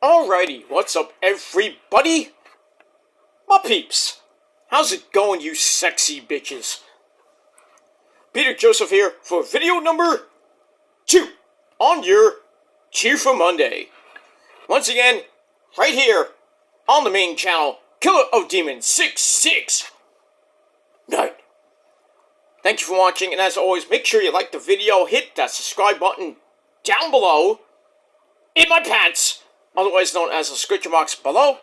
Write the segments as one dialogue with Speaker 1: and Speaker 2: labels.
Speaker 1: Alrighty, what's up everybody? My peeps, how's it going you sexy bitches? Peter Joseph here for video number 2 on your Cheerful Monday. Once again, right here on the main channel, Killer of Demons 669. Thank you for watching, and as always, make sure you like the video, hit that subscribe button down below in my pants, otherwise known as the description box below,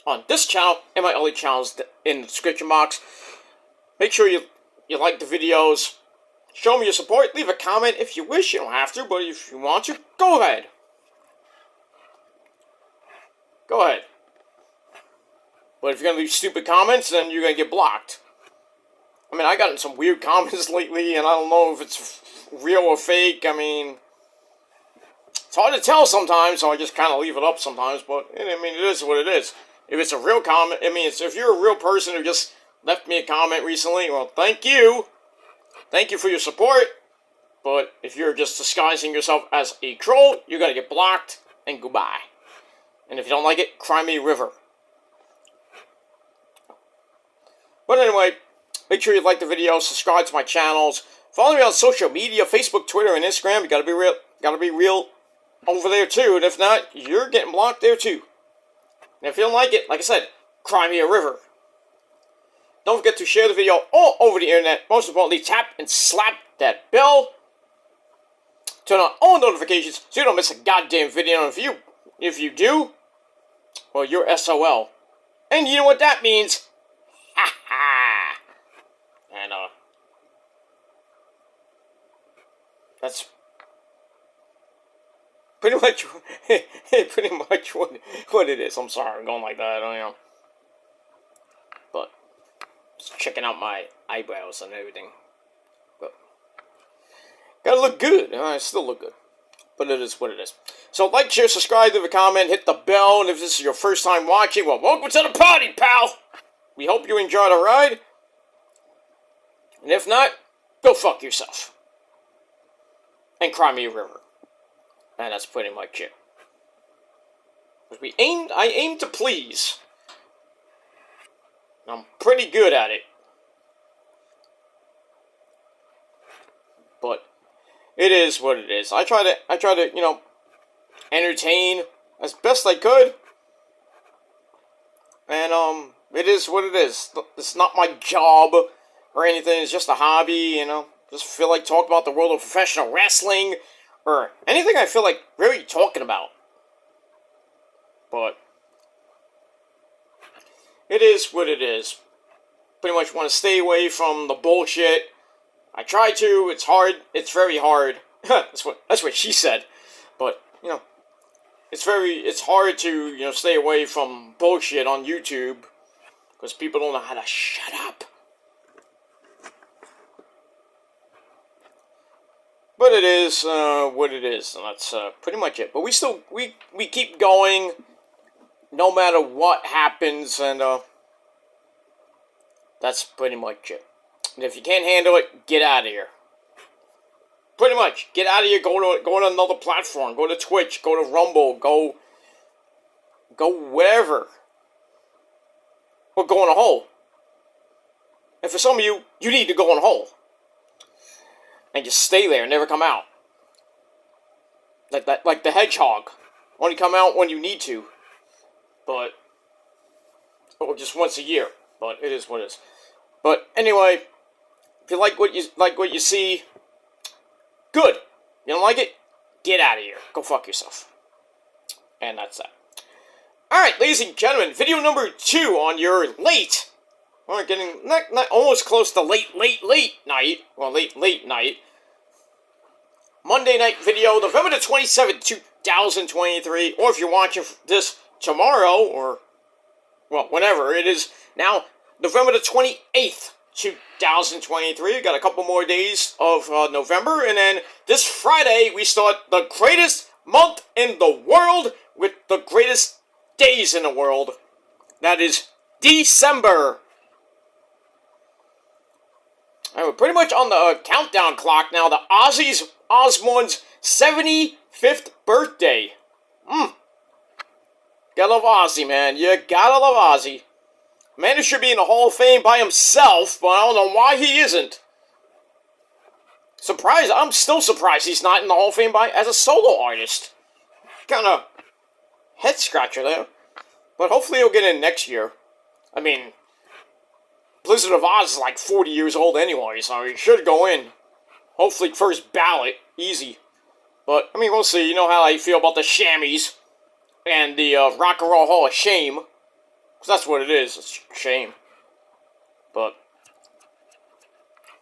Speaker 1: on this channel and my other channels in the description box. Make sure you like the videos, show me your support, leave a comment if you wish. You don't have to, but if you want to, go ahead. Go ahead. But if you're going to leave stupid comments, then you're going to get blocked. I mean, I got in some weird comments lately, and I don't know if it's real or fake. I mean, it's hard to tell sometimes, so I just kind of leave it up sometimes, but, I mean, it is what it is. If it's a real comment, I mean, if you're a real person who just left me a comment recently, well, thank you. Thank you for your support. But if you're just disguising yourself as a troll, you're going to get blocked, and goodbye. And if you don't like it, cry me a river. But anyway, make sure you like the video, subscribe to my channels, follow me on social media, Facebook, Twitter, and Instagram. You gotta be real over there too, and if not, you're getting blocked there too. And if you don't like it, like I said, cry me a river. Don't forget to share the video all over the internet. Most importantly, tap and slap that bell. Turn on all notifications so you don't miss a goddamn video. And if you do, well, you're SOL. And you know what that means? Ha ha! And, that's pretty much what it is. I'm sorry I'm going like that, I don't know. But, just checking out my eyebrows and everything. But, gotta look good. I still look good. But it is what it is. So, like, share, subscribe, leave a comment, hit the bell, and if this is your first time watching, well, welcome to the party, pal! We hope you enjoy the ride. And if not, go fuck yourself. And cry me a river. And that's pretty much it. I aim to please. I'm pretty good at it. But it is what it is. I try to, you know, entertain as best I could. And it is what it is. It's not my job or anything. It's just a hobby, you know. Just feel like talking about the world of professional wrestling or anything I feel like really talking about. But it is what it is. Pretty much want to stay away from the bullshit. I try to. It's hard. It's very hard. that's what she said. But, you know, it's hard to, you know, stay away from bullshit on YouTube because people don't know how to shut up. But it is what it is, and that's pretty much it. But we keep going no matter what happens, and that's pretty much it. And if you can't handle it, get out of here. Pretty much, get out of here. Go to another platform. Go to Twitch. Go to Rumble. Go wherever. Or go in a hole. And for some of you, you need to go in a hole. And just stay there and never come out. Like the hedgehog. Only come out when you need to. But, or just once a year. But it is what it is. But anyway, if you like what you see, good. You don't like it? Get out of here. Go fuck yourself. And that's that. Alright, ladies and gentlemen, video number 2 on your late. We're getting not almost close to late night. Well, late night. Monday night video, November the 27th, 2023. Or if you're watching this tomorrow, or, well, whenever. It is now November the 28th, 2023. We got a couple more days of November. And then this Friday, we start the greatest month in the world with the greatest days in the world. That is December. And we're pretty much on the countdown clock now. The Ozzy Osbourne's 75th birthday. Gotta love Ozzy, man. You gotta love Ozzy. Man, he should be in the Hall of Fame by himself, but I don't know why he isn't. Surprised. I'm still surprised he's not in the Hall of Fame as a solo artist. Kind of head scratcher there. But hopefully he'll get in next year. I mean, Blizzard of Oz is like 40 years old anyway, so he should go in. Hopefully first ballot. Easy. But, I mean, we'll see. You know how I feel about the Shammies and the Rock and Roll Hall of Shame. Because that's what it is. It's shame. But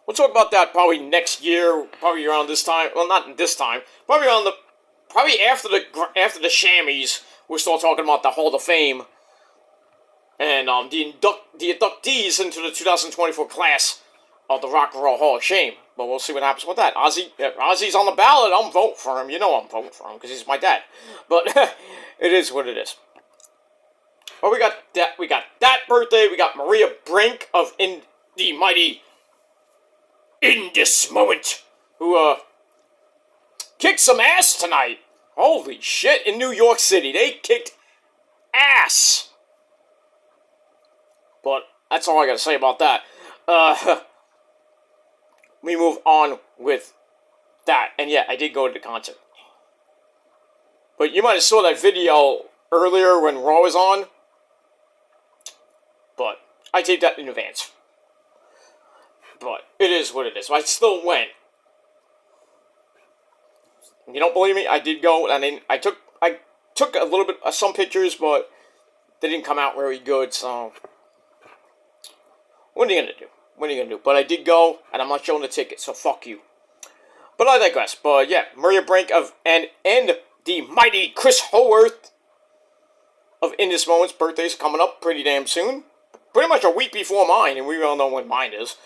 Speaker 1: we'll talk about that probably next year. Probably around this time. Well, not this time. Probably after the Shammies, we'll start talking about the Hall of Fame. And the inductees into the 2024 class of the Rock and Roll Hall of Shame. But we'll see what happens with that. Ozzy's on the ballot. I'm voting for him. You know I'm voting for him because he's my dad. But it is what it is. Well, we got that birthday. We got Maria Brink of the mighty In This Moment, who kicked some ass tonight. Holy shit! In New York City, they kicked ass. But that's all I gotta say about that. We move on with that. And yeah, I did go to the concert. But you might have saw that video earlier when Raw was on. But I taped that in advance. But it is what it is. I still went. You don't believe me? I did go. I mean, I took a little bit of some pictures, but they didn't come out very good, so what are you gonna do? What are you gonna do? But I did go, and I'm not showing the ticket, so fuck you. But I digress. But yeah, Maria Brink and the mighty Chris Howarth of In This Moment's birthday's coming up pretty damn soon. Pretty much a week before mine, and we all know when mine is.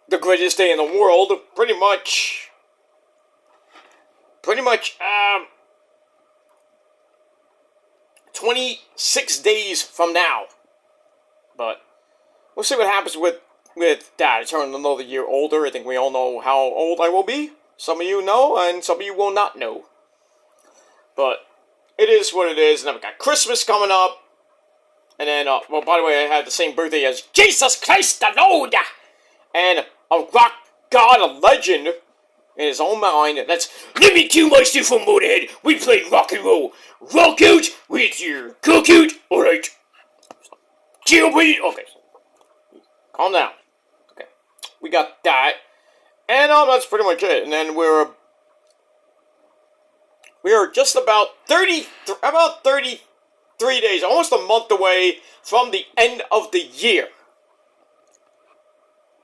Speaker 1: The greatest day in the world, pretty much 26 days from now. But we'll see what happens with that. I turned another year older. I think we all know how old I will be. Some of you know, and some of you will not know. But it is what it is. And then we got Christmas coming up. And then, well, by the way, I had the same birthday as Jesus Christ the Lord. And a rock god, a legend in his own mind. That's Let Me Kill Myself from Motorhead. We play rock and roll. Rock out with your cook out. Alright. GOP. Okay. Calm down. Okay. We got that. And that's pretty much it. And then we are just about 33 days, almost a month away from the end of the year.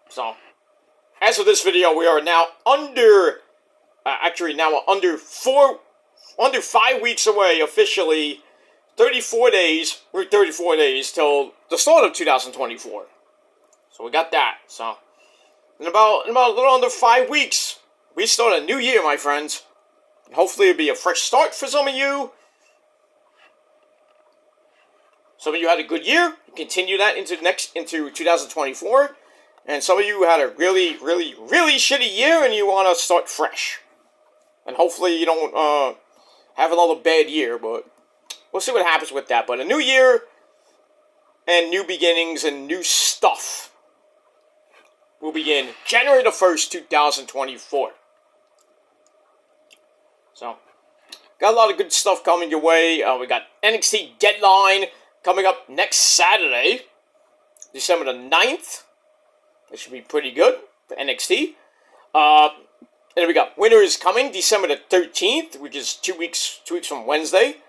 Speaker 1: So, as of this video, we are now under 5 weeks away officially. 34 days. We're 34 days till the start of 2024. So we got that. So, in about a little under 5 weeks, we start a new year, my friends. Hopefully it'll be a fresh start for some of you. Some of you had a good year. Continue that into 2024. And some of you had a really, really, really shitty year and you want to start fresh. And hopefully you don't have another bad year, but we'll see what happens with that. But a new year and new beginnings and new stuff will begin January the 1st, 2024. So, got a lot of good stuff coming your way. We got NXT Deadline coming up next Saturday, December the 9th. It should be pretty good for NXT. And then we got Winners coming December the 13th, which is 2 weeks from Wednesday.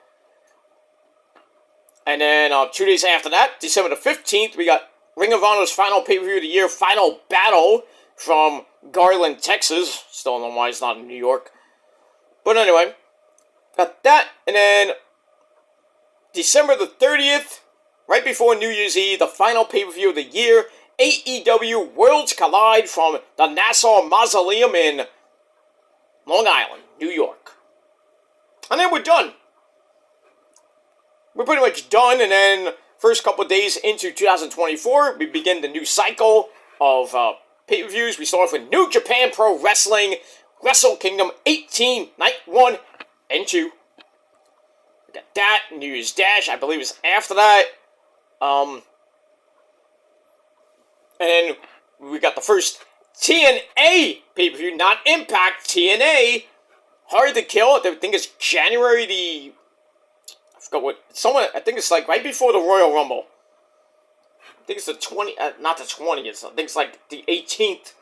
Speaker 1: And then 2 days after that, December the 15th, we got Ring of Honor's final pay-per-view of the year, Final Battle from Garland, Texas. Still don't know why it's not in New York. But anyway, got that. And then December the 30th, right before New Year's Eve, the final pay-per-view of the year, AEW Worlds Collide from the Nassau Mausoleum in Long Island, New York. And then we're done. We're pretty much done, and then first couple of days into 2024, we begin the new cycle of pay-per-views. We start off with New Japan Pro Wrestling, Wrestle Kingdom 18, Night 1 and 2. got that. New Year's Dash, I believe, is after that. And then we got the first TNA pay-per-view, not Impact, TNA. Hard to Kill, I think it's January the... I forgot what... I think it's like right before the Royal Rumble. I think it's the 20th, not the 20th, I think it's like the 18th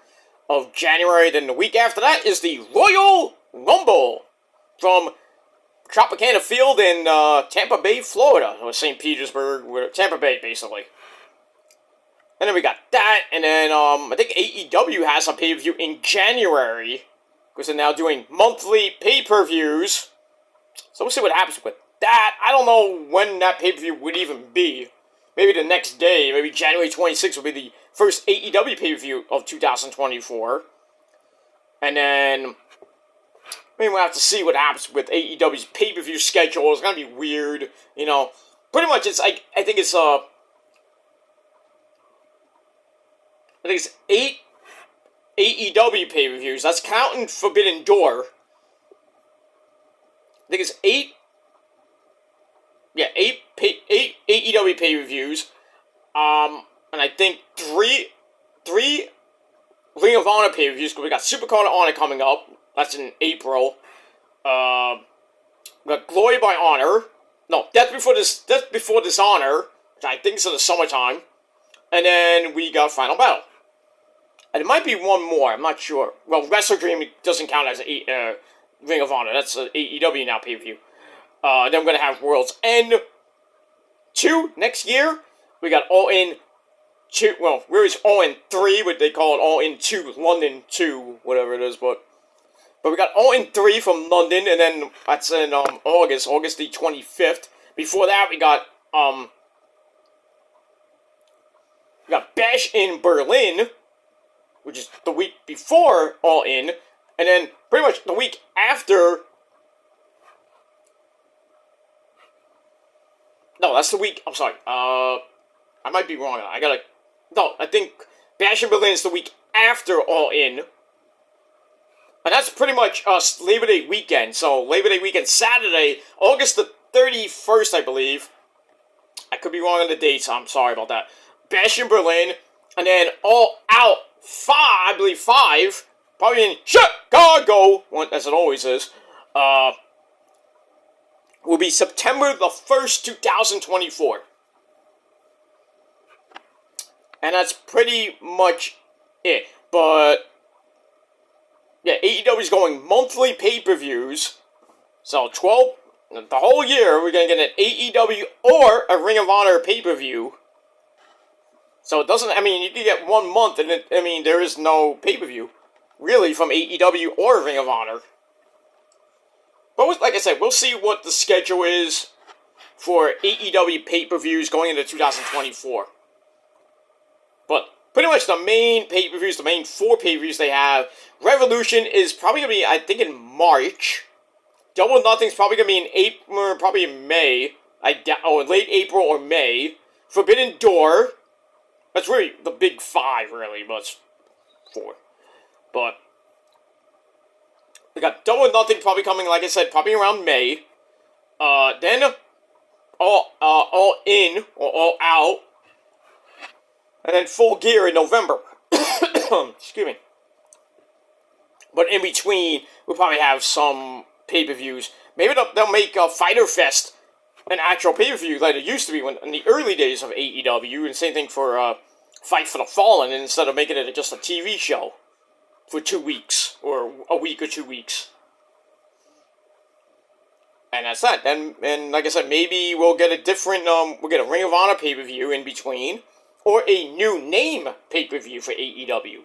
Speaker 1: of January. Then the week after that is the Royal Rumble from Tropicana Field in Tampa Bay, Florida. Or St. Petersburg, Tampa Bay, basically. And then we got that, and then I think AEW has a pay-per-view in January, because they're now doing monthly pay-per-views. So we'll see what happens with that. I don't know when that pay-per-view would even be. Maybe the next day, maybe January 26th will be the first AEW pay-per-view of 2024. And then, we'll have to see what happens with AEW's pay-per-view schedule. It's going to be weird, you know. Pretty much, it's like, I think it's 8 AEW pay-per-views. That's counting Forbidden Door. I think it's 8. Yeah, 8 AEW pay-per-views. And I think 3 Ring of Honor pay-per-views, because we got Supercard of Honor coming up. That's in April. We got Glory by Honor. No, Death Before Dishonor, which I think is in the summertime. And then we got Final Battle. And it might be one more, I'm not sure. Well, Wrestle Dream doesn't count as a Ring of Honor. That's an AEW now pay-per-view. Then we're going to have World's End 2 next year. We got All In 2, well, where's All In 3, but they call it All In 2, London 2, whatever it is, but we got All In 3 from London, and then that's in August the 25th. Before that, we got Bash in Berlin, which is the week before All In, and then pretty much the week after. No, that's the week. I'm sorry. I might be wrong. I think Bash in Berlin is the week after All In. And that's pretty much Labor Day weekend. So, Labor Day weekend, Saturday, August the 31st, I believe. I could be wrong on the dates. I'm sorry about that. Bash in Berlin. And then All Out 5, I believe 5. Probably in Chicago, as it always is. Will be September the 1st, 2024. And that's pretty much it. But, yeah, AEW is going monthly pay-per-views. So, the whole year, we're going to get an AEW or a Ring of Honor pay-per-view. So, it doesn't, you can get 1 month, and there is no pay-per-view, really, from AEW or Ring of Honor. But like I said, we'll see what the schedule is for AEW pay-per-views going into 2024. But pretty much the main pay-per-views, the main 4 pay-per-views they have, Revolution is probably going to be, I think, in March. Double or Nothing's probably going to be in April, probably in May. Or late April or May. Forbidden Door. That's really the big 5, really, but it's 4. But we got Double or Nothing probably coming, like I said, probably around May. Then All In, or All Out. And then Full Gear in November. Excuse me. But in between, we'll probably have some pay-per-views. Maybe they'll make Fyter Fest an actual pay-per-view like it used to be in the early days of AEW. And same thing for Fight for the Fallen, and instead of making it just a TV show for 2 weeks, or a week or 2 weeks. And that's that. And like I said, maybe we'll get a different, we'll get a Ring of Honor pay-per-view in between, or a new name pay-per-view for AEW.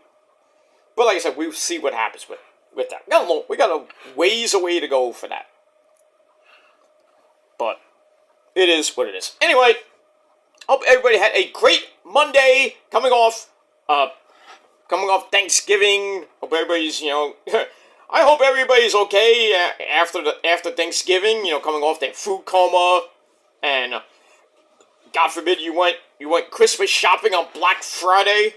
Speaker 1: But like I said, we'll see what happens with that. We got a ways away to go for that. But it is what it is. Anyway, hope everybody had a great Monday coming off Thanksgiving. Hope everybody's, I hope everybody's okay after Thanksgiving, coming off that food coma, and God forbid you went Christmas shopping on Black Friday.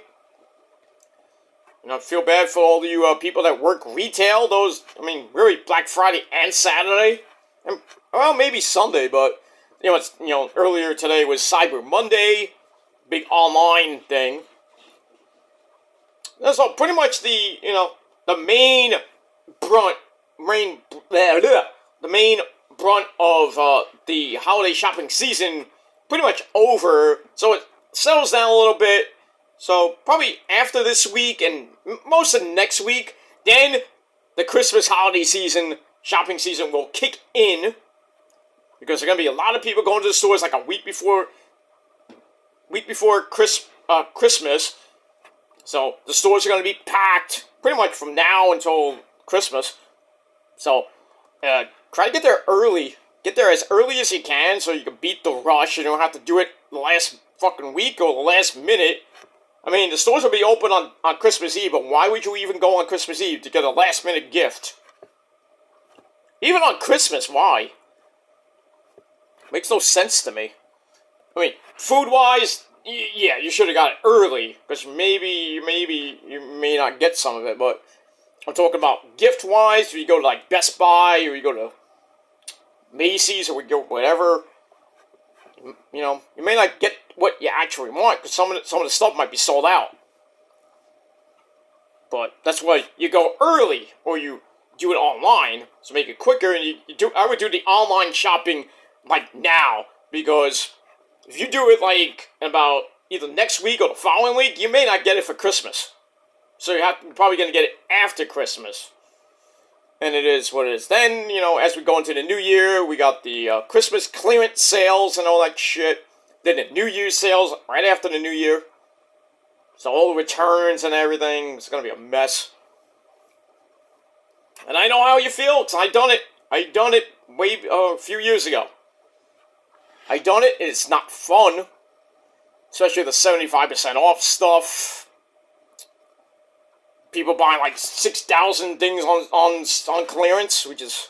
Speaker 1: I feel bad for all you people that work retail. Really Black Friday and Saturday. And, well, maybe Sunday, but it's earlier today was Cyber Monday, big online thing. And so pretty much the main brunt, the main brunt of the holiday shopping season pretty much over. So it settles down a little bit. So probably after this week and most of next week, then the Christmas holiday season, shopping season will kick in. Because there are going to be a lot of people going to the stores like a week before Christmas. So the stores are going to be packed pretty much from now until Christmas. So try to get there early. Get there as early as you can so you can beat the rush. You don't have to do it the last fucking week or the last minute. I mean, the stores will be open on Christmas Eve, but why would you even go on Christmas Eve to get a last minute gift? Even on Christmas, why? Makes no sense to me. I mean, food-wise, yeah, you should have got it early, because maybe you may not get some of it, but I'm talking about gift-wise, if you go to, like, Best Buy, or you go to Macy's, or you go whatever, you may not get what you actually want, because some of the stuff might be sold out. But that's why you go early, or you do it online, to make it quicker, and I would do the online shopping like now, because if you do it like about either next week or the following week, you may not get it for Christmas. So you're probably going to get it after Christmas. And it is what it is. Then, as we go into the new year, we got the Christmas clearance sales and all that shit. Then the New Year's sales right after the New Year. So all the returns and everything, it's going to be a mess. And I know how you feel, because I done it a few years ago. I done it, and it's not fun. Especially the 75% off stuff. People buying like 6,000 things on clearance, which is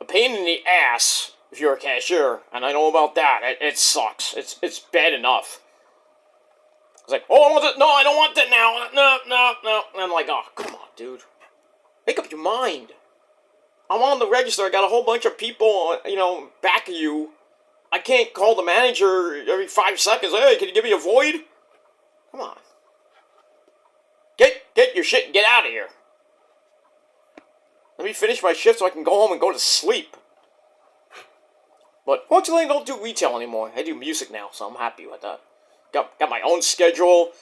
Speaker 1: a pain in the ass if you're a cashier. And I know about that. It sucks. It's bad enough. It's like, oh, I want it. No, I don't want that now. No. And I'm like, oh, come on, dude. Make up your mind. I'm on the register. I got a whole bunch of people, back of you. I can't call the manager every 5 seconds. Hey, can you give me a void? Come on. Get your shit and get out of here. Let me finish my shift so I can go home and go to sleep. But fortunately, I don't do retail anymore. I do music now, so I'm happy with that. Got my own schedule.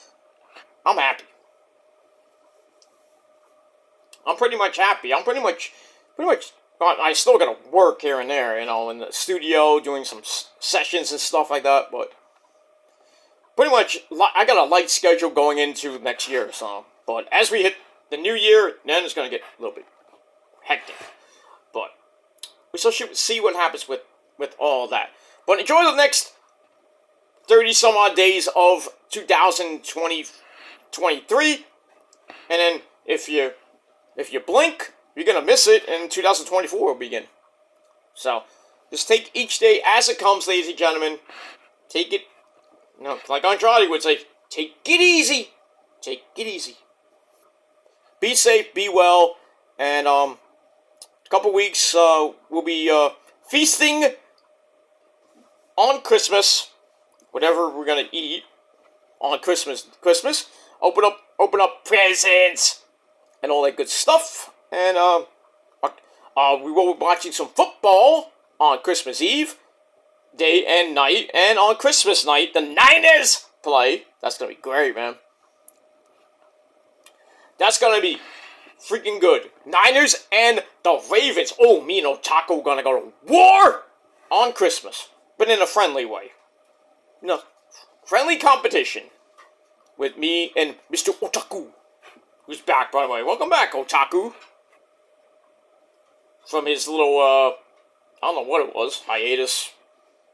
Speaker 1: I'm happy. I'm pretty much happy. I'm pretty much. I still gotta work here and there, in the studio, doing some sessions and stuff like that. But pretty much, I got a light schedule going into next year. So, but as we hit the new year, then it's gonna get a little bit hectic. But we still should see what happens with all that. But enjoy the next 30 some odd days of 2023, and then if you blink, you're gonna miss it, and 2024 will begin. So just take each day as it comes, ladies and gentlemen. Take it, like Andrade would say, take it easy. Take it easy. Be safe, be well, and a couple weeks we'll be feasting on Christmas. Whatever we're gonna eat on Christmas. Open up presents and all that good stuff. And we will be watching some football on Christmas Eve, day and night. And on Christmas night, the Niners play. That's gonna be great, man. That's gonna be freaking good. Niners and the Ravens. Oh, me and Otaku gonna go to war on Christmas, but in a friendly way. Friendly competition with me and Mr. Otaku, who's back, by the way. Welcome back, Otaku. From his little, I don't know what it was, hiatus,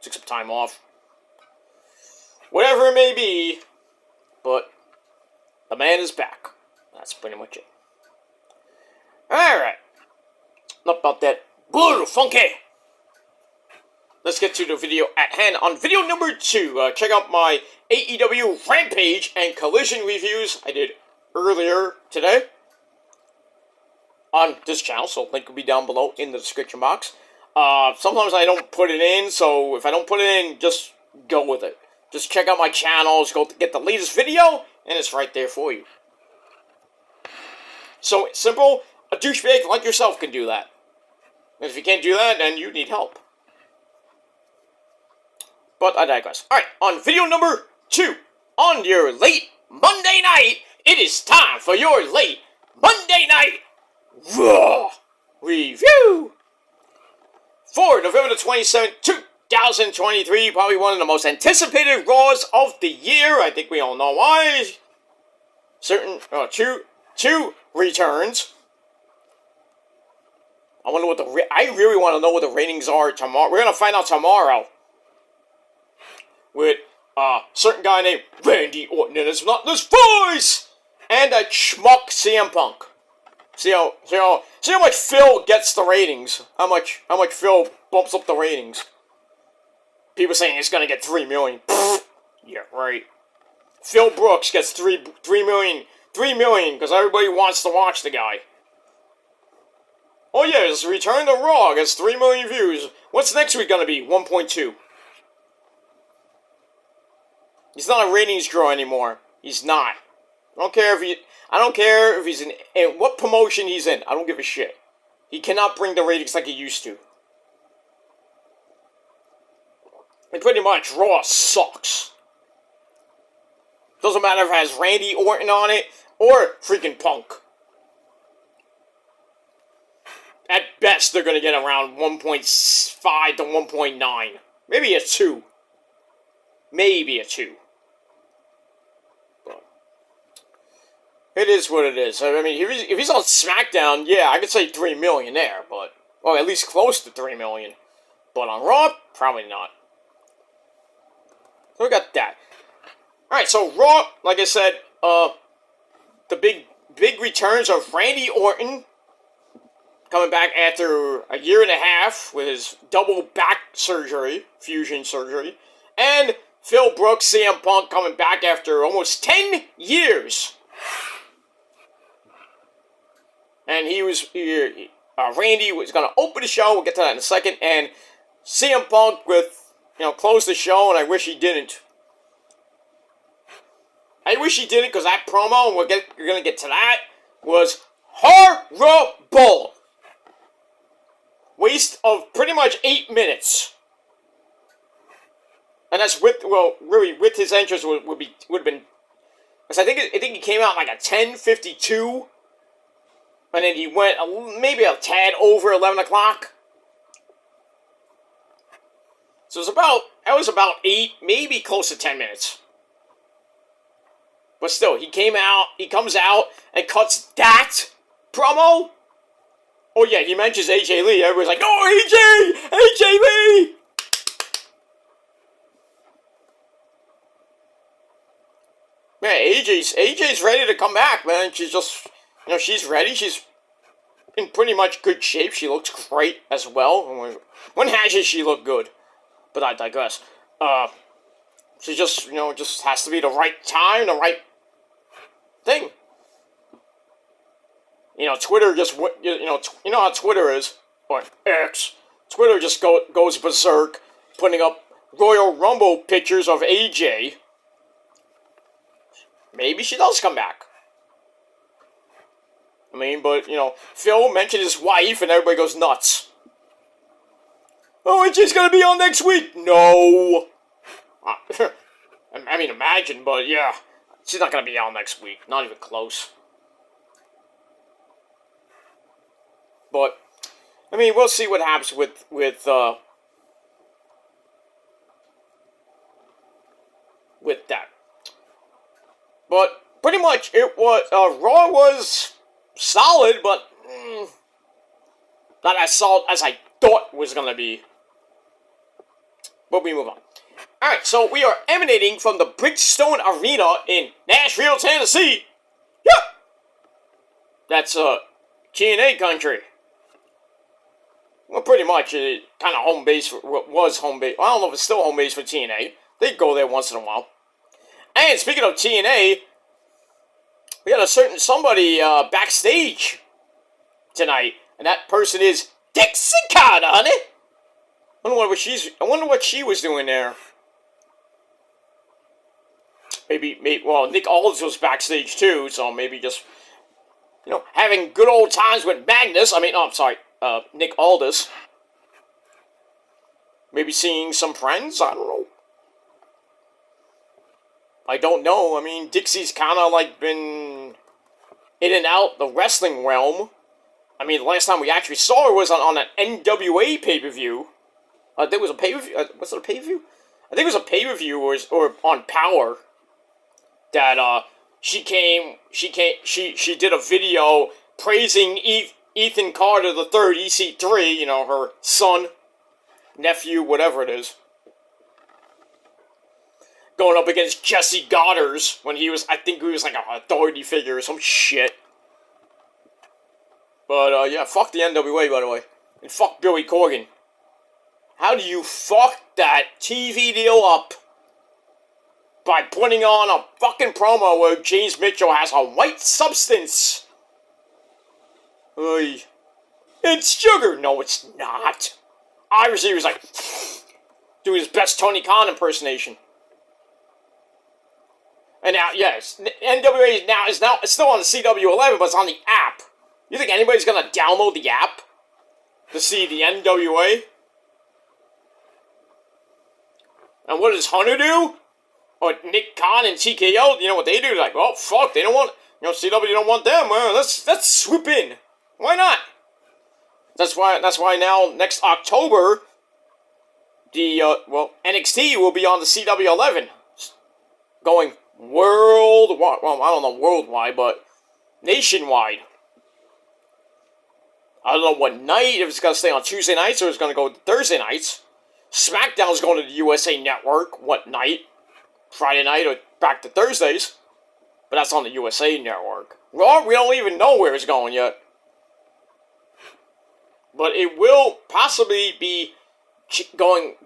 Speaker 1: took some time off. Whatever it may be, but the man is back. That's pretty much it. Alright. Enough about that. Blue funky. Let's get to the video at hand. On video number 2, check out my AEW Rampage and Collision reviews I did earlier today. on this channel, so link will be down below in the description box. Sometimes I don't put it in, so if I don't put it in, just go with it. Just check out my channels, go get the latest video, and it's right there for you. So simple, a douchebag like yourself can do that. And if you can't do that, then you need help. But I digress. Alright, on video number 2, on your late Monday night, it is time for your late Monday night Raw review for November the 27th, 2023. Probably one of the most anticipated Raws of the year. I think we all know why. Two returns. I wonder what I really want to know what the ratings are tomorrow. We're gonna find out tomorrow with a certain guy named Randy Orton, and it's not this voice, and a schmuck CM Punk. See how much Phil gets the ratings. How much Phil bumps up the ratings. People saying he's gonna get 3 million. Pfft. Yeah, right. Phil Brooks gets 3 million because everybody wants to watch the guy. Oh yeah, his return to Raw gets 3 million views. What's next week gonna be? 1.2. He's not a ratings draw anymore. He's not. I don't care if he's in what promotion he's in. I don't give a shit. He cannot bring the ratings like he used to. And pretty much Raw sucks. Doesn't matter if it has Randy Orton on it or freaking Punk. At best, they're gonna get around 1.5 to 1.9. Maybe a 2. Maybe a 2. It is what it is. I mean, if he's on SmackDown, yeah, I could say 3 million there, but... Well, at least close to 3 million. But on Raw, probably not. So we got that. Alright, so Raw, like I said, the big returns of Randy Orton, coming back after a year and a half with his double back surgery, fusion surgery, and Phil Brooks, CM Punk, coming back after almost 10 years. And Randy was going to open the show, we'll get to that in a second, and CM Punk close the show, and I wish he didn't. I wish he didn't, because that promo, and we're going to get to that, was horrible. Waste of pretty much 8 minutes. And that's with his entrance would have been, because I think he came out like a 10:52. And then he went maybe a tad over 11 o'clock. So that was about 8, maybe close to 10 minutes. But still, he comes out and cuts that promo. Oh yeah, he mentions AJ Lee. Everybody's like, oh, AJ Lee! Man, AJ's ready to come back, man. She's just... she's ready. She's in pretty much good shape. She looks great as well. When hasn't she looked good? But I digress. She just, just has to be the right time, the right thing. Twitter just, how Twitter is, or X. Twitter just goes berserk, putting up Royal Rumble pictures of AJ. Maybe she does come back. I mean, but, Phil mentioned his wife, and everybody goes nuts. Oh, and she's gonna be on next week! No! I mean, imagine, but yeah. She's not gonna be on next week. Not even close. But, I mean, we'll see what happens with that. But, pretty much, it was, Raw was... solid, but not as solid as I thought was going to be. But we move on. Alright, so we are emanating from the Bridgestone Arena in Nashville, Tennessee. Yep! That's, TNA country. Well, pretty much, kind of home base, was home base. I don't know if it's still home base for TNA. They go there once in a while. And speaking of TNA... we had a certain somebody backstage tonight, and that person is Dixie Carter, honey. I wonder what she was doing there. Maybe, well, Nick Aldis was backstage too, so maybe just, having good old times with Magnus. Nick Aldis. Maybe seeing some friends. I don't know. I don't know. I mean, Dixie's kind of like been in and out the wrestling realm. I mean, the last time we actually saw her was on an NWA pay-per-view. I think it was a pay-per-view. Was it a pay-per-view? I think it was a pay-per-view or on Power. That she did a video praising Ethan Carter III, EC3, her son, nephew, whatever it is. Going up against Jesse Goddard when I think he was like an authority figure or some shit. But, yeah, fuck the NWA, by the way. And fuck Billy Corgan. How do you fuck that TV deal up? By putting on a fucking promo where James Mitchell has a white substance. Oy. It's sugar. No, it's not. Obviously, he was like, doing his best Tony Khan impersonation. And now, yes, NWA is now it's still on the CW11, but it's on the app. You think anybody's gonna download the app to see the NWA? And what does Hunter do? Or Nick Khan and TKO? You know what they do? Like, oh fuck, they don't want, CW don't want them. Well, let's swoop in. Why not? That's why now next October, the NXT will be on the CW11, going worldwide. Well, I don't know worldwide, but nationwide. I don't know what night, if it's going to stay on Tuesday nights or it's going to go Thursday nights. SmackDown's going to the USA Network, what night? Friday night or back to Thursdays. But that's on the USA Network. Raw, we don't even know where it's going yet. But it will possibly be going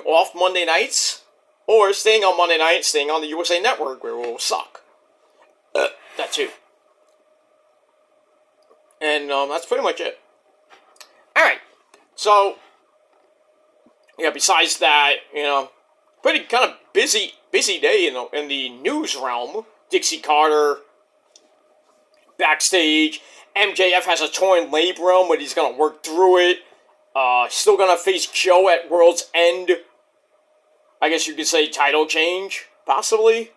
Speaker 1: off Monday nights, or staying on Monday nights, staying on the USA Network, where it will suck. That too. And that's pretty much it. Alright, so, yeah, besides that, pretty kind of busy day in the news realm. Dixie Carter, backstage. MJF has a torn labrum, but he's going to work through it. Still going to face Joe at World's End. I guess you could say title change, possibly.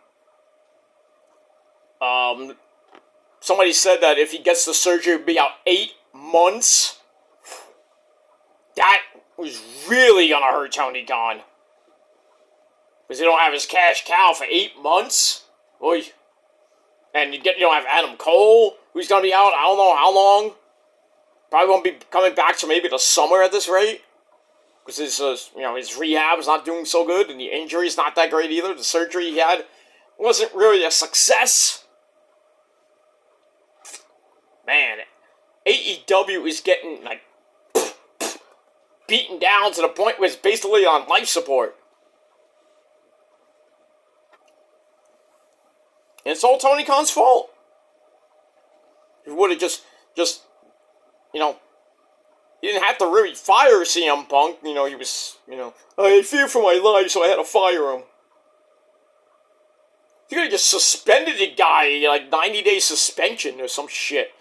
Speaker 1: Somebody said that if he gets the surgery, it'll be out 8 months. That was really going to hurt Tony Khan. Because he don't have his cash cow for 8 months. Oy. And you don't have Adam Cole, who's going to be out, I don't know how long. Probably won't be coming back to maybe the summer at this rate. Because his rehab is not doing so good, and the injury is not that great either. The surgery he had wasn't really a success. Man, AEW is getting, beaten down to the point where it's basically on life support. And it's all Tony Khan's fault. He would have just, he didn't have to really fire CM Punk. He was, I fear for my life, so I had to fire him. You could have just suspended the guy, 90-day suspension or some shit.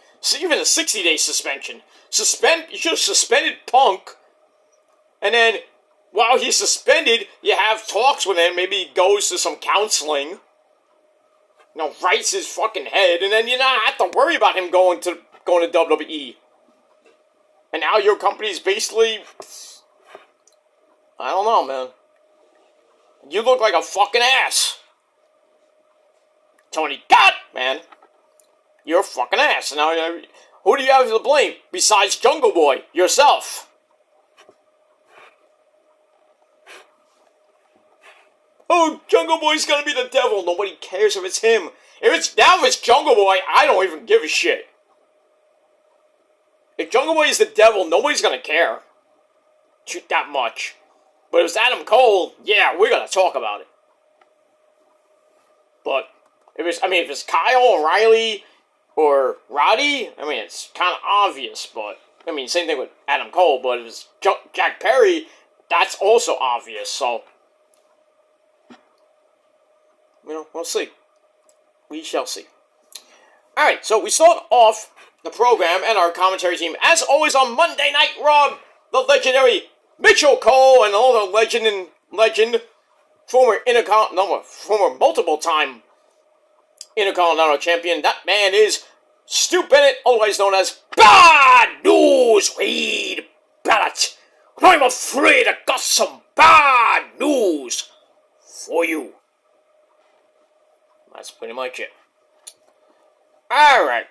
Speaker 1: Even a 60-day suspension. You should have suspended Punk. And then, while he's suspended, you have talks with him. Maybe he goes to some counseling. Rights his fucking head. And then you don't have to worry about him going to WWE. And now your company's basically... I don't know, man. You look like a fucking ass. Tony, God, man. You're a fucking ass. Now, who do you have to blame besides Jungle Boy? Yourself. Oh, Jungle Boy's gonna be the devil. Nobody cares if it's him. If it's Jungle Boy, I don't even give a shit. If Jungle Boy is the devil, nobody's gonna care. That much. But if it's Adam Cole, yeah, we're gonna talk about it. But, if it's Kyle O'Reilly, or Roddy. I mean, it's kind of obvious, but I mean, same thing with Adam Cole. But if it's Jack Perry, that's also obvious. So, we'll see. We shall see. All right, so we start off the program and our commentary team, as always, on Monday Night Raw. The legendary Mitchell Cole and another legend, former multiple-time Intercontinental Champion. That man is Stu Bennett, otherwise known as Bad News Wade Barrett. I'm afraid I got some bad news for you. That's pretty much it. Alright.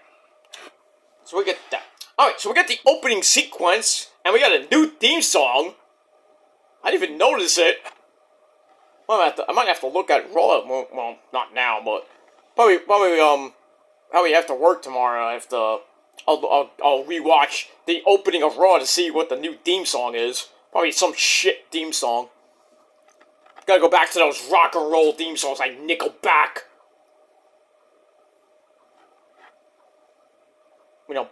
Speaker 1: So we get that. Alright, so we get the opening sequence, and we got a new theme song. I didn't even notice it. Well, I might have to look at Raw. Well, not now, but probably after work tomorrow. I'll rewatch the opening of Raw to see what the new theme song is. Probably some shit theme song. Gotta go back to those rock and roll theme songs like Nickelback.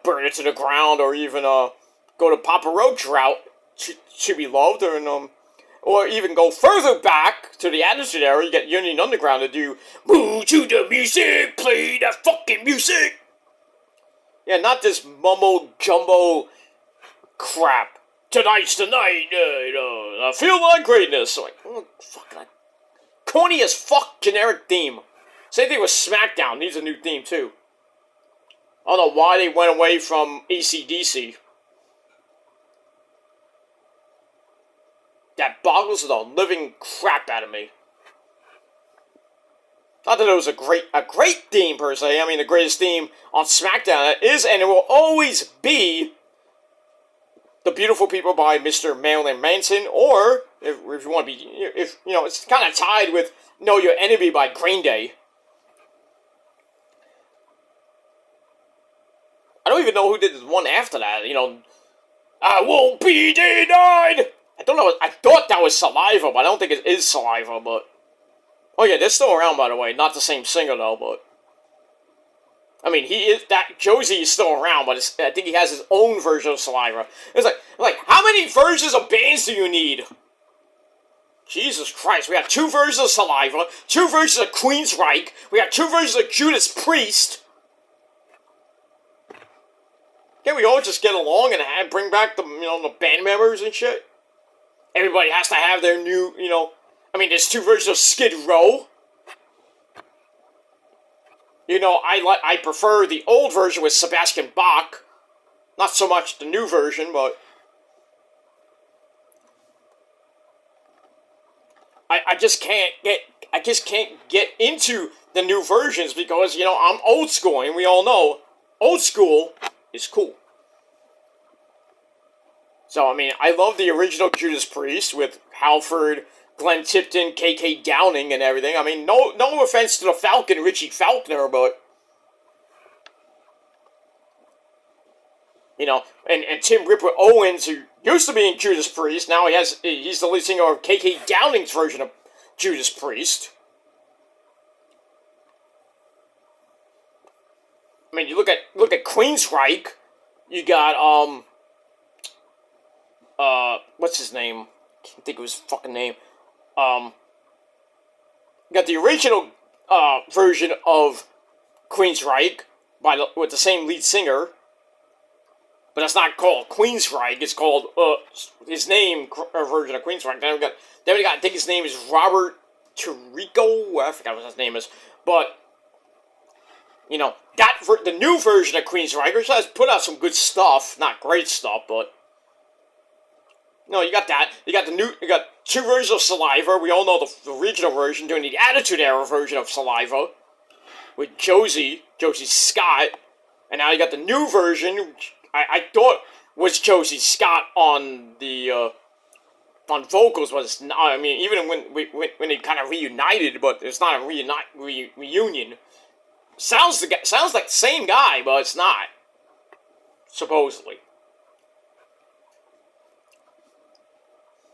Speaker 1: Burn It to the Ground, or even go to Papa Roach route. Should be loved, or even go further back to the Attitude Era. You get Union Underground to do "Move to the music, play that fucking music." Yeah, not this mumbo jumbo crap. Tonight's the night. I feel like greatness. So fucking corny as fuck generic theme. Same thing with SmackDown. Needs a new theme too. I don't know why they went away from AC/DC. That boggles the living crap out of me. Not that it was a great theme per se. I mean, the greatest theme on SmackDown is, and it will always be, "The Beautiful People" by Mr. Marilyn Manson, or if you want to be, it's kind of tied with "Know Your Enemy" by Green Day. I don't even know who did the one after that. "I won't be denied." I thought that was Saliva, but I don't think it is Saliva. But oh yeah, they're still around, by the way. Not the same singer though, but I mean, Josie is still around, but I think he has his own version of Saliva. It's like how many versions of bands do you need? Jesus Christ, we have 2 versions of Saliva, 2 versions of Queensryche, we have 2 versions of Judas Priest. Can't we all just get along and bring back the band members and shit? Everybody has to have their new, there's 2 versions of Skid Row. I prefer the old version with Sebastian Bach. Not so much the new version, but I just can't get into the new versions because, I'm old school, and we all know old school is cool. So, I love the original Judas Priest with Halford, Glenn Tipton, KK Downing, and everything. No offense to the Falcon, Richie Faulkner, but and Tim Ripper Owens, who used to be in Judas Priest, now he's the lead singer of KK Downing's version of Judas Priest. You look at Queensryche, you got what's his name? I can't think of his fucking name. You got the original version of Queensryche with the same lead singer, but that's not called Queensryche. It's called his name version of Queensryche. Then we got I think his name is Robert Tirico. I forgot what his name is, but the new version of Queensryche, which has put out some good stuff, not great stuff, but no, you got that. You got 2 versions of Saliva. We all know the original version, doing the Attitude Era version of Saliva with Josie Scott, and now you got the new version, which I thought was Josie Scott on the on vocals, but it's not. Even when they kind of reunited, but it's not a reunion. Sounds like the same guy, but it's not. Supposedly.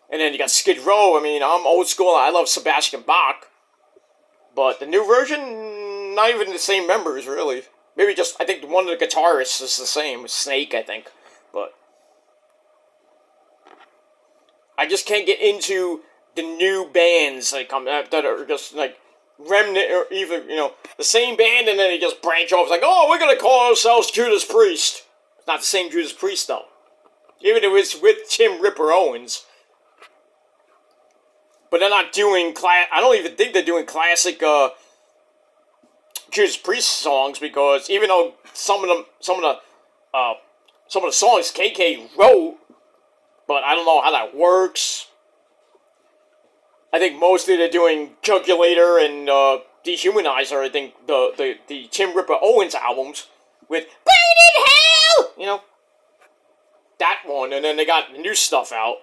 Speaker 1: And then you got Skid Row. I'm old school. I love Sebastian Bach. But the new version, not even the same members, really. Maybe just, I think one of the guitarists is the same, Snake, I think. But I just can't get into the new bands that come that are just like remnant or even, the same band, and then they just branch off. It's like, oh, we're gonna call ourselves Judas Priest. It's not the same Judas Priest though. Even if it's with Tim Ripper Owens. But they're not doing I don't even think they're doing classic Judas Priest songs, because even though some of the songs KK wrote, but I don't know how that works. I think mostly they're doing Calculator and Dehumanizer. I think the Tim Ripper Owens albums with Burn in Hell, that one, and then they got new stuff out.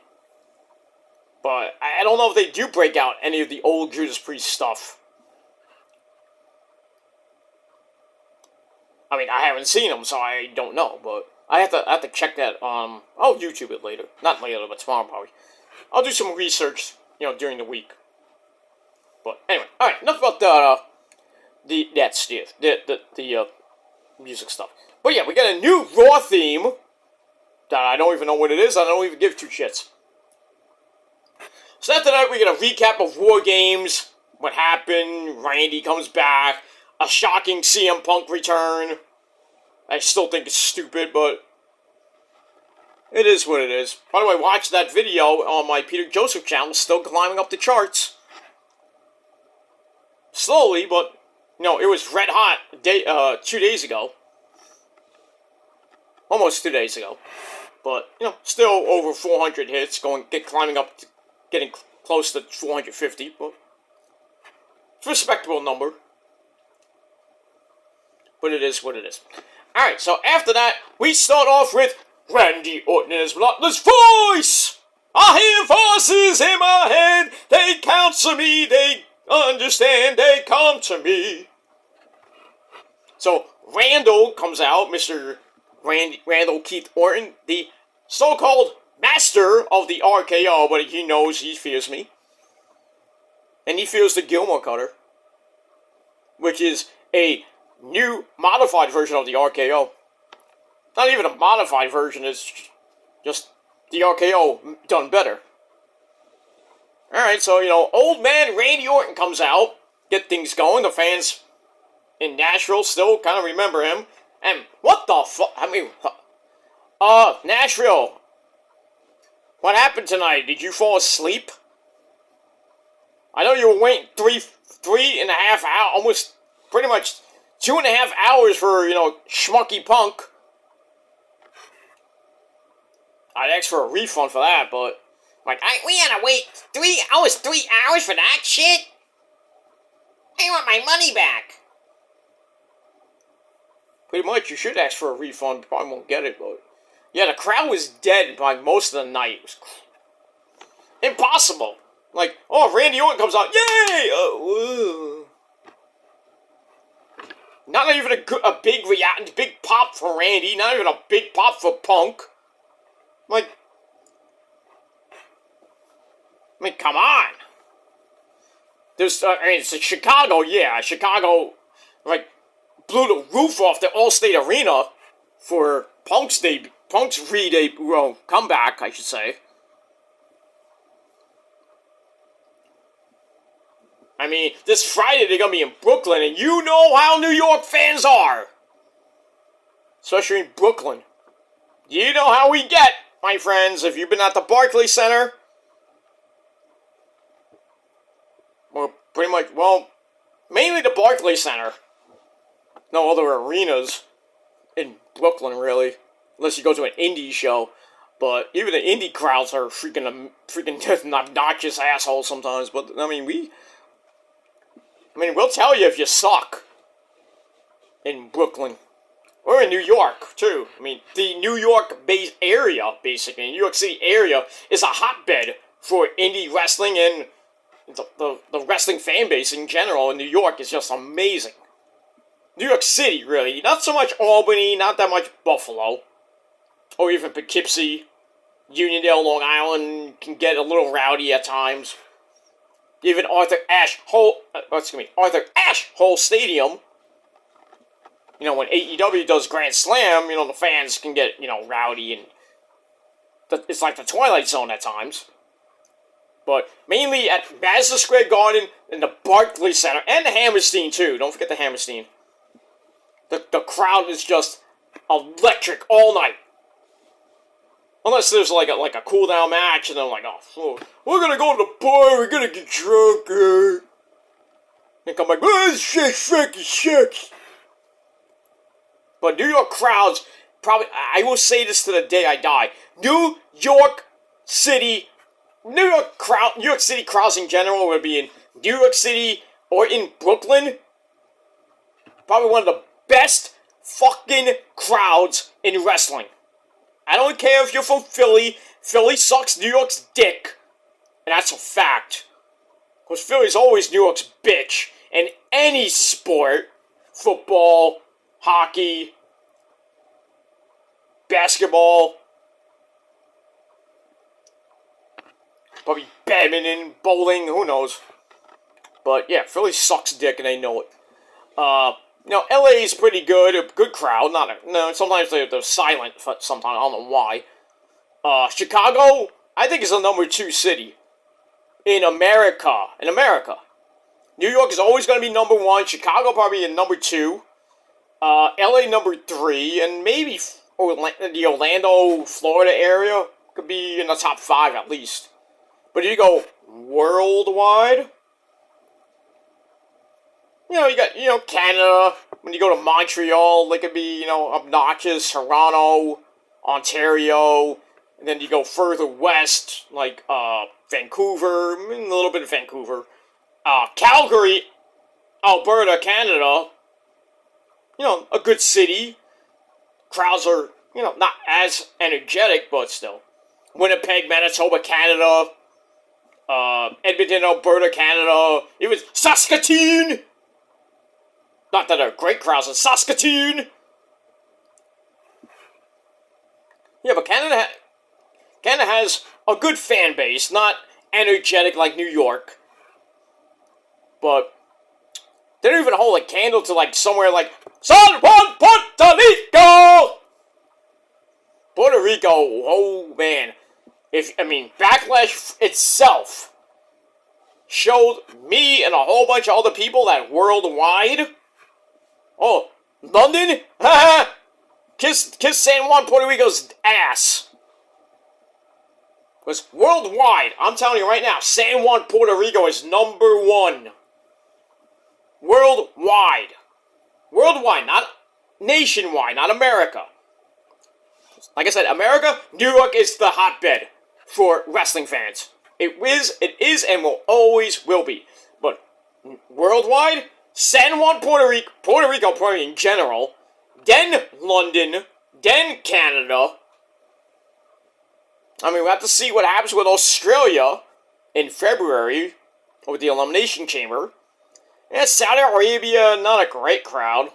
Speaker 1: But I don't know if they do break out any of the old Judas Priest stuff. I mean, I haven't seen them, so I don't know. But I have to check that. I'll YouTube it later. Not later, but tomorrow probably. I'll do some research, during the week. But anyway, all right. Enough about the music stuff. But yeah, we got a new Raw theme that I don't even know what it is. I don't even give two shits. So after that, we get a recap of War Games, what happened, Randy comes back, a shocking CM Punk return. I still think it's stupid, but it is what it is. By the way, watch that video on my Peter Joseph channel, still climbing up the charts. Slowly, but, it was red hot 2 days ago. Almost 2 days ago. But, still over 400 hits, climbing up getting close to 450, but it's a respectable number. But it is what it is. Alright, so after that, we start off with Randy Orton and his monotonous voice! I hear voices in my head, they counsel me, they understand, they come to me. So, Randall comes out, Mr. Randall Keith Orton, the so-called master of the RKO, but he knows he fears me. And he fears the Gilmore Cutter, which is a new, modified version of the RKO. Not even a modified version, it's just the RKO done better. Alright, so, old man Randy Orton comes out, get things going. The fans in Nashville still kind of remember him. And what the fuck? Nashville, what happened tonight? Did you fall asleep? I know you were waiting 3.5 hours, almost pretty much 2.5 hours for, Schmucky Punk. I'd ask for a refund for that, but, we had to wait 3 hours for that shit? I want my money back. Pretty much, you should ask for a refund, probably won't get it, but... Yeah, the crowd was dead by most of the night. It was impossible. Randy Orton comes out, yay! Not even a big pop for Randy, not even a big pop for Punk. Come on. There's, it's Chicago, yeah. Chicago, blew the roof off the Allstate Arena for Punk's comeback, I should say. This Friday they're gonna be in Brooklyn, and you know how New York fans are! Especially in Brooklyn. You know how we get, my friends, if you've been at the Barclays Center. Or pretty much, mainly the Barclays Center. No other arenas in Brooklyn, really. Unless you go to an indie show. But even the indie crowds are freaking obnoxious assholes sometimes. But, we'll tell you if you suck. In Brooklyn. Or in New York, too. The New York-based area, basically, New York City area, is a hotbed for indie wrestling, and the wrestling fan base in general in New York is just amazing. New York City, really. Not so much Albany, not that much Buffalo. Or even Poughkeepsie. Uniondale, Long Island can get a little rowdy at times. Even Arthur Ashe Hall Stadium you know, when AEW does Grand Slam, you know, the fans can get, you know, rowdy and it's like the Twilight Zone at times. But mainly at Madison Square Garden and the Barclays Center and the Hammerstein too. Don't forget the Hammerstein. The crowd is just electric all night. Unless there's like a cool down match and they're like, oh, we're gonna go to the bar, we're gonna get drunk, and come like, oh, shit. But New York crowds, probably, I will say this to the day I die. New York City crowds in general, would be in New York City or in Brooklyn. Probably one of the best fucking crowds in wrestling. I don't care if you're from Philly. Philly sucks New York's dick. And that's a fact. Because Philly's always New York's bitch. In any sport. Football, hockey, basketball, probably badminton, bowling, who knows. But yeah, Philly sucks dick and they know it. You know, LA is pretty good, a good crowd. Sometimes they're silent. Sometimes I don't know why. Chicago, I think is the number 2 city in America. New York is always going to be number 1. Chicago probably in number 2. LA number 3, and maybe the Orlando, Florida area could be in the top 5 at least. But if you go worldwide, you know, you got, you know, Canada. When you go to Montreal, they could be, you know, obnoxious. Toronto, Ontario, and then you go further west, like, Vancouver, a little bit of Vancouver. Calgary, Alberta, Canada, you know, a good city. Crowds are, you know, not as energetic, but still. Winnipeg, Manitoba, Canada. Edmonton, Alberta, Canada. Even Saskatoon. Not that there are great crowds in Saskatoon. Yeah, but Canada has a good fan base. Not energetic like New York. But they don't even hold a candle to like somewhere like San Juan, Puerto Rico. Puerto Rico, oh man. Backlash itself showed me and a whole bunch of other people that worldwide. Oh, London? Haha! Kiss San Juan, Puerto Rico's ass. Because worldwide, I'm telling you right now, San Juan, Puerto Rico is number 1. Worldwide. Worldwide, not nationwide, not America. Like I said, America, New York is the hotbed for wrestling fans. It is, and always will be. But worldwide, San Juan, Puerto Rico probably in general, then London, then Canada. I mean, we'll have to see what happens with Australia in February with the Elimination Chamber. And Saudi Arabia, not a great crowd.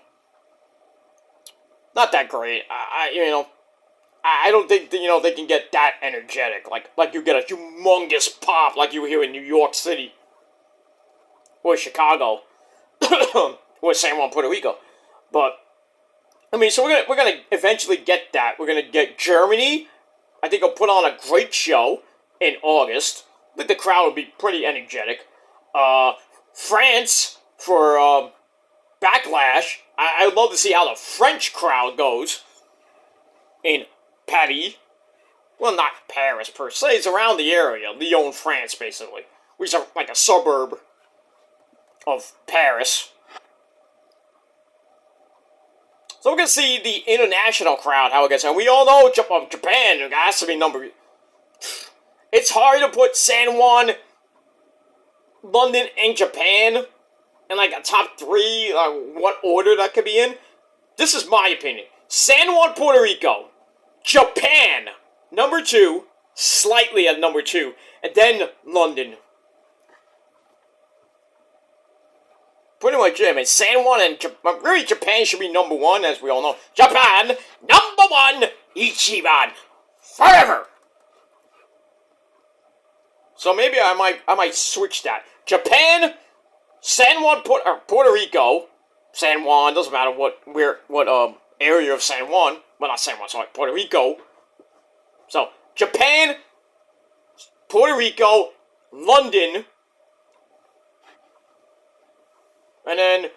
Speaker 1: Not that great. I don't think that, you know, they can get that energetic. Like you get a humongous pop like you hear in New York City. Or Chicago. Or San Juan, Puerto Rico. But, I mean, so we're gonna eventually get that. We're gonna get Germany. I think they'll put on a great show in August. I think the crowd will be pretty energetic. France for Backlash. I'd love to see how the French crowd goes in Paris. Well, not Paris per se. It's around the area. Lyon, France, basically. Which is like a suburb of Paris. So we're going to see the international crowd, how it gets. And we all know Japan has to be number... It's hard to put San Juan, London, and Japan in like a top 3, what order that could be in. This is my opinion. San Juan, Puerto Rico. Japan, number 2. Slightly at number 2. And then London. Pretty much, I mean, San Juan and really Japan should be number 1, as we all know. Japan, number 1, Ichiban, forever. So maybe I might switch that. Japan, San Juan, Puerto Rico, San Juan, doesn't matter what area of San Juan. Well, not San Juan, sorry, Puerto Rico. So, Japan, Puerto Rico, London, and then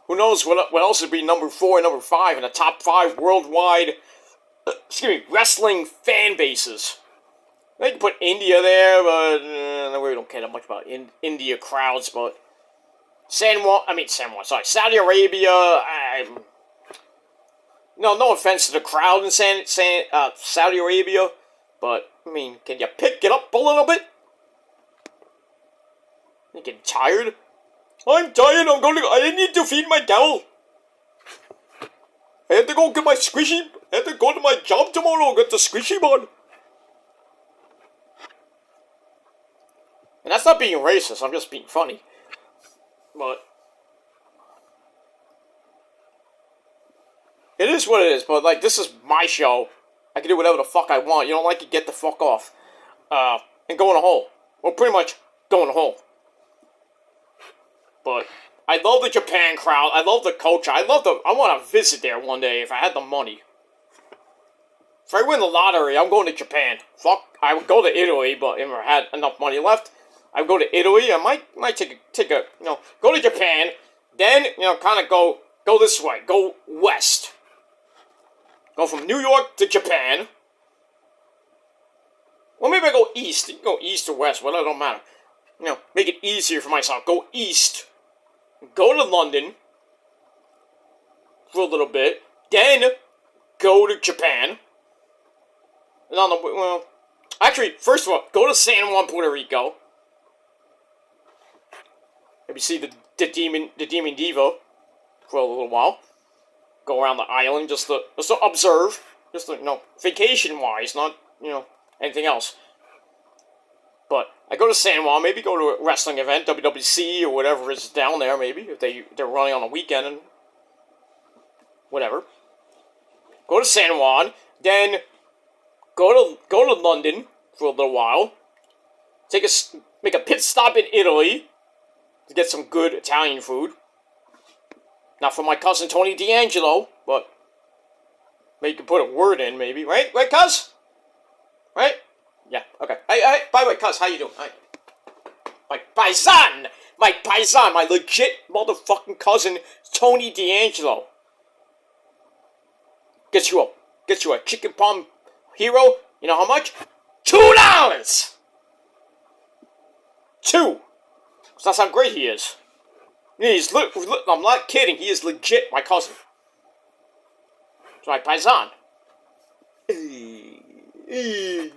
Speaker 1: who knows what else would be number 4 and number 5 in the top 5 worldwide, wrestling fan bases. They can put India there, but we don't care that much about India crowds, but Saudi Arabia, no offense to the crowd in Saudi Arabia, but, I mean, can you pick it up a little bit? You getting tired? I'm tired, I need to feed my cow. I have to go get my squishy, I have to go to my job tomorrow, get the squishy bun. And that's not being racist, I'm just being funny. But it is what it is, but like, this is my show. I can do whatever the fuck I want. You don't like it, get the fuck off. And go in a hole. Well, pretty much go in a hole. But I love the Japan crowd. I love the culture. I want to visit there one day if I had the money. If I win the lottery, I'm going to Japan. Fuck, I would go to Italy, but if I had enough money left, I would go to Italy. I might take a go to Japan. Then, kind of go this way. Go west. Go from New York to Japan. Well, maybe I go east. You can go east or west, whatever, don't matter. Make it easier for myself. Go east. Go to London for a little bit. Then go to Japan. And first of all, go to San Juan, Puerto Rico. Maybe see the Demon Diva for a little while. Go around the island just to observe. Just to, vacation-wise, not, anything else. But I go to San Juan, maybe go to a wrestling event, WWC or whatever is down there, maybe, if they're running on a weekend and whatever. Go to San Juan, then go to London for a little while. Make a pit stop in Italy to get some good Italian food. Not for my cousin Tony D'Angelo, but maybe you can put a word in, maybe, right? Right, cuz? Right? Yeah, okay. Hey, by the way, cuz, how you doing? Hi. My paisan, my legit motherfucking cousin, Tony D'Angelo. Get you a chicken palm hero, you know how much? $2! 2! That's how great he is. I'm not kidding, he is legit my cousin. It's my paisan. I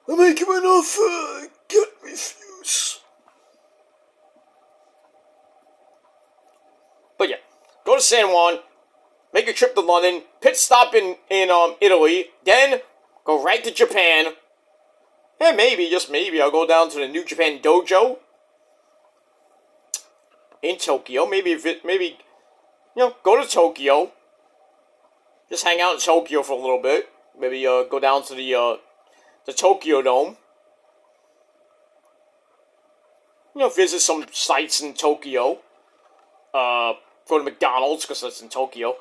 Speaker 1: make him an offer, can't refuse. But yeah, go to San Juan, make a trip to London, pit stop in Italy, then go right to Japan. And maybe, just maybe, I'll go down to the New Japan Dojo in Tokyo. Maybe go to Tokyo. Just hang out in Tokyo for a little bit. Maybe go down to the Tokyo Dome. Visit some sites in Tokyo. Go to McDonald's because that's in Tokyo.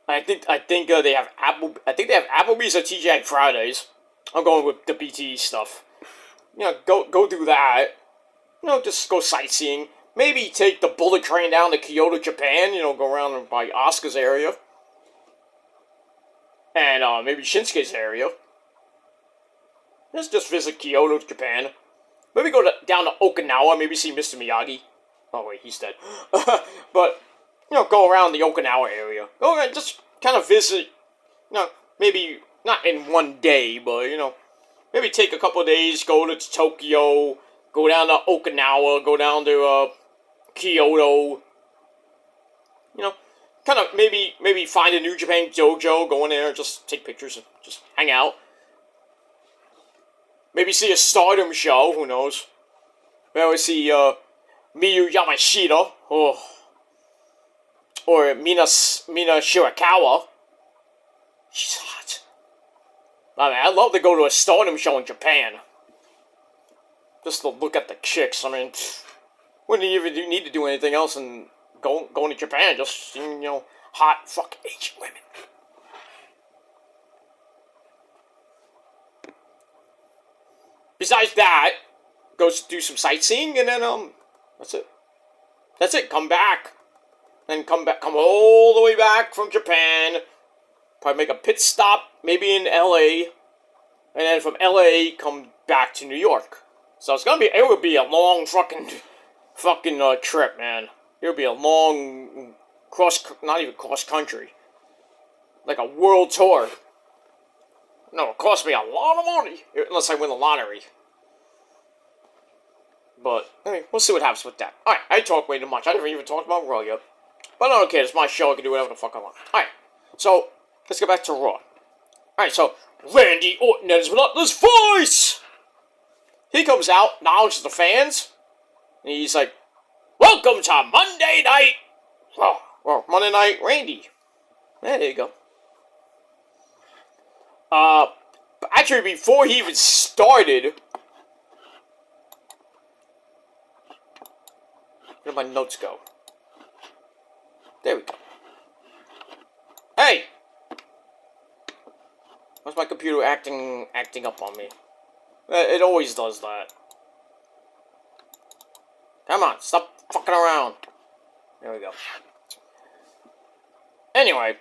Speaker 1: I think they have Applebee's or TGI Fridays. I'm going with the BTE stuff. Go do that. Just go sightseeing. Maybe take the bullet train down to Kyoto, Japan. Go around by Asuka's area. And maybe Shinsuke's area. Just visit Kyoto, Japan. Maybe go down to Okinawa. Maybe see Mr. Miyagi. Oh wait, he's dead. But go around the Okinawa area. Go around, just kind of visit. Maybe not in one day, but maybe take a couple of days. Go to Tokyo. Go down to Okinawa. Go down to Kyoto. Kind of maybe find a New Japan dojo. Go in there, just take pictures and just hang out. Maybe see a Stardom show. Who knows? Maybe see Miyu Yamashita or Mina Shirakawa. She's hot. I love to go to a Stardom show in Japan. just to look at the chicks. I mean, wouldn't even need to do anything else and going to Japan. Just hot fucking Asian women. Besides that, goes to do some sightseeing and then that's it. That's it. Come back. Then come all the way back from Japan. Probably make a pit stop, maybe in LA. And then from LA, come back to New York. So it would be a long fucking trip, man. It would be a long not even cross country. Like a world tour. No, it cost me a lot of money. Unless I win the lottery. But, anyway, we'll see what happens with that. Alright, I talk way too much. I haven't even talked about Raw yet. But I don't care, it's my show, I can do whatever the fuck I want. Alright, so, let's get back to Raw. Alright, so, Randy Orton and his monotonous voice! He comes out, acknowledges the fans, and he's like, welcome to Monday Night! Well, Monday Night Randy. Yeah, there you go. Actually, before he even started, where did my notes go? There we go. Hey! Why's my computer acting up on me? It always does that. Come on, stop fucking around. There we go. Anyway.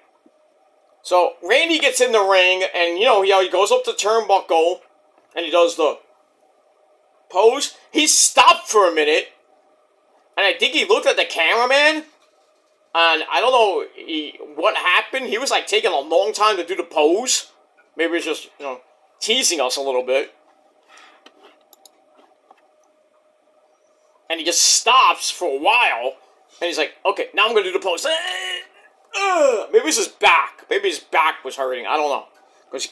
Speaker 1: So, Randy gets in the ring, and he goes up the turnbuckle, and he does the pose. He stopped for a minute, and I think he looked at the cameraman, and I don't know what happened. He was, taking a long time to do the pose. Maybe he's just, teasing us a little bit. And he just stops for a while, and he's like, okay, now I'm going to do the pose. Maybe it's his back. Maybe his back was hurting. I don't know. Because he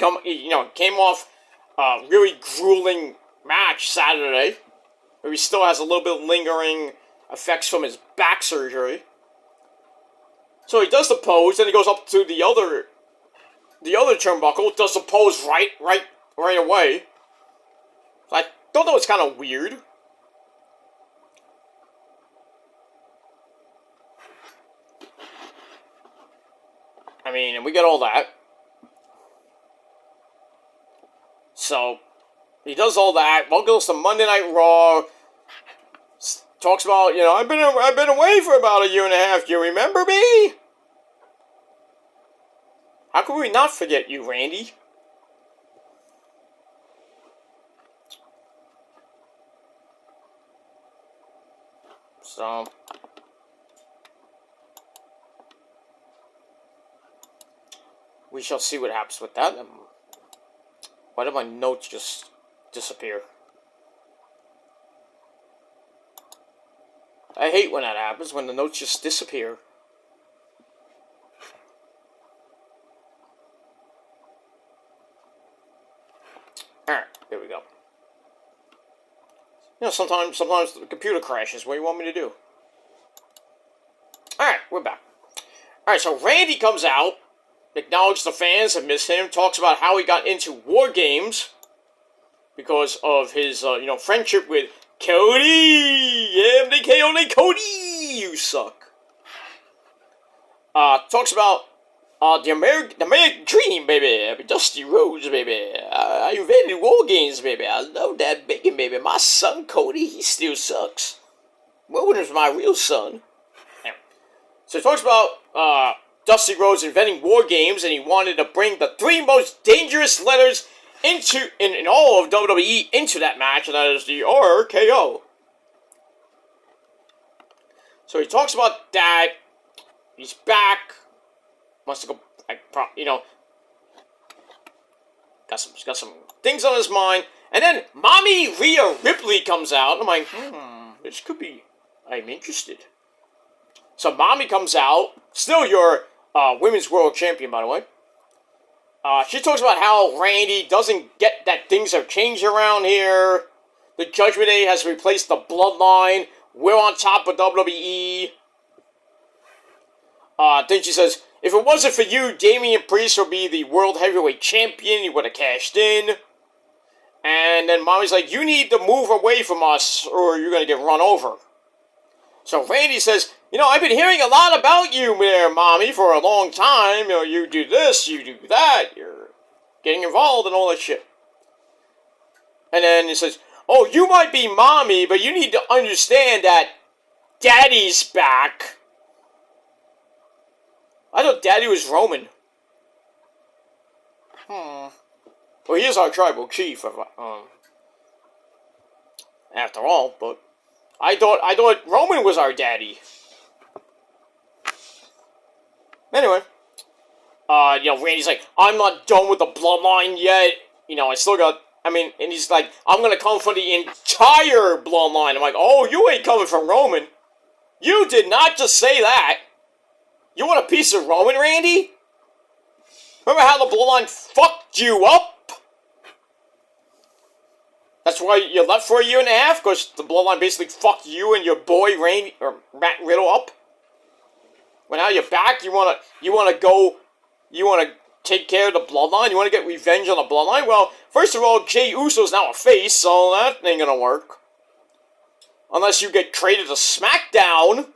Speaker 1: came off a really grueling match Saturday. Where he still has a little bit of lingering effects from his back surgery. So he does the pose, then he goes up to the other turnbuckle, does the pose right away. So I thought that was kind of weird. I mean, and we get all that. So, he does all that. Goes to Monday Night Raw. Talks about, I've been away for about a year and a half. Do you remember me? How could we not forget you, Randy? So, we shall see what happens with that. Why did my notes just disappear? I hate when that happens, when the notes just disappear. Alright, there we go. Sometimes the computer crashes. What do you want me to do? Alright, we're back. Alright, so Randy comes out, acknowledges the fans that miss him, talks about how he got into War Games because of his, friendship with Cody! Yeah, MDK Cody! You suck. Talks about the American Dream, baby. Dusty Rhodes, baby. I invented War Games, baby. I love that bacon, baby. My son, Cody, he still sucks. Well, when was my real son? Yeah. So he talks about Dusty Rhodes inventing War Games, and he wanted to bring the 3 most dangerous letters in all of WWE into that match, and that is the RKO. So he talks about that. He's back. Wants to go, got some things on his mind. And then Mommy Rhea Ripley comes out. And I'm like, this could be, I'm interested. So Mommy comes out. Still your Women's World Champion, by the way. She talks about how Randy doesn't get that things have changed around here. The Judgment Day has replaced the Bloodline. We're on top of WWE. Then she says, if it wasn't for you, Damian Priest would be the World Heavyweight Champion. He would have cashed in. And then Mommy's like, you need to move away from us or you're going to get run over. So Randy says, I've been hearing a lot about you there, Mommy, for a long time. You do this, you do that, you're getting involved and all that shit. And then he says, oh, you might be Mommy, but you need to understand that Daddy's back. I thought Daddy was Roman. Well, he is our tribal chief, after all, but I thought Roman was our daddy. Anyway, Randy's like, I'm not done with the bloodline yet. I still got, and he's like, I'm gonna come for the entire bloodline. I'm like, oh, you ain't coming for Roman. You did not just say that. You want a piece of Roman, Randy? Remember how the bloodline fucked you up? That's why you left for a year and a half, because the bloodline basically fucked you and your boy Randy or Matt Riddle up. Well, now you're back. You wanna take care of the bloodline. You wanna get revenge on the bloodline. Well, first of all, Jey Uso's now a face, so that ain't gonna work. Unless you get traded to SmackDown,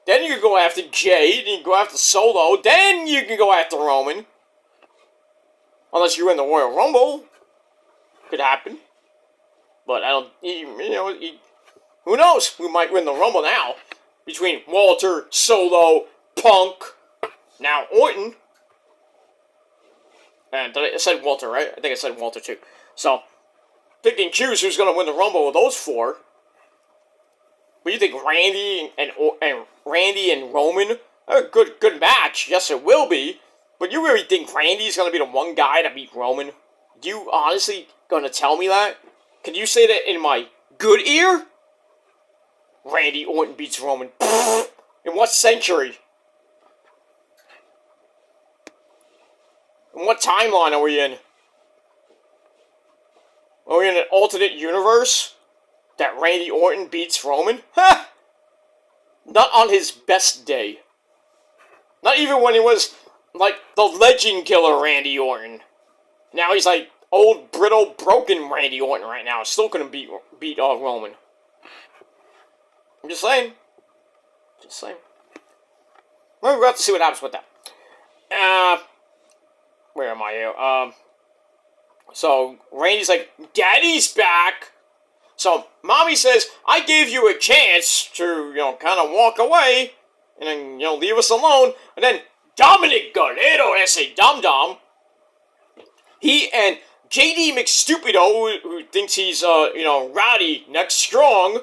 Speaker 1: then you can go after Jey. Then you can go after Solo. Then you can go after Roman. Unless you win the Royal Rumble, could happen. But I don't, who knows? We might win the Rumble now. Between Walter, Solo, Punk, now Orton. And I said Walter, right? I think I said Walter too. So, pick and choose who's going to win the Rumble with those four. But you think Randy and Roman are a good match? Yes, it will be. But you really think Randy's going to be the one guy to beat Roman? You honestly going to tell me that? Can you say that in my good ear? Randy Orton beats Roman. In what century? In what timeline are we in? Are we in an alternate universe? That Randy Orton beats Roman? Ha! Not on his best day. Not even when he was, like, the legend killer Randy Orton. Now he's like old, brittle, broken Randy Orton right now. Still couldn't beat Roman. I'm just saying. Well, we'll have to see what happens with that. Where am I here? So, Randy's like, Daddy's back! So, Mommy says, I gave you a chance to, kind of walk away, and then, leave us alone, and then Dominic Guerrero, S.A. Dum Dum, he and J.D. McStupido, who thinks he's, Rowdy neck strong,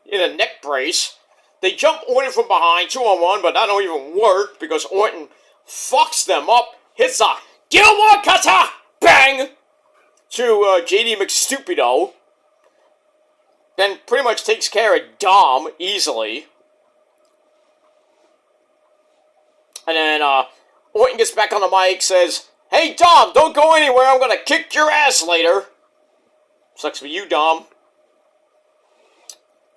Speaker 1: in a neck brace, they jump Orton from behind, 2-on-1, but that don't even work, because Orton fucks them up, hits a Gilmore Cutter, bang, to J.D. McStupido, then pretty much takes care of Dom easily. And then Orton gets back on the mic, says, Hey Dom, don't go anywhere, I'm gonna kick your ass later. Sucks for you, Dom.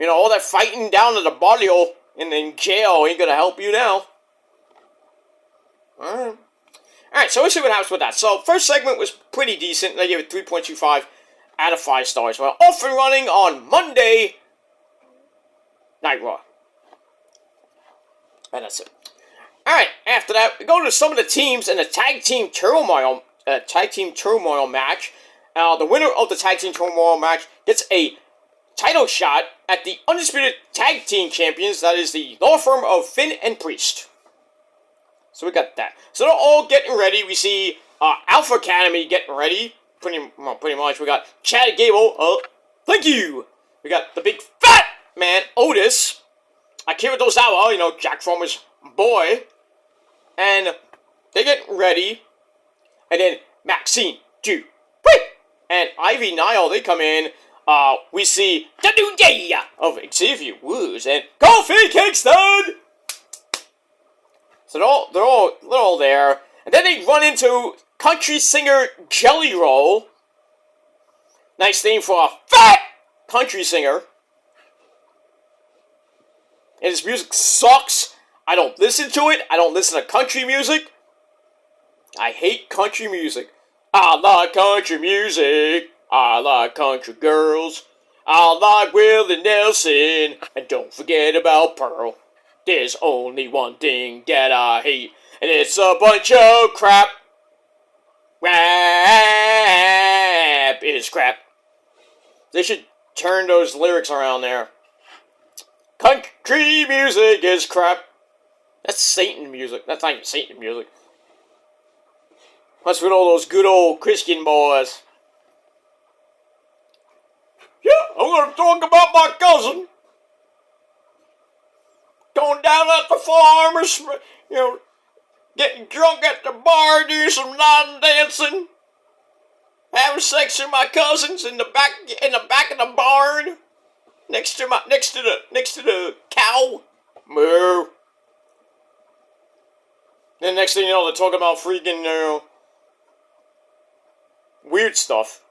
Speaker 1: All that fighting down at the barrio and in jail ain't gonna help you now. Alright, so we'll see what happens with that. So, first segment was pretty decent. I gave it 3.25 out of 5 stars. Well, off and running on Monday Night Raw. And that's it. Alright, after that, we go to some of the teams in the Tag Team Turmoil match. The winner of the Tag Team Turmoil match gets a title shot at the Undisputed Tag Team Champions. That is the law firm of Finn and Priest. So we got that. So they're all getting ready. We see Alpha Academy getting ready. Pretty much. We got Chad Gable. Thank you. We got the big fat man, Otis. Akira Tozawa, Jack Former's boy. And they get ready. And then Maxine, Dupree, and Ivy Nile, they come in. We see the new day of Xavier Woods and Kofi Kingston. So they're all there. And then they run into country singer Jelly Roll. Nice name for a fat country singer. And his music sucks. I don't listen to it. I don't listen to country music. I hate country music. I like country music. I like country girls. I like Willie Nelson. And don't forget about Pearl. There's only one thing that I hate, and it's a bunch of crap. Rap is crap. They should turn those lyrics around there. Country music is crap. That's Satan music. That's not even Satan music. What's with all those good old Christian boys? Yeah, I'm gonna talk about my cousin. Going down at the farm, getting drunk at the bar, doing some line dancing, having sex with my cousins in the back of the barn, next to the cow. Moo. Then next thing you know, they're talking about freaking weird stuff.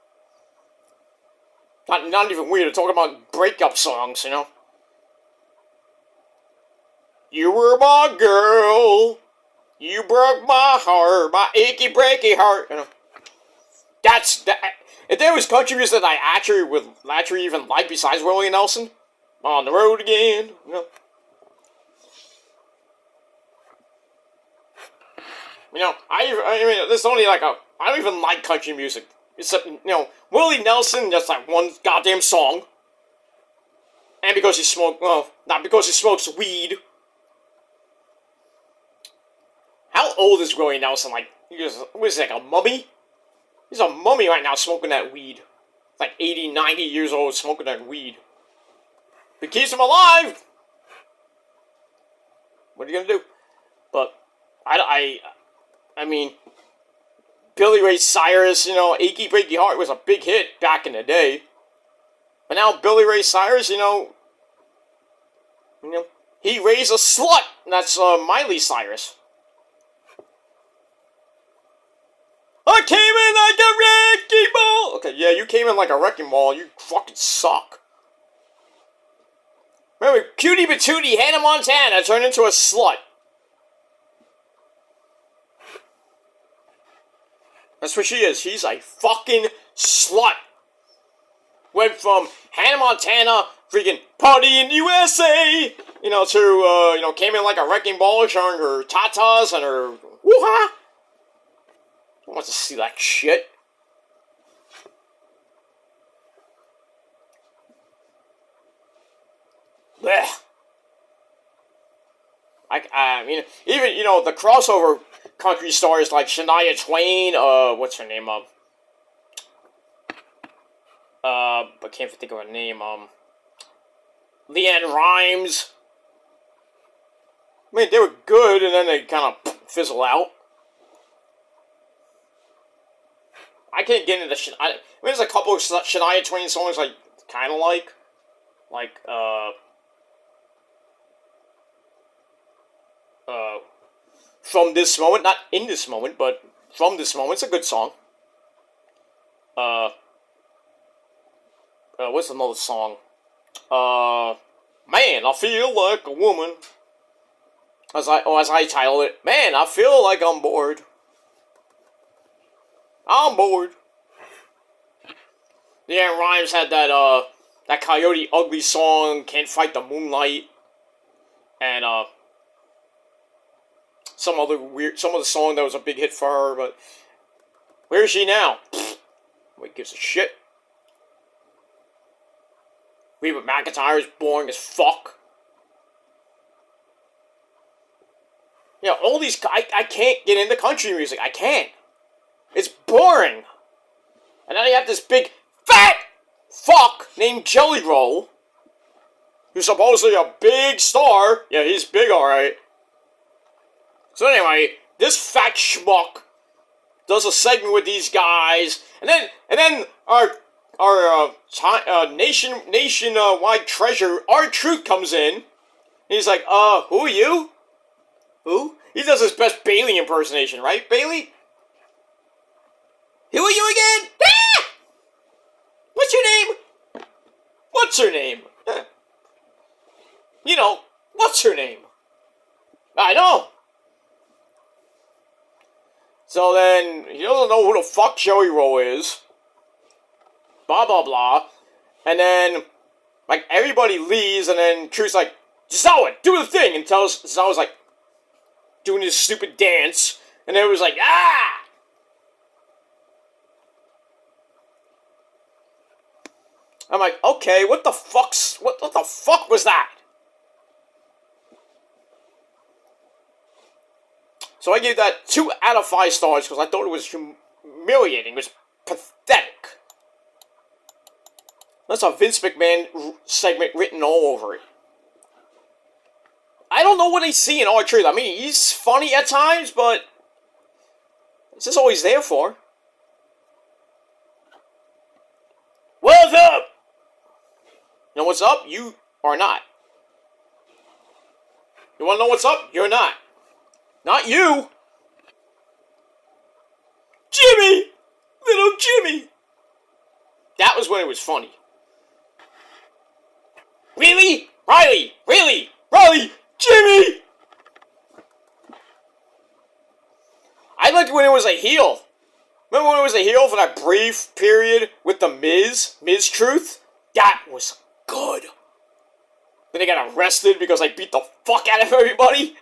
Speaker 1: Not even weird. They're talking about breakup songs, you know. You were my girl. You broke my heart, my achy breaky heart. You know. That's that. If there was country music that I would even like besides Willie Nelson, On the Road Again. You know. I mean, there's only I don't even like country music. Except, Willie Nelson, just like one goddamn song. And because he not because he smokes weed. How old is Willie Nelson? What is he, like a mummy? He's a mummy right now smoking that weed. Like 80, 90 years old smoking that weed. It keeps him alive! What are you gonna do? But, I mean, Billy Ray Cyrus, Achy Breaky Heart was a big hit back in the day. But now Billy Ray Cyrus, he raised a slut. And that's Miley Cyrus. I came in like a wrecking ball. Okay, yeah, you came in like a wrecking ball. You fucking suck. Remember, Cutie Patootie Hannah Montana turned into a slut. That's what she is. She's a fucking slut. Went from Hannah Montana, freaking party in the USA, to, came in like a wrecking ball showing her tatas and her woo-ha. I want to see that shit. Blech. I mean, even, the crossover country stars like Shania Twain, what's her name, I can't think of her name, LeAnn Rimes. I mean, they were good, and then they kind of fizzle out. I can't get into there's a couple of Shania Twain songs I kind of like. From This Moment, not In This Moment, but From This Moment, it's a good song. What's another song? Man, I Feel Like a Woman. As I title it, Man, I Feel Like I'm Bored. I'm bored. LeAnn Rimes had that Coyote Ugly song, Can't Fight the Moonlight, and some other song that was a big hit for her, but where is she now? Nobody gives a shit. Reba McEntire is boring as fuck. All these, I can't get into country music, I can't. It's boring. And now you have this big fat fuck named Jelly Roll, who's supposedly a big star. Yeah, he's big, alright. So anyway, this fat schmuck does a segment with these guys, and then our nationwide treasure, R-Truth, comes in, and he's like, who are you? Who? He does his best Bailey impersonation, right, Bailey? Who are you again? Ah! What's your name? What's her name? What's her name? I know. So then, he doesn't know who the fuck Joey Roll is. blah, blah, blah. And then, like, everybody leaves, and then Truth's like, Tozawa, do the thing! And tells Tozawa's like, doing his stupid dance. And then it was like, ah! I'm like, okay, what the fuck was that? So I gave that 2 out of 5 stars because I thought it was humiliating. It was pathetic. That's a Vince McMahon segment written all over it. I don't know what they see in R-Truth. I mean, he's funny at times, but it's just all he's there for. What's up? You know what's up? You are not. You want to know what's up? You're not. Not you. Jimmy! Little Jimmy! That was when it was funny. Really? Riley! Really? Riley! Jimmy! I liked when it was a heel. Remember when it was a heel for that brief period with the Miz Truth? That was good. Then they got arrested because I beat the fuck out of everybody.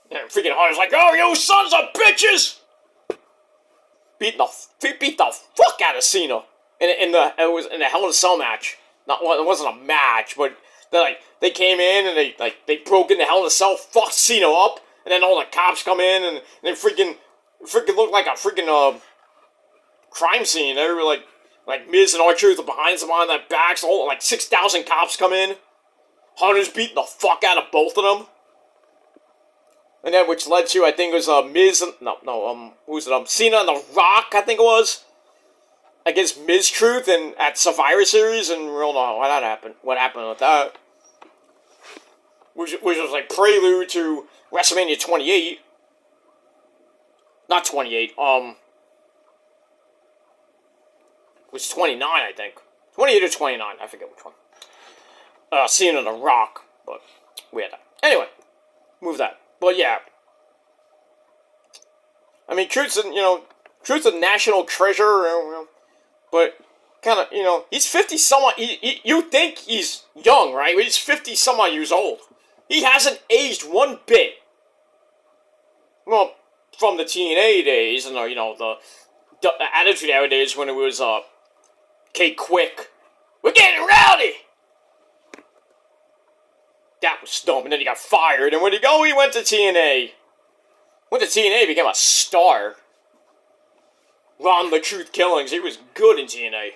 Speaker 1: And freaking Hunter's like, oh, you sons of bitches! Beat the fuck out of Cena. It was in the Hell in a Cell match. It wasn't a match, but they came in and they broke in the Hell in a Cell, fucked Cena up, and then all the cops come in and they freaking looked like a freaking crime scene. They were like Miz and R-Truth are behind someone on their backs. All like 6,000 cops come in. Hunter's beating the fuck out of both of them. And then which led to, I think it was Miz and who was it? Cena and The Rock, I think it was, against Miz Truth and at Survivor Series, and we don't know how that happened. What happened with that? Which was like prelude to WrestleMania 28. Not 28. It was 29, I think. 28 or 29, I forget which one. Cena and The Rock, but we had that. Anyway, move that. But yeah, I mean, Truth's a national treasure, but kind of, he's 50 somewhat. You think he's young, right? But he's 50 somewhat years old. He hasn't aged one bit. Well, from the TNA days, and the Attitude Era days when it was K-Quick. We're getting rowdy. That was dumb, and then he got fired, and where'd he go? He went to TNA. Went to TNA, became a star. Ron the Truth Killings, he was good in TNA.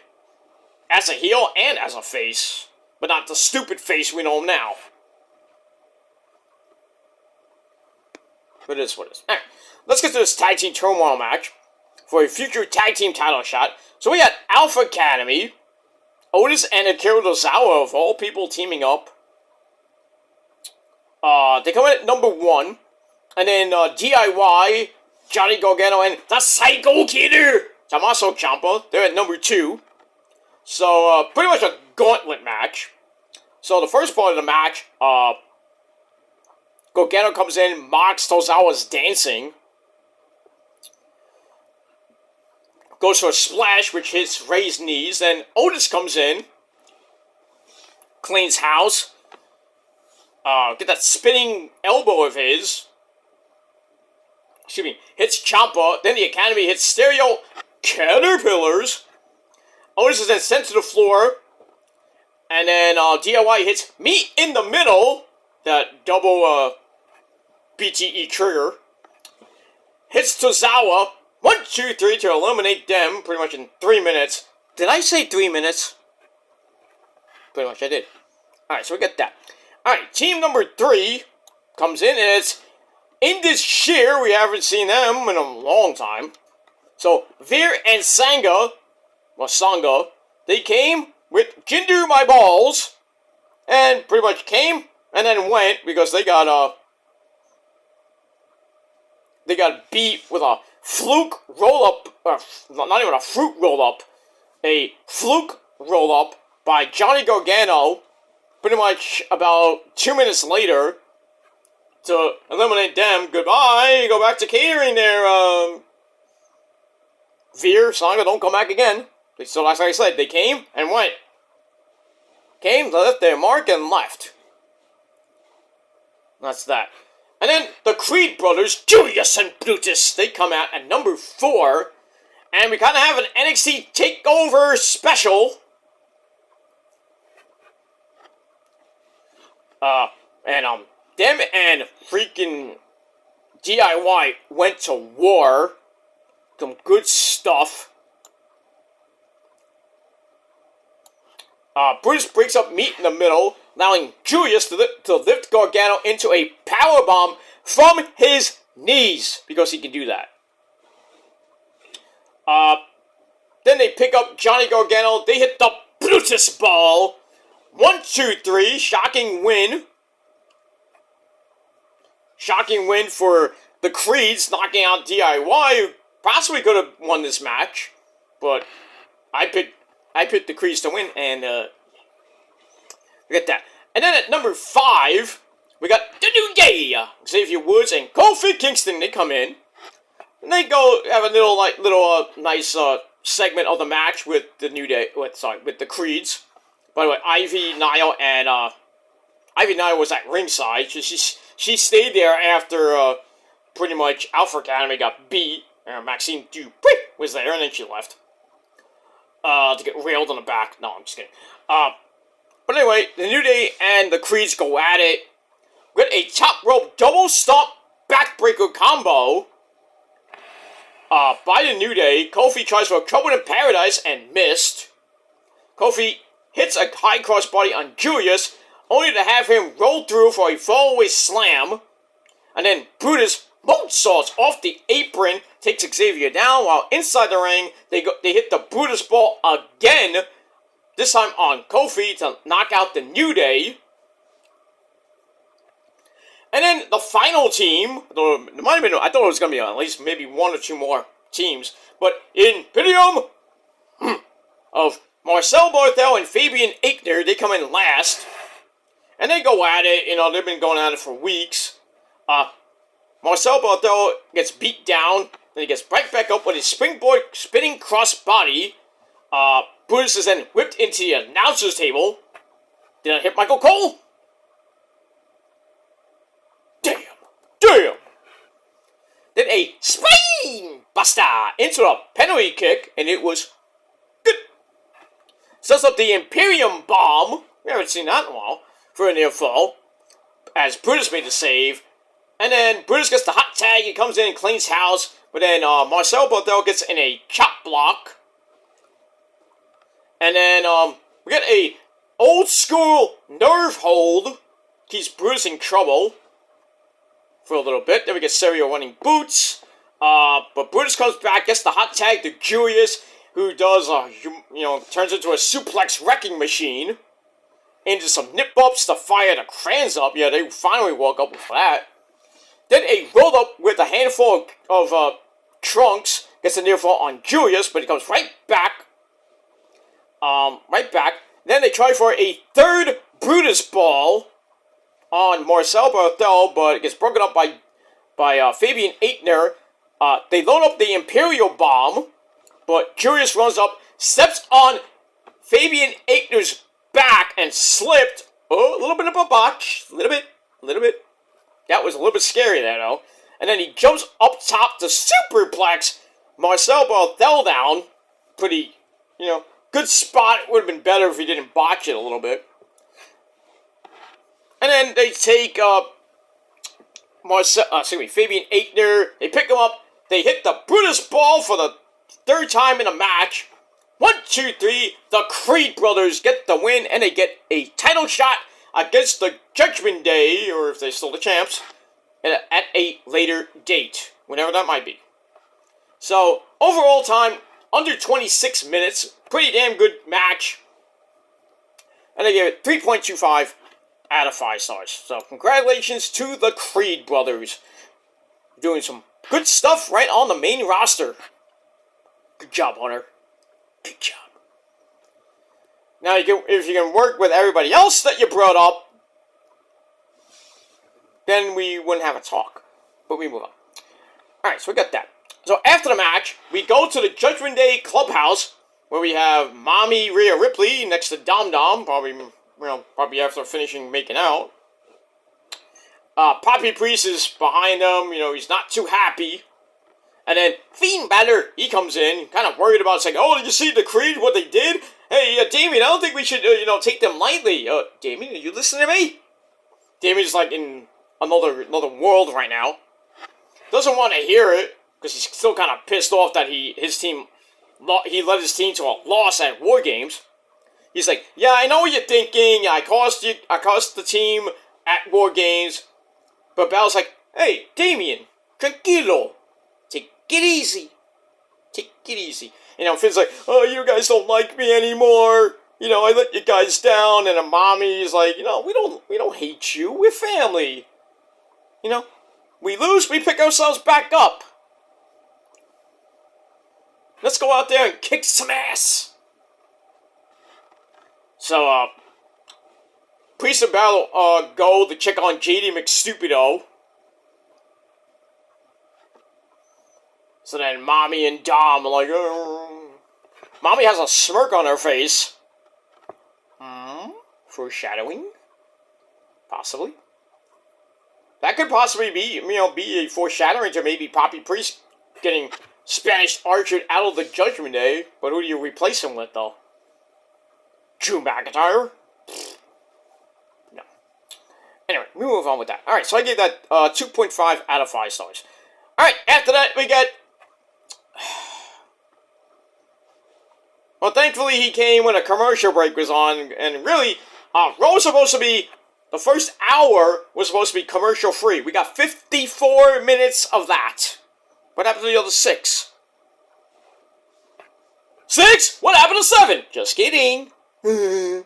Speaker 1: As a heel and as a face. But not the stupid face we know him now. But it is what it is. Alright, let's get to this tag team turmoil match for a future tag team title shot. So we got Alpha Academy, Otis and Akira Tozawa, of all people, teaming up. They come in at number 1. And then DIY, Johnny Gargano, and the Psycho Killer, Tommaso Ciampa, they're at number 2. So, pretty much a gauntlet match. So, the first part of the match, Gargano comes in, mocks Tozawa's dancing. Goes for a splash, which hits Ray's knees. Then Otis comes in, cleans house. Get that spinning elbow of his. Excuse me. Hits Ciampa. Then the Academy hits Stereo Caterpillars. Otis is then sent to the floor. And then DIY hits me in the middle. That double BTE trigger. Hits Tozawa. 1, 2, 3 to eliminate them pretty much in 3 minutes. Did I say 3 minutes? Pretty much I did. Alright, so we got that. Alright, team number 3 comes in, and it's Indus Sheer. We haven't seen them in a long time. So, Veer and Sangha, they came with Jinder My Balls, and pretty much came and then went because they got beat with a fluke roll-up, not even a fruit roll-up, a fluke roll-up by Johnny Gargano. Pretty much about 2 minutes later, to eliminate them. Goodbye. Go back to catering there, Veer, Sangha don't come back again. So like I said, they came and went. Came, left their mark, and left. That's that. And then the Creed brothers, Julius and Brutus, they come out at number 4. And we kind of have an NXT TakeOver special. Them and freaking DIY went to war. Some good stuff. Brutus breaks up meat in the middle, allowing Julius to lift Gargano into a powerbomb from his knees, because he can do that. Then they pick up Johnny Gargano, they hit the Brutus ball. 1, 2, 3, shocking win. Shocking win for the Creeds, knocking out DIY, who possibly could have won this match, but I picked the Creeds to win, and look at that. And then at number 5, we got the New Day, Xavier Woods and Kofi Kingston. They come in, and they go have a little nice segment of the match with the New Day. With the Creeds. By the way, Ivy Nile and Ivy Nile was at ringside. She stayed there after pretty much Alpha Academy got beat. Maxine Dupri was there, and then she left. To get railed on the back. No, I'm just kidding. But anyway, the New Day and the Creeds go at it. We get a top rope double stomp backbreaker combo by the New Day. Kofi tries for a Trouble in Paradise and missed. Kofi hits a high crossbody on Julius, only to have him roll through for a fallaway slam. And then Brutus moonsaults off the apron, takes Xavier down, while inside the ring, they hit the Brutus ball again, this time on Kofi to knock out the New Day. And then the final team, I thought it was going to be at least maybe 1 or 2 more teams, but Imperium of Marcel Barthel and Fabian Aichner, they come in last, and they go at it. They've been going at it for weeks. Marcel Barthel gets beat down, then he gets right back up with his springboard spinning crossbody. Brutus is then whipped into the announcer's table. Did I hit Michael Cole? Damn! Then a spine buster into a penalty kick, and it was good. Sets up the Imperium bomb. We haven't seen that in a while for a near fall, as Brutus made the save. And then Brutus gets the hot tag. He comes in and cleans house. But then Marcel Barthel gets in a chop block. And then we get a old school nerve hold. Keeps Brutus in trouble for a little bit. Then we get Serio running boots. But Brutus comes back, gets the hot tag to Julius, who does, turns into a suplex wrecking machine. Into some nip ups to fire the crayons up. Yeah, they finally woke up with that. Then a roll-up with a handful of trunks gets a near fall on Julius, but he comes right back. Then they try for a third Brutus ball on Marcel Barthel, but it gets broken up by Fabian Aichner. They load up the Imperial bomb, but Julius runs up, steps on Fabian Aichner's back, and slipped. Oh, a little bit of a botch. A little bit. That was a little bit scary there, though. And then he jumps up top to superplex Marcel Barthel down. Pretty, good spot. It would have been better if he didn't botch it a little bit. And then they take Fabian Aichner. They pick him up. They hit the Brutus ball for the 3rd time in a match. 1, 2, 3. The Creed brothers get the win, and they get a title shot against the Judgment Day, or if they're still the champs, at a later date, whenever that might be. So, overall time, under 26 minutes, pretty damn good match. And they gave it 3.25 out of 5 stars. So, congratulations to the Creed brothers. Doing some good stuff right on the main roster. Good job, Hunter. Good job. Now, if you can work with everybody else that you brought up, then we wouldn't have a talk. But we move on. Alright, so we got that. So after the match, we go to the Judgment Day clubhouse where we have Mommy Rhea Ripley next to Dom Dom, probably after finishing making out. Poppy Priest is behind him. He's not too happy. And then Fiend Balor, he comes in, kind of worried about saying, "Oh, did you see the Creed? What they did? Hey, Damien, I don't think we should, take them lightly. Damien, are you listening to me?" Damien's like in another world right now. Doesn't want to hear it because he's still kind of pissed off that he led his team to a loss at War Games. He's like, "Yeah, I know what you're thinking. I cost the team at War Games." But Balor's like, "Hey, Damien, tranquilo. Take it easy. Take it easy." Finn's like, "Oh, you guys don't like me anymore. I let you guys down." And Mommy's like, "We don't hate you. We're family. We lose, we pick ourselves back up. Let's go out there and kick some ass." So, Priest and Balor go to check on JD McStupido. So then Mommy and Dom are like, Mommy has a smirk on her face. Foreshadowing? Possibly. That could possibly be a foreshadowing to maybe Poppy Priest getting Spanish Archer out of the Judgment Day. But who do you replace him with, though? Drew McIntyre? No. Anyway, we move on with that. Alright, so I gave that 2.5 out of 5 stars. Alright, after that, we get... Well, thankfully, he came when a commercial break was on, and really, Raw was supposed to be... The first hour was supposed to be commercial-free. We got 54 minutes of that. What happened to the other 6? 6? What happened to 7? Just kidding. 3,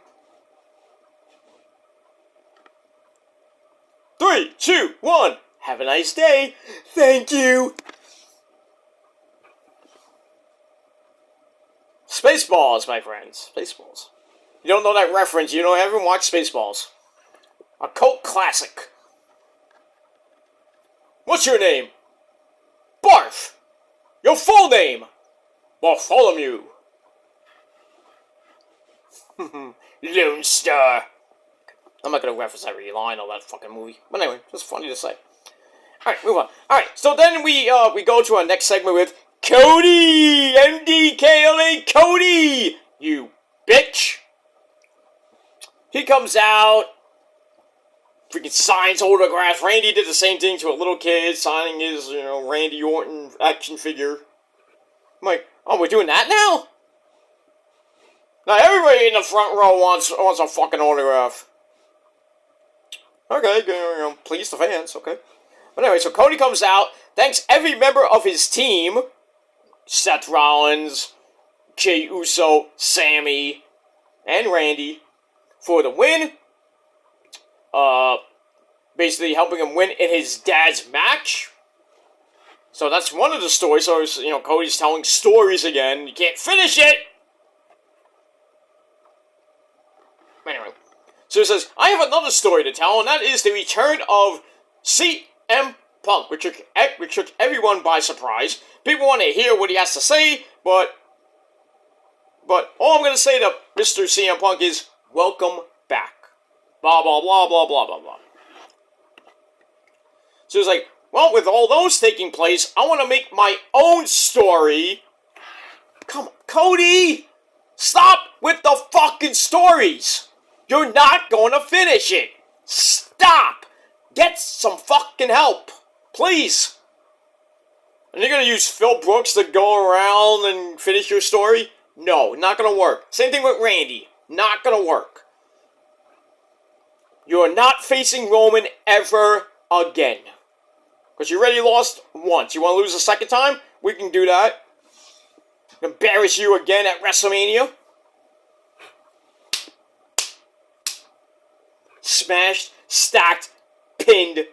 Speaker 1: 2, 1. Have a nice day. Thank you. Spaceballs, my friends. Spaceballs. You don't know that reference. You haven't watched Spaceballs. A cult classic. What's your name? Barf. Your full name? Bartholomew. Lone Star. I'm not going to reference every line of that fucking movie. But anyway, just funny to say. Alright, move on. Alright, so then we go to our next segment with Cody! MDKLA Cody! You bitch! He comes out, freaking signs autographs. Randy did the same thing to a little kid, signing his, Randy Orton action figure. I'm like, oh, we're doing that now? Now everybody in the front row wants a fucking autograph. Okay, please the fans, okay. But anyway, so Cody comes out, thanks every member of his team, Seth Rollins, Jey Uso, Sammy, and Randy, for the win. Basically helping him win in his dad's match. So that's one of the stories. So, Cody's telling stories again. You can't finish it! Anyway. So he says, I have another story to tell, and that is the return of CM Punk, which took everyone by surprise. People want to hear what he has to say, but all I'm going to say to Mr. CM Punk is, welcome back. Blah, blah, blah, blah, blah, blah, blah. So he's like, well, with all those taking place, I want to make my own story. Come on, Cody! Stop with the fucking stories! You're not going to finish it! Stop! Get some fucking help! Please! And you're going to use Phil Brooks to go around and finish your story? No, not going to work. Same thing with Randy. Not going to work. You are not facing Roman ever again. Because you already lost once. You want to lose a second time? We can do that. Embarrass you again at WrestleMania. Smashed, stacked, pinned.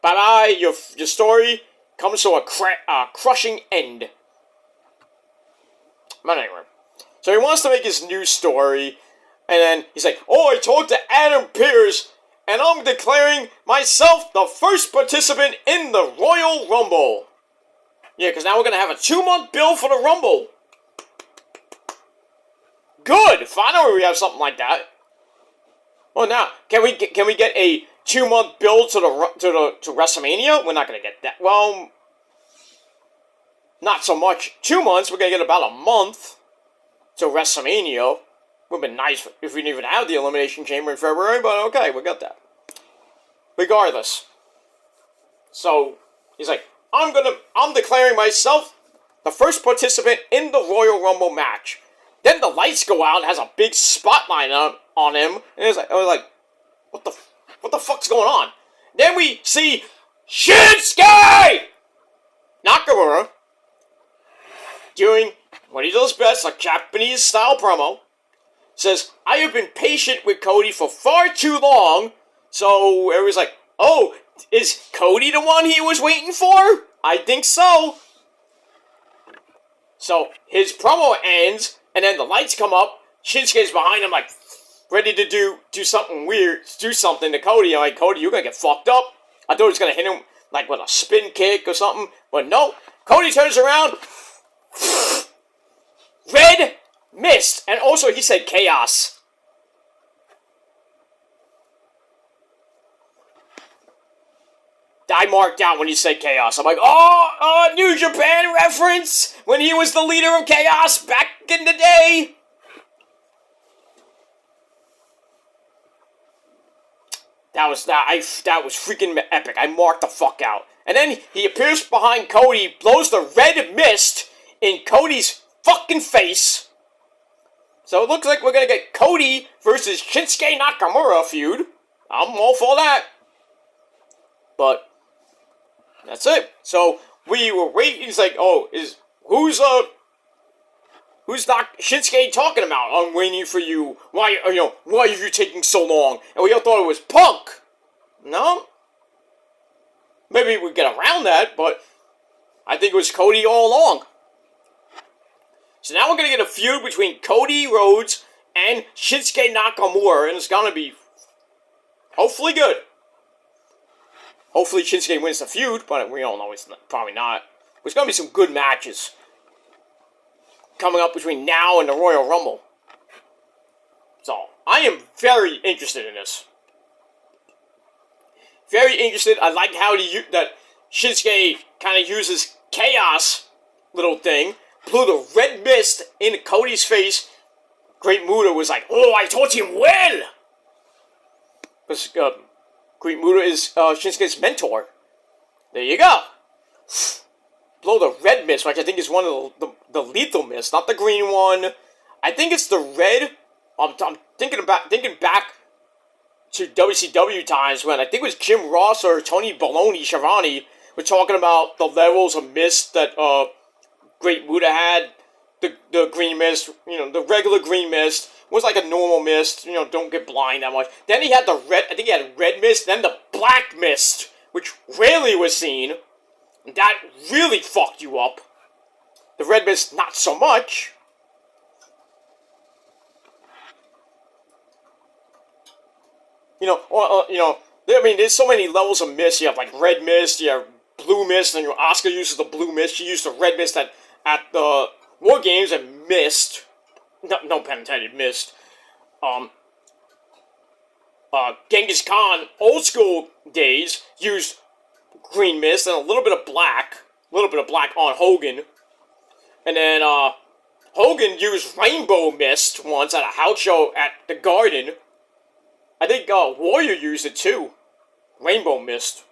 Speaker 1: Bye-bye. Your story comes to a crushing end. But anyway. So he wants to make his new story. And then he's like, oh, I talked to Adam Pearce. and I'm declaring myself the first participant in the Royal Rumble. Yeah, because now we're going to have a 2-month bill for the Rumble. Good! Finally we have something like that. Well, now, can we get a 2-month bill to WrestleMania? We're not going to get that. Well, not so much. 2 months, we're going to get about a month to WrestleMania. Would have been nice if we didn't even have the Elimination Chamber in February, but okay, we got that. Regardless. So, he's like, I'm declaring myself the first participant in the Royal Rumble match. Then the lights go out and has a big spotlight on him, and I was like, what the fuck's going on? Then we see Shinsuke Nakamura doing what he does best, a Japanese style promo. Says, I have been patient with Cody for far too long. So everybody's like, oh, is Cody the one he was waiting for? I think so. So his promo ends, and then the lights come up. Shinsuke's behind him, like, ready to do something weird, do something to Cody. I'm like, Cody, you're gonna get fucked up. I thought he was gonna hit him, like, with a spin kick or something. But no, Cody turns around. Red mist. And also, he said chaos. I marked out when he said chaos. I'm like, oh, New Japan reference when he was the leader of chaos back in the day. That was freaking epic. I marked the fuck out. And then he appears behind Cody, blows the red mist in Cody's fucking face. So it looks like we're gonna get Cody versus Shinsuke Nakamura feud. I'm all for that. But that's it. So we were waiting. It's like, oh, who's Shinsuke talking about? I'm waiting for you. Why are you taking so long? And we all thought it was Punk. No. Maybe we get around that, but I think it was Cody all along. So now we're gonna get a feud between Cody Rhodes and Shinsuke Nakamura, and it's gonna be hopefully good. Hopefully Shinsuke wins the feud, but we all know it's probably not. There's going to be some good matches coming up between now and the Royal Rumble. So, I am very interested in this. Very interested. I like how that Shinsuke kind of uses chaos little thing. Blew the red mist in Cody's face. Great Muta was like, oh, I taught him well! Because, Great Muta is Shinsuke's mentor. There you go. Blow the red mist, which I think is one of the lethal mist, not the green one. I think it's the red. I'm thinking back to WCW times when I think it was Jim Ross or Tony Schiavone were talking about the levels of mist that Great Muta had. The green mist, the regular green mist. Was like a normal mist, don't get blind that much. Then he had the red, I think he had red mist, then the black mist, which rarely was seen. And that really fucked you up. The red mist, not so much. There's so many levels of mist. You have like red mist, you have blue mist, and Asuka uses the blue mist. She used the red mist at the War Games and mist. No pun intended, missed. Genghis Khan, old school days, used green mist and a little bit of black on Hogan. And then, Hogan used rainbow mist once at a house show at the Garden. I think, Warrior used it too. Rainbow mist.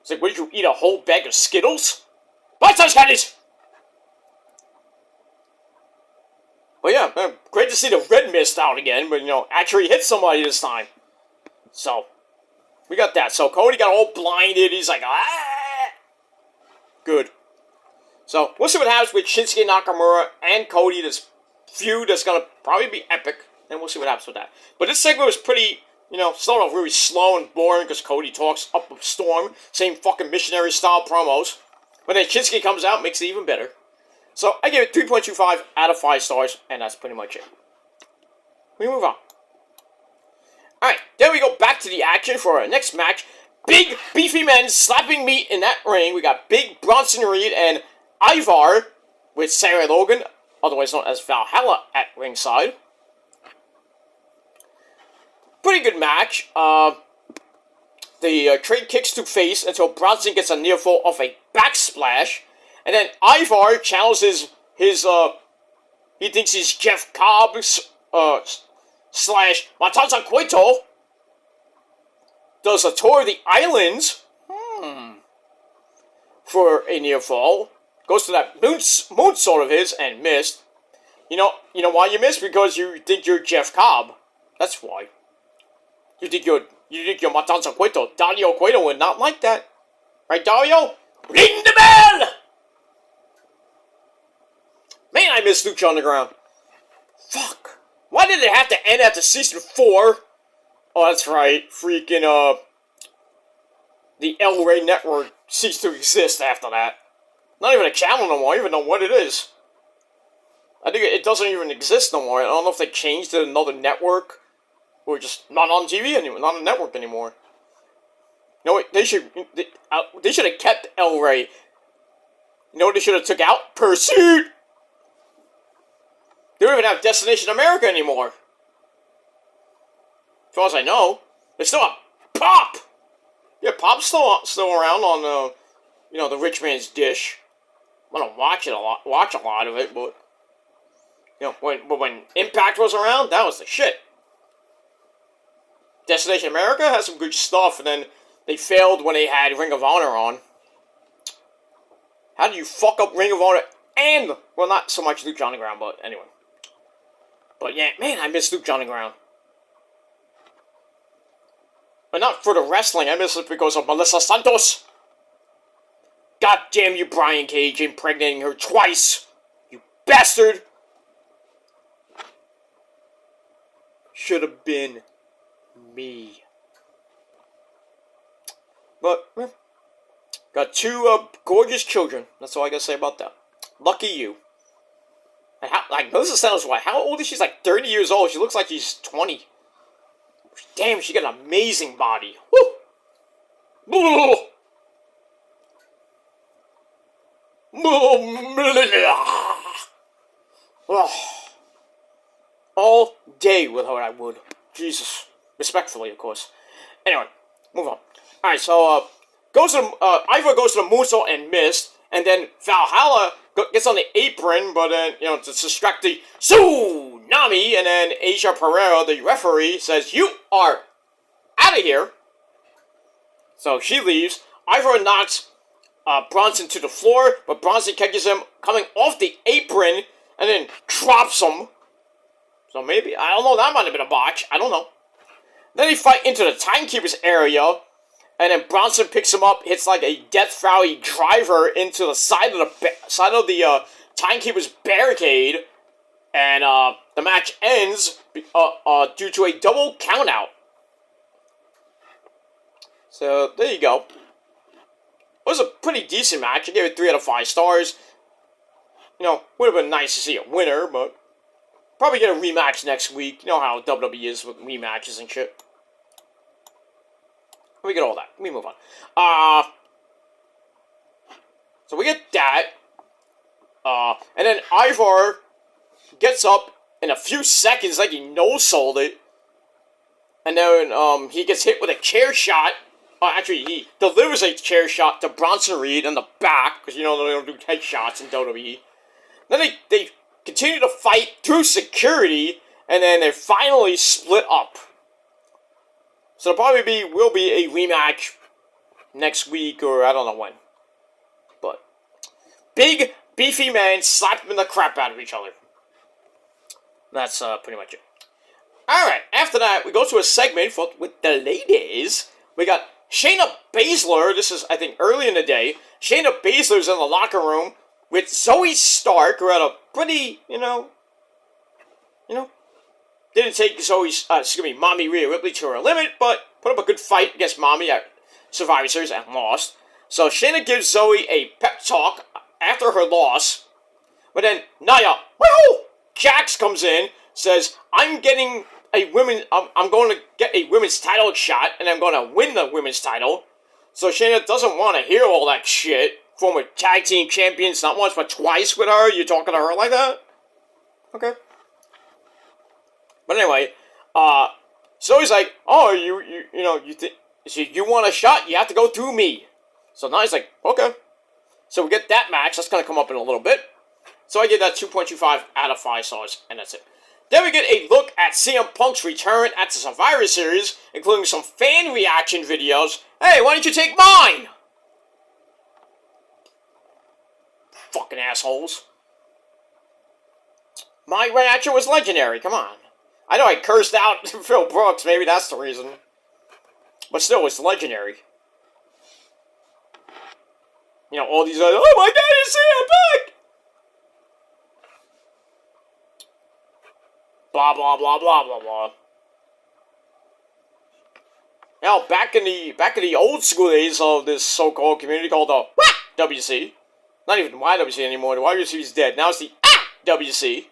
Speaker 1: It's like, what did you eat, a whole bag of Skittles? Bite size candies! But yeah, great to see the red mist out again, but actually hit somebody this time. So, we got that. So Cody got all blinded, he's like, ah! Good. So, we'll see what happens with Shinsuke Nakamura and Cody, this feud that's gonna probably be epic, and we'll see what happens with that. But this segment was pretty, started off really slow and boring, because Cody talks up a storm, same fucking missionary style promos. But then Shinsuke comes out, makes it even better. So, I give it 3.25 out of 5 stars, and that's pretty much it. We move on. Alright, then we go back to the action for our next match. Big, beefy men slapping meat in that ring. We got Big Bronson Reed and Ivar with Sarah Logan, otherwise known as Valhalla, at ringside. Pretty good match. The trade kicks to face until Bronson gets a near fall off a backsplash. And then Ivar challenges his, he thinks he's Jeff Cobb, slash Matanza Cueto. Does a tour of the islands. For a near fall. Goes to that moonsault of his and missed. You know why you missed? Because you think you're Jeff Cobb. That's why. You think you're Matanza Cueto. Dario Cueto would not like that. Right, Dario? Ring the bell! Man, I miss Lucha Underground. Fuck. Why did it have to end after season 4? Oh, that's right. Freaking, the El Rey Network ceased to exist after that. Not even a channel no more. I don't even know what it is. I think it doesn't even exist no more. I don't know if they changed to another network. Or just not on TV anymore. Not on the network anymore. No, they should have kept El Rey. You know what they should have took out? Pursuit! They don't even have Destination America anymore. As far as I know. They still have Pop! Yeah, Pop's still around on, the rich man's dish. I don't watch a lot of it, but, when Impact was around, that was the shit. Destination America has some good stuff, and then they failed when they had Ring of Honor on. How do you fuck up Ring of Honor and, well, not so much Lucha Underground, but anyway. But yeah, man, I miss Lucha Underground. But not for the wrestling, I miss it because of Melissa Santos. God damn you, Brian Cage, impregnating her twice. You bastard. Should have been me. But, got 2 gorgeous children. That's all I gotta say about that. Lucky you. And Melissa Santos, how old is she? She's like 30 years old. She looks like she's 20. Damn, she got an amazing body. Woo! All day with her, I would. Jesus. Respectfully, of course. Anyway, move on. Alright, so, Ivar goes to the moonsault and missed, and then Valhalla gets on the apron, but then, to distract the tsunami, and then Asia Pereira, the referee, says, "You are out of here." So she leaves. Ivar knocks Bronson to the floor, but Bronson catches him coming off the apron, and then drops him. So maybe, I don't know, that might have been a botch. I don't know. Then they fight into the Timekeeper's area, and then Bronson picks him up, hits like a Death Valley driver into the side of the Timekeeper's barricade, and the match ends due to a double countout. So there you go. It was a pretty decent match. I gave it 3 out of 5 stars. Would have been nice to see a winner, but probably get a rematch next week. You know how WWE is with rematches and shit. We get all that. We move on. So we get that. And then Ivar gets up in a few seconds like he no-sold it. And then he gets hit with a chair shot. Actually, he delivers a chair shot to Bronson Reed in the back. Because, they don't do headshots in WWE. Then they continue to fight through security. And then they finally split up. So there probably will be a rematch next week, or I don't know when. But big, beefy men slapping the crap out of each other. That's pretty much it. Alright, after that, we go to a segment with the ladies. We got Shayna Baszler. This is, I think, early in the day. Shayna Baszler's in the locker room with Zoe Stark, who had a pretty, didn't take Mommy Rhea Ripley to her limit, but put up a good fight against Mommy at Survivor Series and lost. So Shayna gives Zoe a pep talk after her loss. But then Nia, Jax comes in, says, "I'm getting I'm going to get a women's title shot, and I'm going to win the women's title. So Shayna doesn't want to hear all that shit. Former tag team champions, not once but twice with her. You're talking to her like that? Okay. But anyway, so he's like, oh, you want a shot? You have to go through me. So now he's like, okay. So we get that match. That's going to come up in a little bit. So I give that 2.25 out of 5 stars, and that's it. Then we get a look at CM Punk's return at the Survivor Series, including some fan reaction videos. Hey, why don't you take mine? Fucking assholes. My reaction was legendary, come on. I know I cursed out Phil Brooks, maybe that's the reason. But still, it's legendary. You know, all these other, oh my god, you see him back! Blah, blah, blah, blah, blah, blah. Now, back in the old school days of this so-called community called the WC, not even YWC anymore, the YWC is dead, now it's the WC.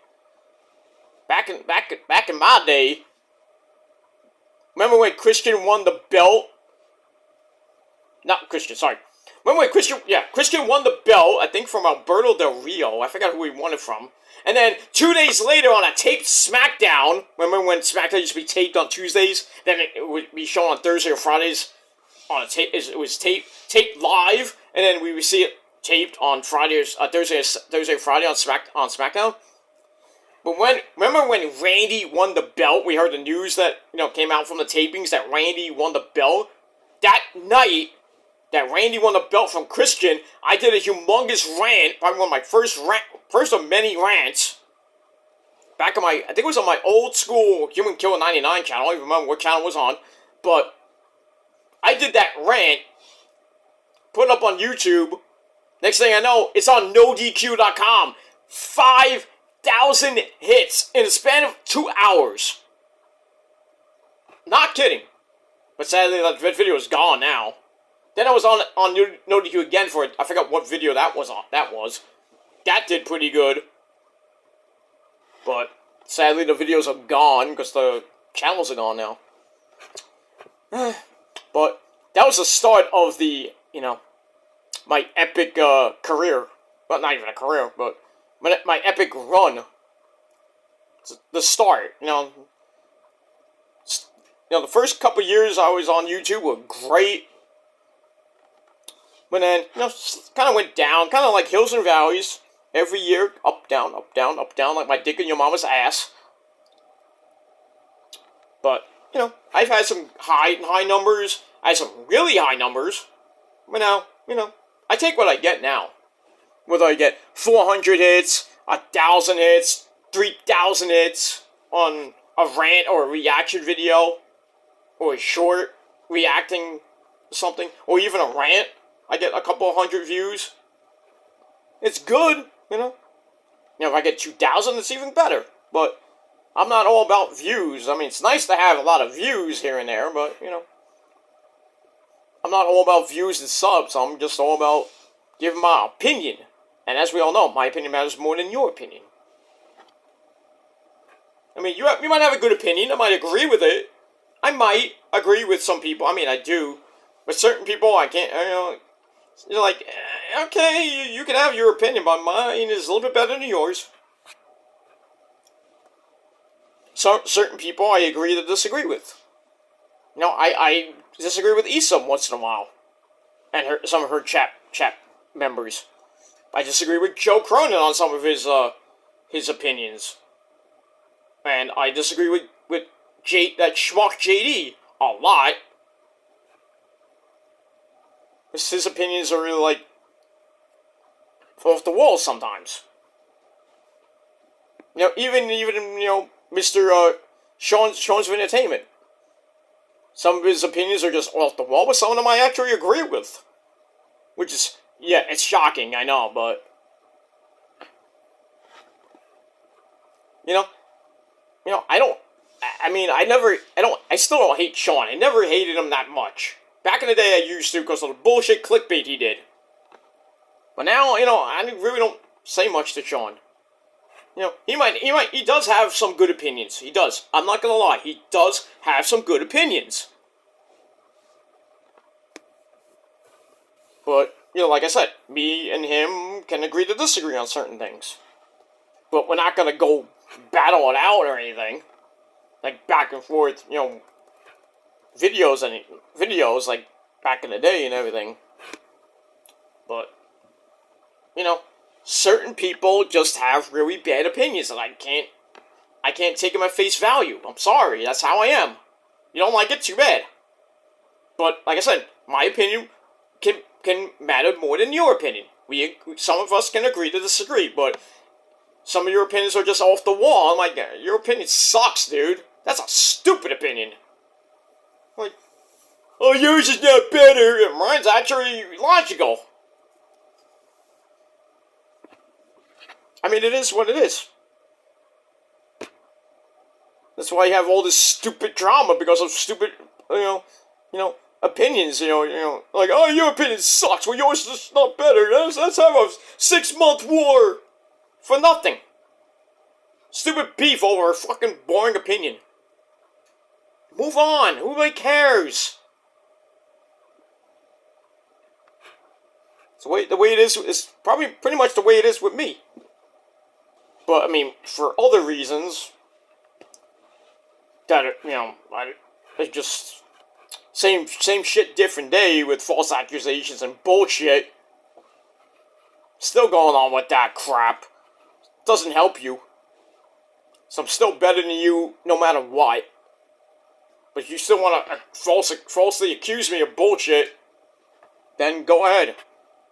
Speaker 1: Back in my day, remember when Christian won the belt? Not Christian, sorry. Remember when Christian won the belt, I think from Alberto Del Rio. I forgot who he won it from. And then 2 days later on a taped SmackDown, remember when SmackDown used to be taped on Tuesdays, then it would be shown on Thursday or Fridays on a tape. It was taped live, and then we would see it taped on Fridays, Thursday or Friday on SmackDown. But remember when Randy won the belt? We heard the news that came out from the tapings that Randy won the belt. That night that Randy won the belt from Christian, I did a humongous rant, probably one of my first of many rants. Back on I think it was on my old school Human Killer 99 channel. I don't even remember what channel it was on, but I did that rant, put it up on YouTube. Next thing I know, it's on NoDQ.com. 5,000 hits in the span of 2 hours. Not kidding. But sadly, that video is gone now. Then I was on NoDQ again for it. I forgot what video that was. That did pretty good. But sadly, the videos are gone because the channels are gone now. But that was the start of the, my epic career. Well, not even a career, but my epic run. It's the start, the first couple years I was on YouTube were great. But then, kind of went down, kind of like hills and valleys. Every year, up, down, up, down, up, down, like my dick in your mama's ass. But, I've had some high numbers. I had some really high numbers. But now, I take what I get now. Whether I get 400 hits, 1,000 hits, 3,000 hits on a rant or a reaction video, or a short reacting to something, or even a rant. I get a couple of hundred views. It's good, if I get 2,000, it's even better. But I'm not all about views. I mean, it's nice to have a lot of views here and there, but, I'm not all about views and subs. I'm just all about giving my opinion. And as we all know, my opinion matters more than your opinion. I mean, you might have a good opinion. I might agree with it. I might agree with some people. I mean, I do. But certain people, I can't, you're like, okay, you can have your opinion, but mine is a little bit better than yours. So, certain people I agree to disagree with. I disagree with Issa once in a while. And some of her chat members. I disagree with Joe Cronin on some of his opinions. And I disagree with that schmuck JD a lot. His opinions are really, off the wall sometimes. Even Mr. Sean's Entertainment. Some of his opinions are just off the wall, but some of them I actually agree with. Which is, it's shocking, I know, but... I still don't hate Sean. I never hated him that much. Back in the day, I used to because of the bullshit clickbait he did. But now, I really don't say much to Sean. he does have some good opinions. He does. I'm not gonna lie. He does have some good opinions. But, like I said, me and him can agree to disagree on certain things. But we're not gonna go battle it out or anything. Like, back and forth, videos, like, back in the day and everything. But, certain people just have really bad opinions, and I can't take them at face value. I'm sorry, that's how I am. You don't like it, too bad. But, like I said, my opinion can matter more than your opinion. Some of us can agree to disagree, but some of your opinions are just off the wall. I'm like, your opinion sucks, dude. That's a stupid opinion. Like, oh, yours is not better. Mine's actually logical. I mean, it is what it is. That's why you have all this stupid drama because of stupid, opinions. Like, oh, your opinion sucks. Well, yours is not better. Let's have a 6-month war for nothing. Stupid beef over a fucking boring opinion. Move on. Who really cares? It's the way it is probably pretty much the way it is with me. But, I mean, for other reasons, that, it's just same shit, different day with false accusations and bullshit. Still going on with that crap. Doesn't help you. So I'm still better than you no matter what. But if you still want to falsely accuse me of bullshit, then go ahead.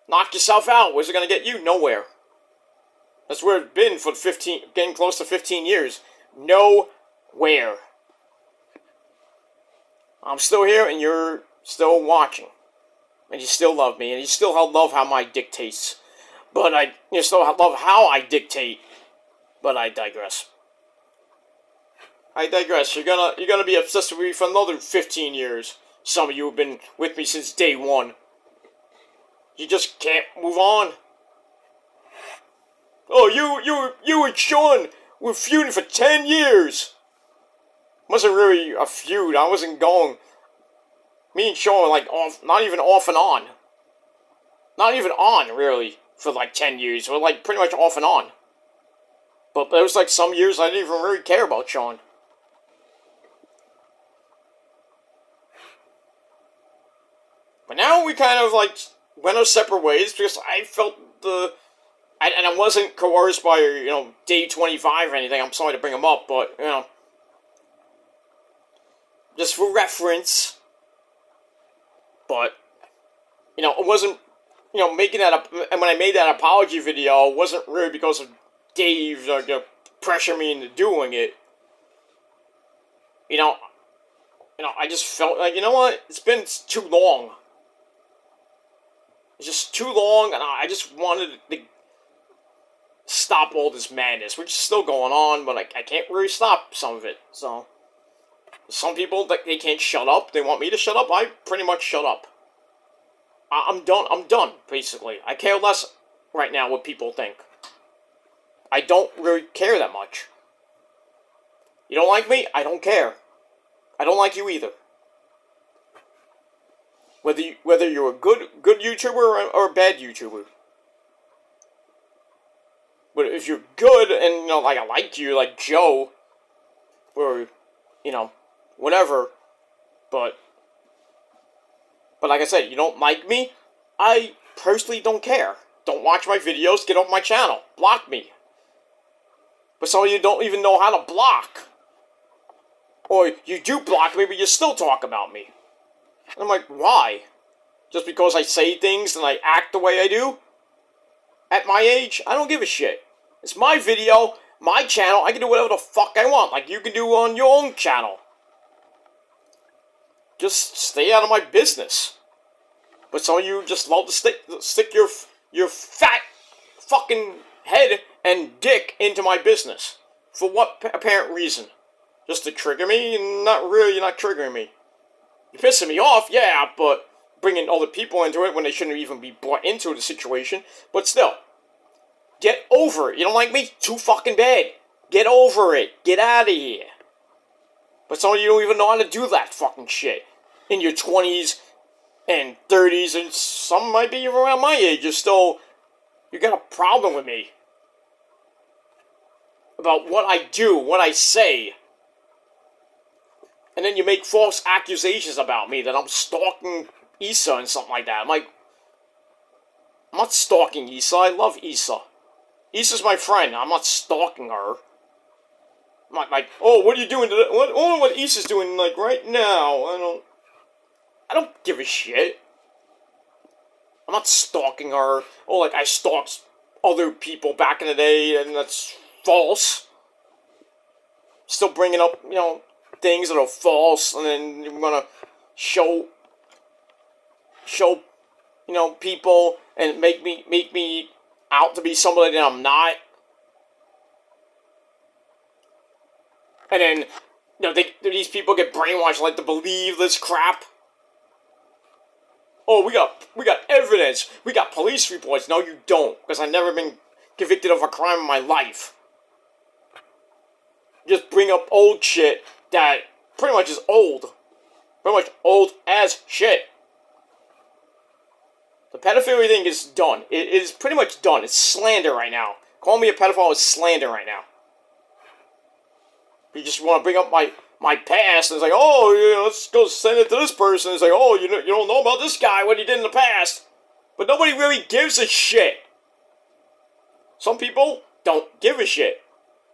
Speaker 1: Knock yourself out. Where's it going to get you? Nowhere. That's where it's been for getting close to 15 years. Nowhere. I'm still here and you're still watching. And you still love me and you still love how my dick tastes. But you still love how I dictate. But I digress. You're gonna be obsessed with me for another 15 years. Some of you have been with me since day one. You just can't move on. Oh, you and Sean were feuding for 10 years. Wasn't really a feud. I wasn't going. Me and Sean were like not even off and on. Not even on, really, for like 10 years. We're like pretty much off and on. But there was like some years I didn't even really care about Sean. But now we kind of like went our separate ways because I felt and I wasn't coerced by, day 25 or anything. I'm sorry to bring him up, but, just for reference. But, it wasn't, making that up. And when I made that apology video, it wasn't really because of Dave, pressure me into doing it. I just felt like, you know what? It's been too long. It's just too long, and I just wanted to stop all this madness, which is still going on, but I can't really stop some of it, so. Some people, they can't shut up, they want me to shut up, I pretty much shut up. I'm done, basically. I care less right now what people think. I don't really care that much. You don't like me? I don't care. I don't like you either. Whether you're a good YouTuber or a bad YouTuber. But if you're good and, like I like you, like Joe, or, whatever, but like I said, you don't like me, I personally don't care. Don't watch my videos, get off my channel, block me. But some of you don't even know how to block. Or you do block me, but you still talk about me. And I'm like, why? Just because I say things and I act the way I do? At my age, I don't give a shit. It's my video, my channel, I can do whatever the fuck I want, like you can do on your own channel. Just stay out of my business. But some of you just love to stick your fat fucking head and dick into my business. For what apparent reason? Just to trigger me? Not really, you're not triggering me. You're pissing me off, yeah, but bringing other people into it when they shouldn't even be brought into the situation. But still, Get over it. You don't like me? Too fucking bad. Get over it. Get out of here. But some of you don't even know how to do that fucking shit. In your 20s and 30s, and some might be around my age, you got a problem with me. About what I do, what I say. And then you make false accusations about me that I'm stalking Issa and something like that. I'm like, I'm not stalking Issa. I love Issa. Issa's my friend. I'm not stalking her. I'm not like, oh, what are you doing today? What Issa's doing like right now? I don't give a shit. I'm not stalking her. Oh, like I stalked other people back in the day, and that's false. Still bringing up, things that are false, and then you're gonna show, people and make me out to be somebody that I'm not. And then, these people get brainwashed, like, to believe this crap. Oh, we got evidence. We got police reports. No, you don't, because I've never been convicted of a crime in my life. Just bring up old shit that pretty much is old. Pretty much old as shit. The pedophilia thing is done. It is pretty much done. It's slander right now. Calling me a pedophile is slander right now. You just want to bring up my past, and it's like, oh, let's go send it to this person. It's like, oh, you don't know about this guy, what he did in the past. But nobody really gives a shit. Some people don't give a shit.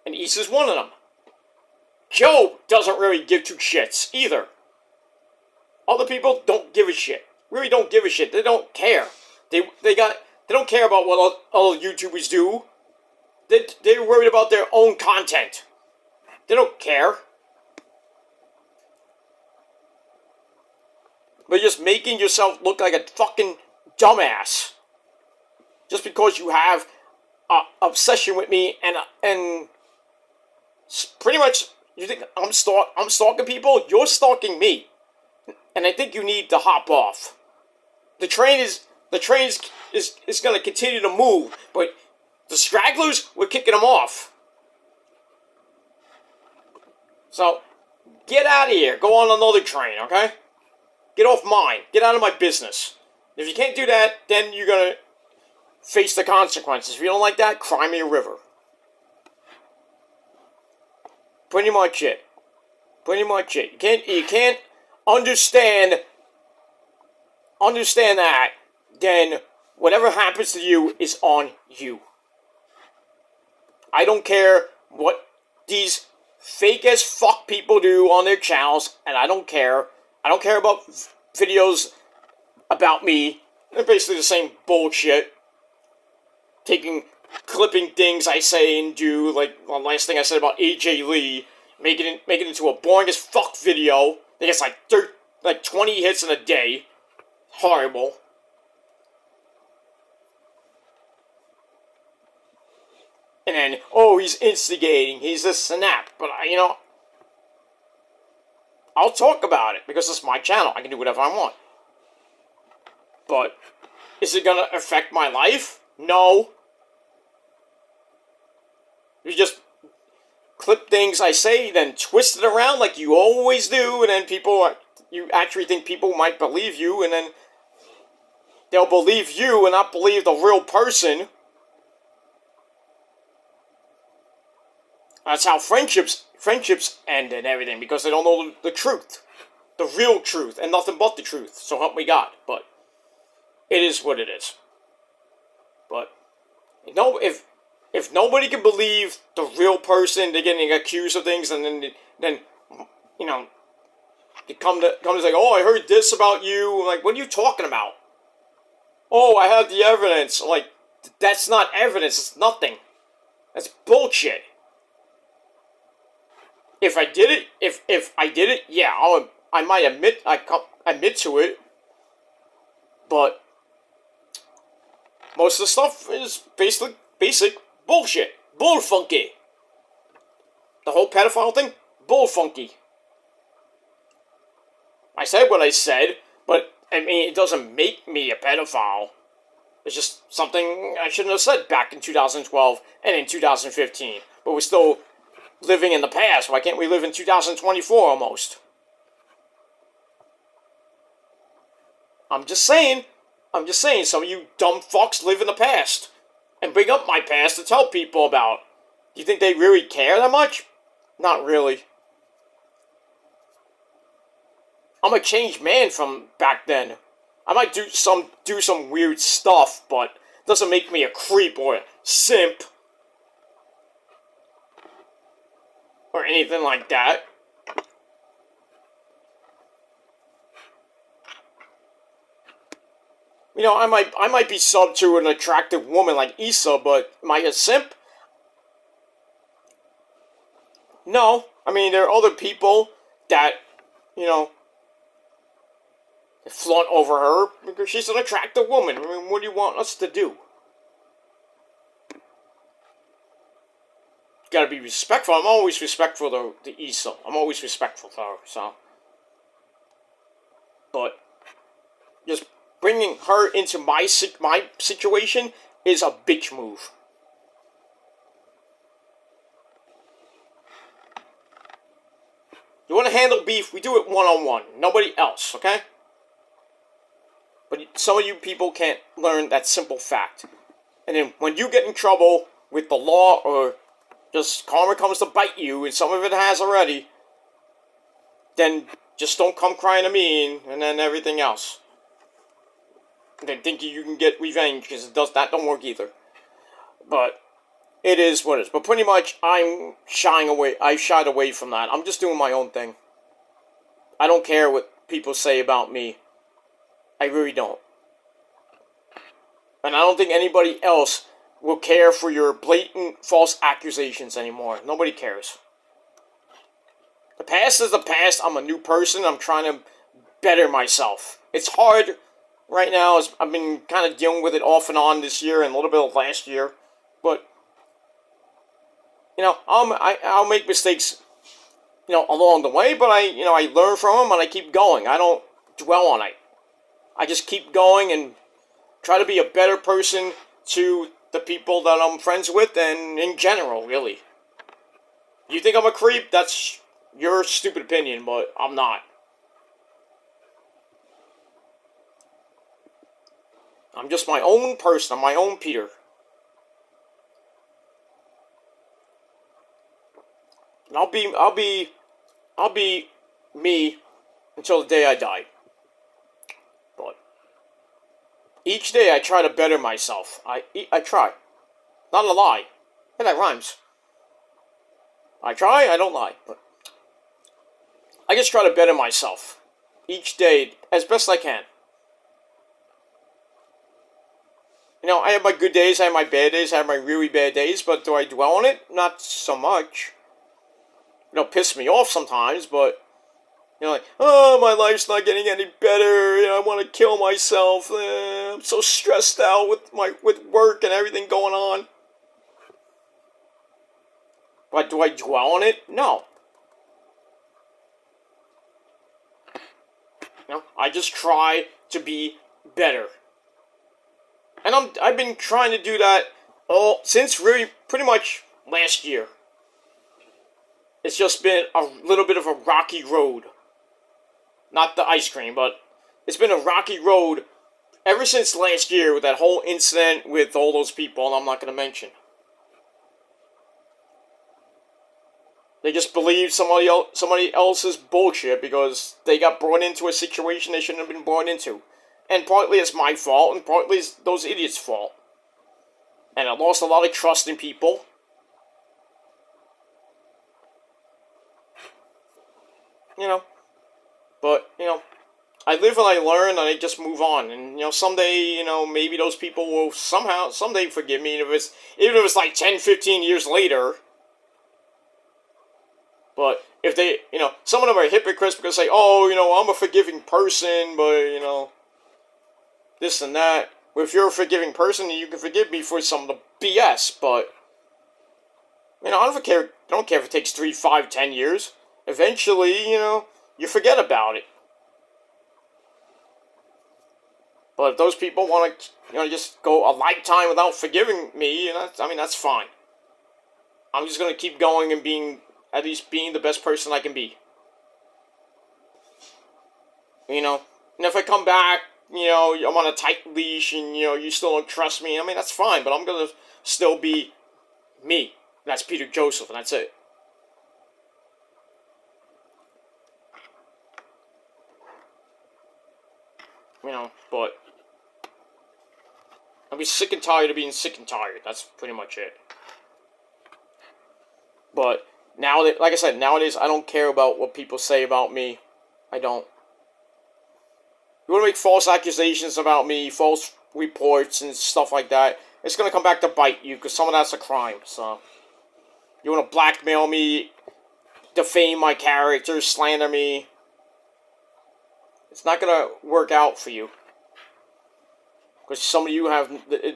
Speaker 1: And Issa's one of them. Joe doesn't really give two shits either. Other people don't give a shit. Really don't give a shit. They don't care. They don't care about what other YouTubers do. They're worried about their own content. They don't care. But you're just making yourself look like a fucking dumbass. Just because you have an obsession with me and pretty much you think I'm stalking people? You're stalking me. And I think you need to hop off. The train is going to continue to move, but the stragglers, we're kicking them off. So, get out of here. Go on another train, okay? Get off mine. Get out of my business. If you can't do that, then you're going to face the consequences. If you don't like that, cry me a river. Pretty much it. Pretty much it. You can't understand that, then whatever happens to you is on you. I don't care what these fake as fuck people do on their channels, and I don't care. I don't care about videos about me. They're basically the same bullshit. Clipping things I say and do, like the last thing I said about AJ Lee, make it into a boring as fuck video. It gets like 20 hits in a day. Horrible. And then, oh, he's instigating, he's this and that. But, I'll talk about it, because it's my channel. I can do whatever I want. But, is it gonna affect my life? No. You just clip things I say, then twist it around like you always do, and then you actually think people might believe you, and then they'll believe you and not believe the real person. That's how friendships end and everything, because they don't know the truth. The real truth, and nothing but the truth. So help me God. But it is what it is. But, if nobody can believe the real person, they're getting accused of things, and then they come to say, oh, I heard this about you. Like, what are you talking about? Oh, I have the evidence. Like, that's not evidence. It's nothing. That's bullshit. If I did it, yeah, I might admit to it. But most of the stuff is basic bullshit. Bullfunky. The whole pedophile thing, bullfunky. I said what I said, but, I mean, it doesn't make me a pedophile. It's just something I shouldn't have said back in 2012 and in 2015. But we're still living in the past. Why can't we live in 2024 almost? I'm just saying. Some of you dumb fucks live in the past and bring up my past to tell people about. Do you think they really care that much? Not really. I'm a changed man from back then. I might do some weird stuff, but it doesn't make me a creep or a simp or anything like that. You know, I might be sub to an attractive woman like Issa, but am I a simp? No. I mean, there are other people that, you know, flaunt over her because she's an attractive woman. I mean, what do you want us to do? Gotta be respectful. I'm always respectful to Issa. I'm always respectful to her, so. But just bringing her into my situation is a bitch move. You want to handle beef, we do it one-on-one. Nobody else, okay? But some of you people can't learn that simple fact. And then when you get in trouble with the law or just karma comes to bite you, and some of it has already, then just don't come crying to me and then everything else. And then thinking you can get revenge, because that don't work either. But it is what it is. But pretty much I'm shying away. I shied away from that. I'm just doing my own thing. I don't care what people say about me. I really don't. And I don't think anybody else will care for your blatant false accusations anymore. Nobody cares. The past is the past. I'm a new person. I'm trying to better myself. It's hard right now. I've been kind of dealing with it off and on this year and a little bit of last year. But, you know, I'll make mistakes, you know, along the way. But I learn from them and I keep going. I don't dwell on it. I just keep going and try to be a better person to the people that I'm friends with and in general, really. You think I'm a creep? That's your stupid opinion, but I'm not. I'm just my own person. I'm my own Peter. And I'll be me until the day I die. But each day I try to better myself. I try. Not a lie. Hey, that rhymes. I try, I don't lie. But I just try to better myself. Each day, as best I can. You know, I have my good days, I have my bad days, I have my really bad days, but do I dwell on it? Not so much. It'll piss me off sometimes, but you know, like, oh, my life's not getting any better. You know, I want to kill myself. I'm so stressed out with work and everything going on. But do I dwell on it? No. You know, I just try to be better, and I've been trying to do that since really pretty much last year. It's just been a little bit of a rocky road. Not the ice cream, but it's been a rocky road ever since last year with that whole incident with all those people, and I'm not going to mention. They just believe somebody else's bullshit because they got brought into a situation they shouldn't have been brought into. And partly it's my fault, and partly it's those idiots' fault. And I lost a lot of trust in people. You know. But, you know, I live and I learn and I just move on. And, you know, someday, you know, maybe those people will someday forgive me. Even if it's like 10, 15 years later. But if they, you know, some of them are hypocrites because they say, oh, you know, I'm a forgiving person, but, you know, this and that. Well, if you're a forgiving person, you can forgive me for some of the BS, but, you know, I don't care if it takes 3, 5, 10 years. Eventually, you know, you forget about it. But if those people want to, just go a lifetime without forgiving me, that's fine. I'm just gonna keep going and at least being the best person I can be. And if I come back, I'm on a tight leash and, you still don't trust me, that's fine, but I'm gonna still be me. That's Peter Joseph, and that's it. But I'll be sick and tired of being sick and tired. That's pretty much it. But like I said, nowadays I don't care about what people say about me. I don't. You want to make false accusations about me, false reports and stuff like that, it's going to come back to bite you, because some of that's a crime, so. You want to blackmail me, defame my character, slander me. It's not going to work out for you. Because some of you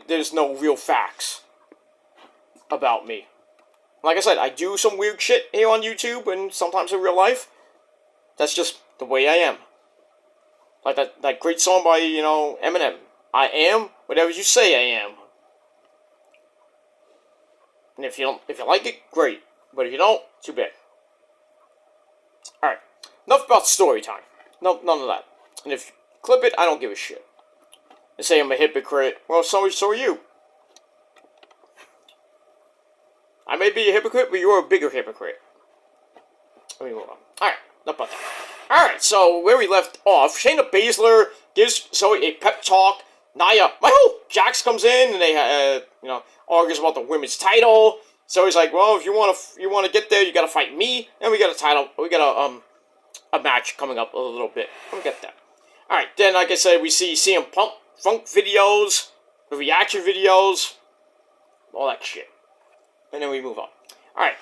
Speaker 1: there's no real facts about me. Like I said, I do some weird shit here on YouTube and sometimes in real life. That's just the way I am. Like that great song by, Eminem. I am whatever you say I am. And if you like it, great. But if you don't, too bad. Alright. Enough about story time. No, none of that. And if you clip it, I don't give a shit. And say I'm a hypocrite. Well, so are you. I may be a hypocrite, but you're a bigger hypocrite. Let me move on. Alright, enough about that. Alright, so where we left off, Shayna Baszler gives Zoe a pep talk. Nia, Jax comes in and they, argues about the women's title. Zoe's like, well, if you want to get there, you got to fight me, and we got a title. We got a match coming up a little bit. Let me get that. All right, then, like I said, we see CM Funk videos, the reaction videos, all that shit, and then we move on. All right,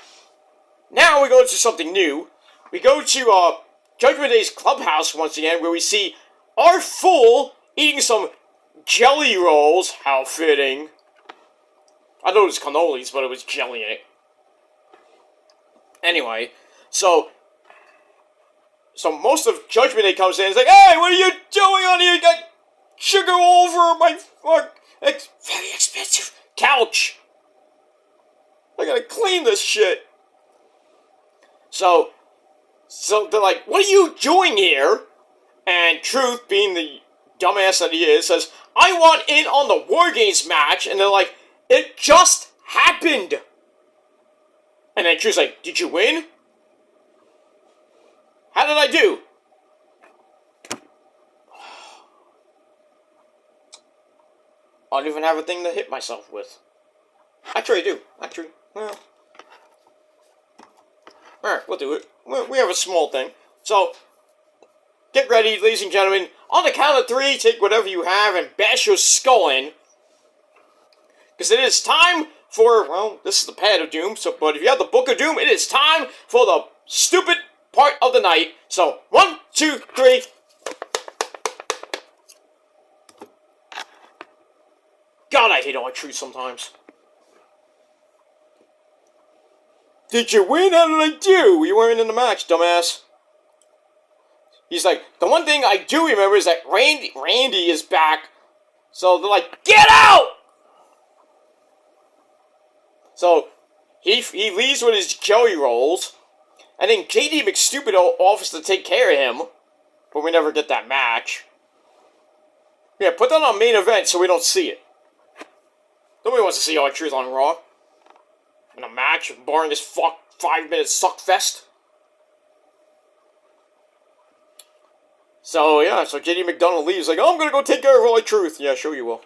Speaker 1: now we go to something new. We go to Judgment Day's clubhouse once again, where we see R-Fool eating some jelly rolls. How fitting. I know it was cannolis, but it was jelly in it. Anyway, so most of Judgment Day comes in and is like, hey, what are you doing on here? You got sugar all over my very expensive couch. I gotta clean this shit. So they're like, what are you doing here? And Truth, being the dumbass that he is, says, I want in on the War Games match. And they're like, it just happened. And then Truth's like, did you win? How did I do? I don't even have a thing to hit myself with. Actually, I do. Well. Alright, we'll do it. We have a small thing. So, get ready, ladies and gentlemen. On the count of 3, take whatever you have and bash your skull in. Because it is time for, well, this is the Pad of Doom, but if you have the Book of Doom, it is time for the stupid part of the night. So, 1, 2, 3. God, I hate R-Truth sometimes. Did you win? How did I do? You weren't in the match, dumbass. He's like, the one thing I do remember is that Randy is back. So they're like, get out! So he leaves with his jelly rolls. And then JD McStupido offers to take care of him. But we never get that match. Yeah, put that on main event so we don't see it. Nobody wants to see R-Truth on Raw. In a match, barring this 5-minute suckfest. So, yeah, so JD McDonald leaves like, oh, I'm gonna go take care of R-Truth. Yeah, sure you will.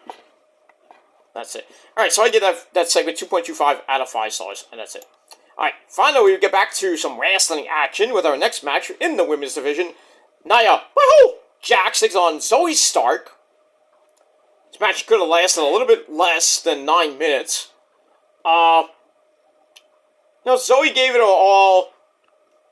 Speaker 1: That's it. Alright, so I get that segment 2.25 out of 5 stars, and that's it. Alright, finally we get back to some wrestling action with our next match in the women's division. Nia, Jax takes on Zoe Stark. This match could have lasted a little bit less than 9 minutes. Zoe gave it all,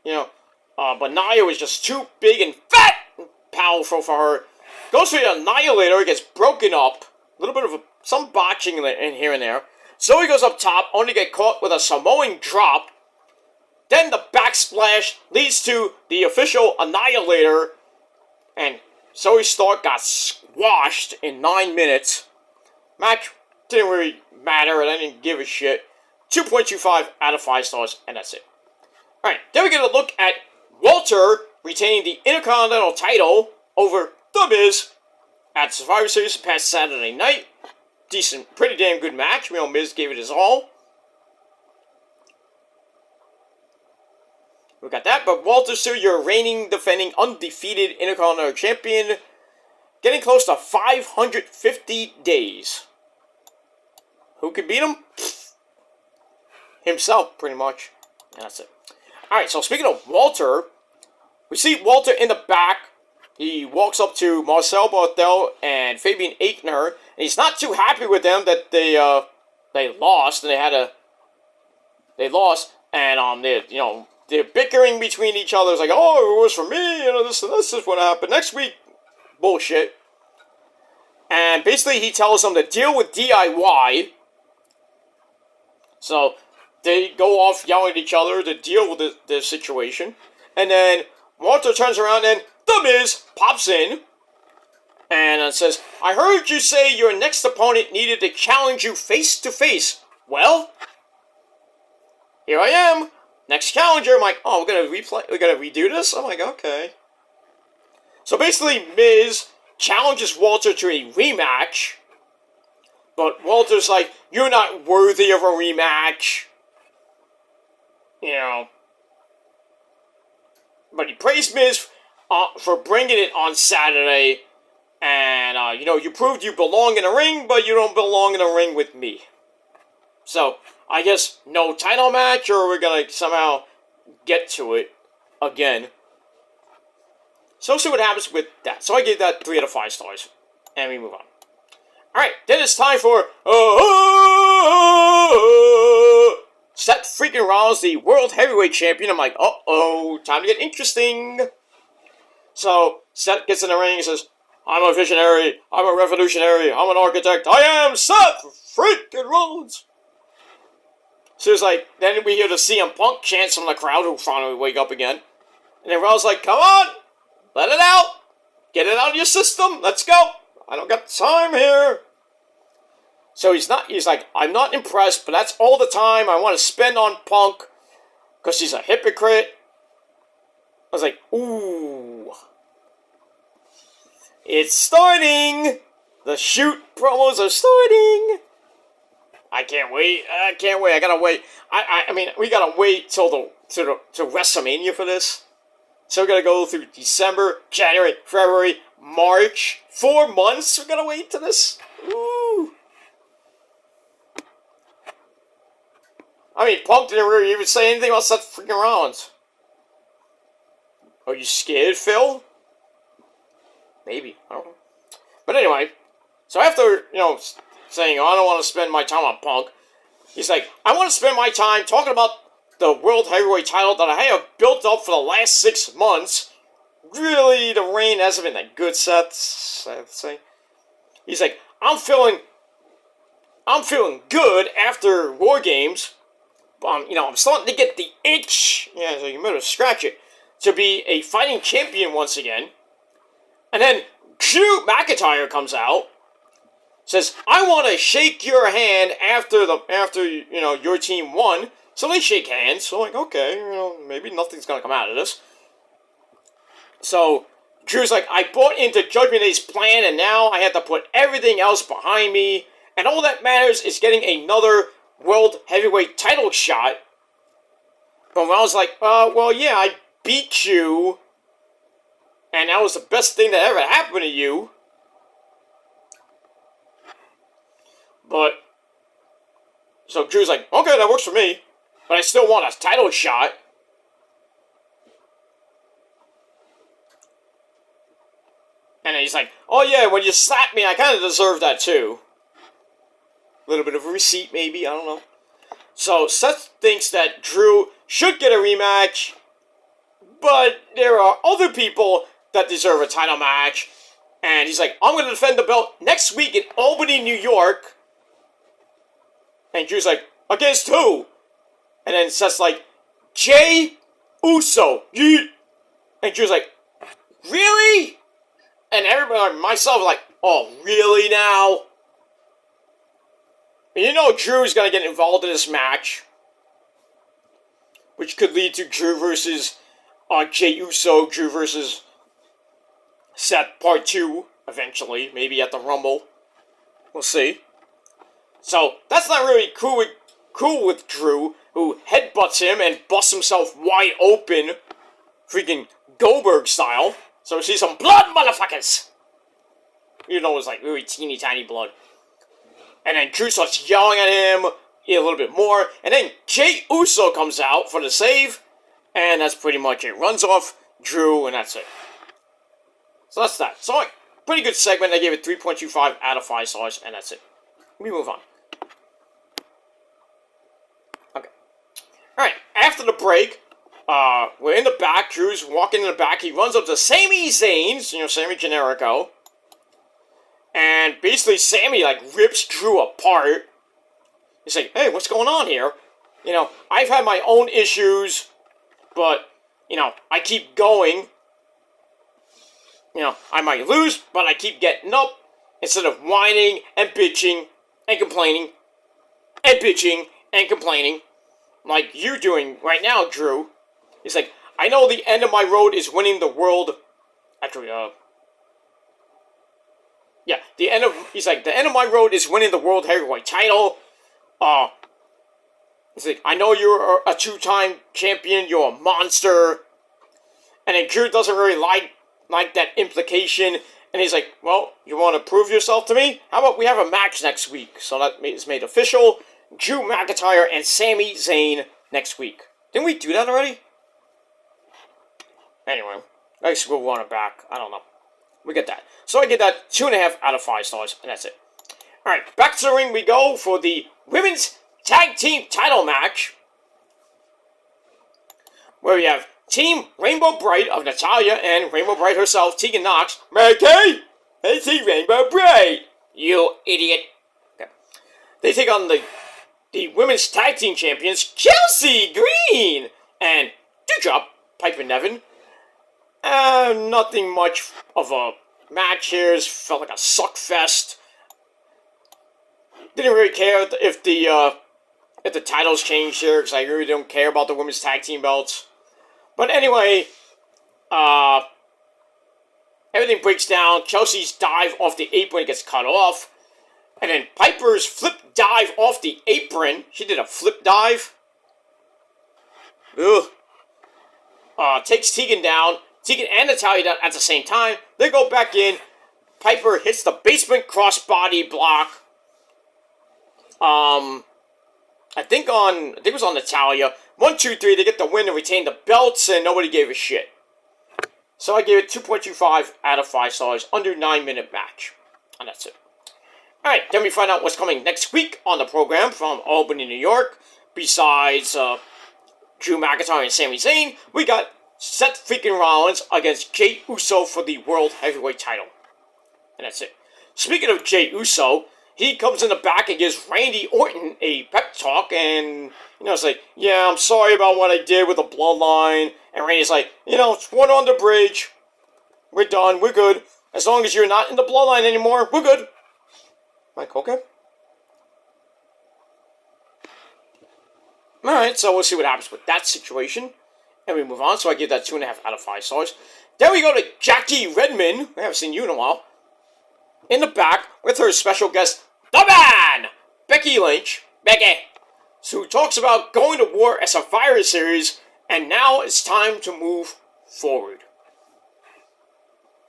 Speaker 1: but Nia was just too big and fat and powerful for her. Goes for the Annihilator, gets broken up. A little bit of some botching in here and there. Zoe goes up top, only to get caught with a Samoan drop. Then the backsplash leads to the official Annihilator. And Zoe Stark got squashed in 9 minutes. Match didn't really matter, and I didn't give a shit. 2.25 out of 5 stars, and that's it. Alright, then we get a look at Walter retaining the Intercontinental title over The Miz at Survivor Series past Saturday night. Decent, pretty damn good match. Miz gave it his all. We got that, but Walter still your reigning, defending, undefeated Intercontinental Champion. Getting close to 550 days. Who could beat him? Himself, pretty much. And that's it. Alright, so speaking of Walter, we see Walter in the back. He walks up to Marcel Barthel and Fabian Aichner, and he's not too happy with them that they lost, and they lost, and they're bickering between each other. It's like, oh, it was for me, this is what happened. Next week, bullshit. And basically he tells them to deal with DIY. So they go off yelling at each other to deal with the situation. And then Walter turns around and The Miz pops in and says, I heard you say your next opponent needed to challenge you face to face. Well, here I am. Next challenger. I'm like, oh, we're gonna redo this? I'm like, okay. So basically, Miz challenges Walter to a rematch, but Walter's like, you're not worthy of a rematch. But he praised Miz for bringing it on Saturday, and, you proved you belong in a ring, but you don't belong in a ring with me. So, I guess no title match, or we're gonna somehow get to it again. So, we'll see what happens with that. So, I gave that 3 out of 5 stars. And we move on. Alright, then it's time for Seth freaking Rollins, the World Heavyweight Champion. I'm like, uh-oh, time to get interesting. So, Seth gets in the ring and says, I'm a visionary, I'm a revolutionary, I'm an architect, I am Seth freaking Rollins. So it's like, then we hear the CM Punk chants from the crowd who finally wake up again. And then Rollins like, come on, let it out, get it out of your system, let's go. I don't got time here. So he's like, I'm not impressed, but that's all the time I want to spend on Punk because he's a hypocrite. I was like, ooh. It's starting. The shoot promos are starting. I can't wait. I gotta wait. I mean, we gotta wait till WrestleMania for this. So we're gonna go through December, January, February, March. 4 months. We're gonna wait to this. Ooh. I mean, Punk didn't really even say anything about Seth freaking Rollins. Are you scared, Phil? Maybe. I don't know. But anyway, so after, saying, I don't want to spend my time on Punk, he's like, I want to spend my time talking about the World Heavyweight title that I have built up for the last 6 months. Really, the reign hasn't been that good, Seth, I have to say. He's like, I'm feeling good after War Games. I'm starting to get the itch. Yeah, so you better scratch it. To be a fighting champion once again. And then Drew McIntyre comes out, says, I want to shake your hand after your team won. So they shake hands. So like, okay, maybe nothing's gonna come out of this. So Drew's like, I bought into Judgment Day's plan, and now I have to put everything else behind me, and all that matters is getting another World Heavyweight title shot. But when I was like, well, yeah, I beat you, and that was the best thing that ever happened to you. But, so Drew's like, okay, that works for me, but I still want a title shot. And then he's like, oh yeah, when you slapped me, I kind of deserve that too. A little bit of a receipt, maybe, I don't know. So, Seth thinks that Drew should get a rematch, but there are other people that deserve a title match. And he's like, I'm going to defend the belt next week in Albany, New York. And Drew's like, against who? And then Seth's like, Jey Uso. And Drew's like, really? And everybody, myself, like, oh, really now? And you know Drew's gonna get involved in this match, which could lead to Drew versus Jey Uso, Drew versus Seth Part 2, eventually, maybe at the Rumble. We'll see. So, that's not really cool with Drew, who headbutts him and busts himself wide open, freaking Goldberg style. So we see some blood, motherfuckers! You know, it's like really teeny tiny blood. And then Drew starts yelling at him a little bit more. And then Jey Uso comes out for the save. And that's pretty much it. Runs off Drew, and that's it. So that's that. So, pretty good segment. I gave it 3.25 out of 5 stars, and that's it. Let me move on. Okay. Alright, after the break, we're in the back. Drew's walking in the back. He runs up to Sami Zayn, Sammy Generico. And basically, Sammy, rips Drew apart. He's like, hey, what's going on here? I've had my own issues, but, I keep going. I might lose, but I keep getting up instead of whining and bitching and complaining and bitching and complaining like you're doing right now, Drew. He's like, I know the end of my road is winning the world. Actually, yeah, the end of my road is winning the World Heavyweight title. He's like, I know you're a 2-time champion, you're a monster. And then Drew doesn't really like that implication. And he's like, well, you want to prove yourself to me? How about we have a match next week? So that is made official. Drew McIntyre and Sami Zayn next week. Didn't we do that already? Anyway, I guess we'll run it back. I don't know. We get that. So I get that 2.5 out of 5 stars, and that's it. Alright, back to the ring we go for the Women's Tag Team title match. Where we have Team Rainbow Bright of Natalya and Rainbow Bright herself, Tegan Nox. Mikey! Hey, Team Rainbow Bright! You idiot. Okay. They take on the Women's Tag Team Champions, Chelsea Green and Doudrop, Piper Niven. Nothing much of a match here. It felt like a suck fest. Didn't really care if the titles changed here, because I really don't care about the women's tag team belts. But anyway, everything breaks down. Chelsea's dive off the apron gets cut off. And then Piper's flip dive off the apron. She did a flip dive. Ugh. Takes Tegan down. Tegan and Natalya down at the same time. They go back in. Piper hits the basement crossbody block. I think it was on Natalya. 1, 2, 3. They get the win and retain the belts, and nobody gave a shit. So I gave it 2.25 out of 5 stars. Under 9-minute match. And that's it. Alright, then we find out what's coming next week on the program from Albany, New York. Besides Drew McIntyre and Sami Zayn, we got Seth freaking Rollins against Jey Uso for the World Heavyweight title. And that's it. Speaking of Jey Uso, he comes in the back and gives Randy Orton a pep talk, and, it's like, yeah, I'm sorry about what I did with the bloodline. And Randy's like, it's water on the bridge. We're done. We're good. As long as you're not in the bloodline anymore, we're good. I'm like, okay. Alright, so we'll see what happens with that situation. And we move on, so I give that 2.5 out of 5 stars. Then we go to Jackie Redmond. I haven't seen you in a while. In the back, with her special guest, the man! Becky Lynch. Becky. So who talks about going to war at Survivor Series, and now it's time to move forward.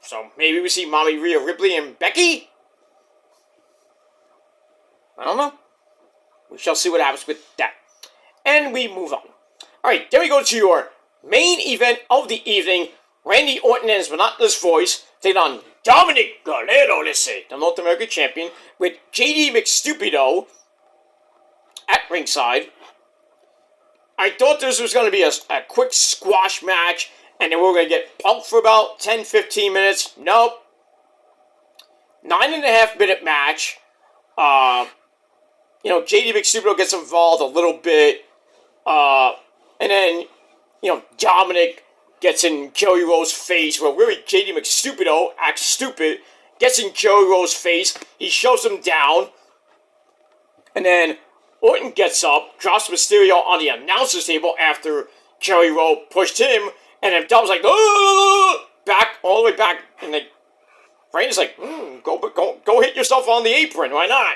Speaker 1: So maybe we see Mommy Rhea Ripley and Becky? I don't know. We shall see what happens with that. And we move on. Alright, then we go to your main event of the evening. Randy Orton and his monotonous voice take on Dominic Guerrero, the North American Champion, with JD McStupido at ringside. I thought this was going to be a quick squash match, and then we were going to get pumped for about 10-15 minutes. Nope. 9.5-minute match. JD McStupido gets involved a little bit. And then, Dominic gets in Kelly Rowe's face, where really JD McStupido acts stupid, gets in Kelly Rowe's face, he shoves him down, and then Orton gets up, drops Mysterio on the announcer's table after Kelly Rowe pushed him, and then Dom's like, oh! Back, all the way back, and then Reigns is like, go hit yourself on the apron, why not?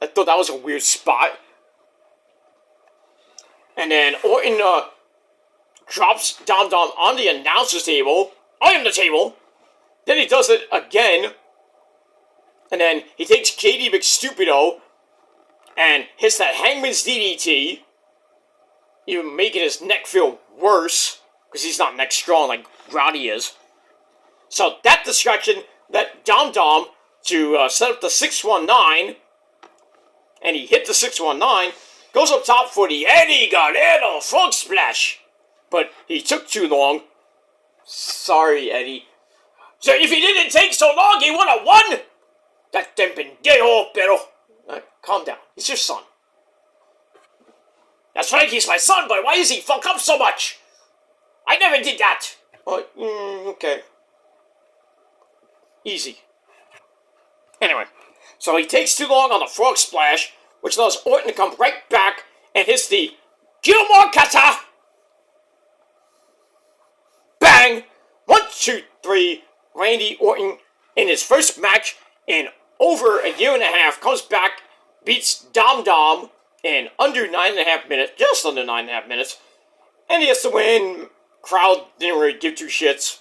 Speaker 1: I thought that was a weird spot. And then Orton drops Dom on the announcer's table. I am the table. Then he does it again. And then he takes JD McStupido and hits that Hangman's DDT, even making his neck feel worse, because he's not neck strong like Roddy is. So that distraction led Dom to set up the 619, and he hit the 619, goes up top for the Eddie Guerrero frog splash, but he took too long. Sorry, Eddie. So if he didn't take so long, he would have won! That pendejo, pero... calm down. He's your son. That's right, he's my son, but why does he fuck up so much? I never did that. Okay. Easy. Anyway, so he takes too long on the frog splash, which allows Orton to come right back and hits the Gilmore Kata. Bang! 1, 2, 3. Randy Orton, in his first match in over a year and a half, comes back, beats Dom in under 9.5 minutes, just under 9.5 minutes, and he has to win. Crowd didn't really give two shits.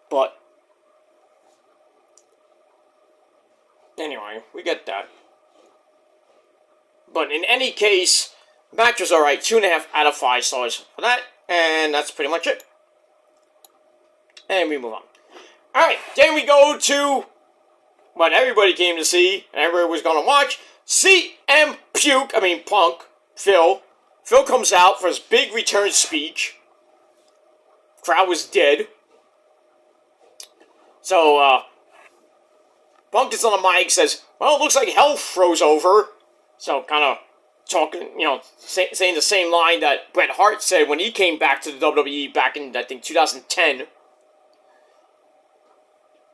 Speaker 1: But anyway, we get that. But in any case, match was alright. 2.5 out of 5 stars for that. And that's pretty much it. And we move on. Alright, then we go to what everybody came to see, and everybody was going to watch. CM Punk, Phil. Phil comes out for his big return speech. Crowd was dead. So, Punk gets on the mic, says, well, it looks like hell froze over. So, kind of talking, saying the same line that Bret Hart said when he came back to the WWE back in, I think, 2010.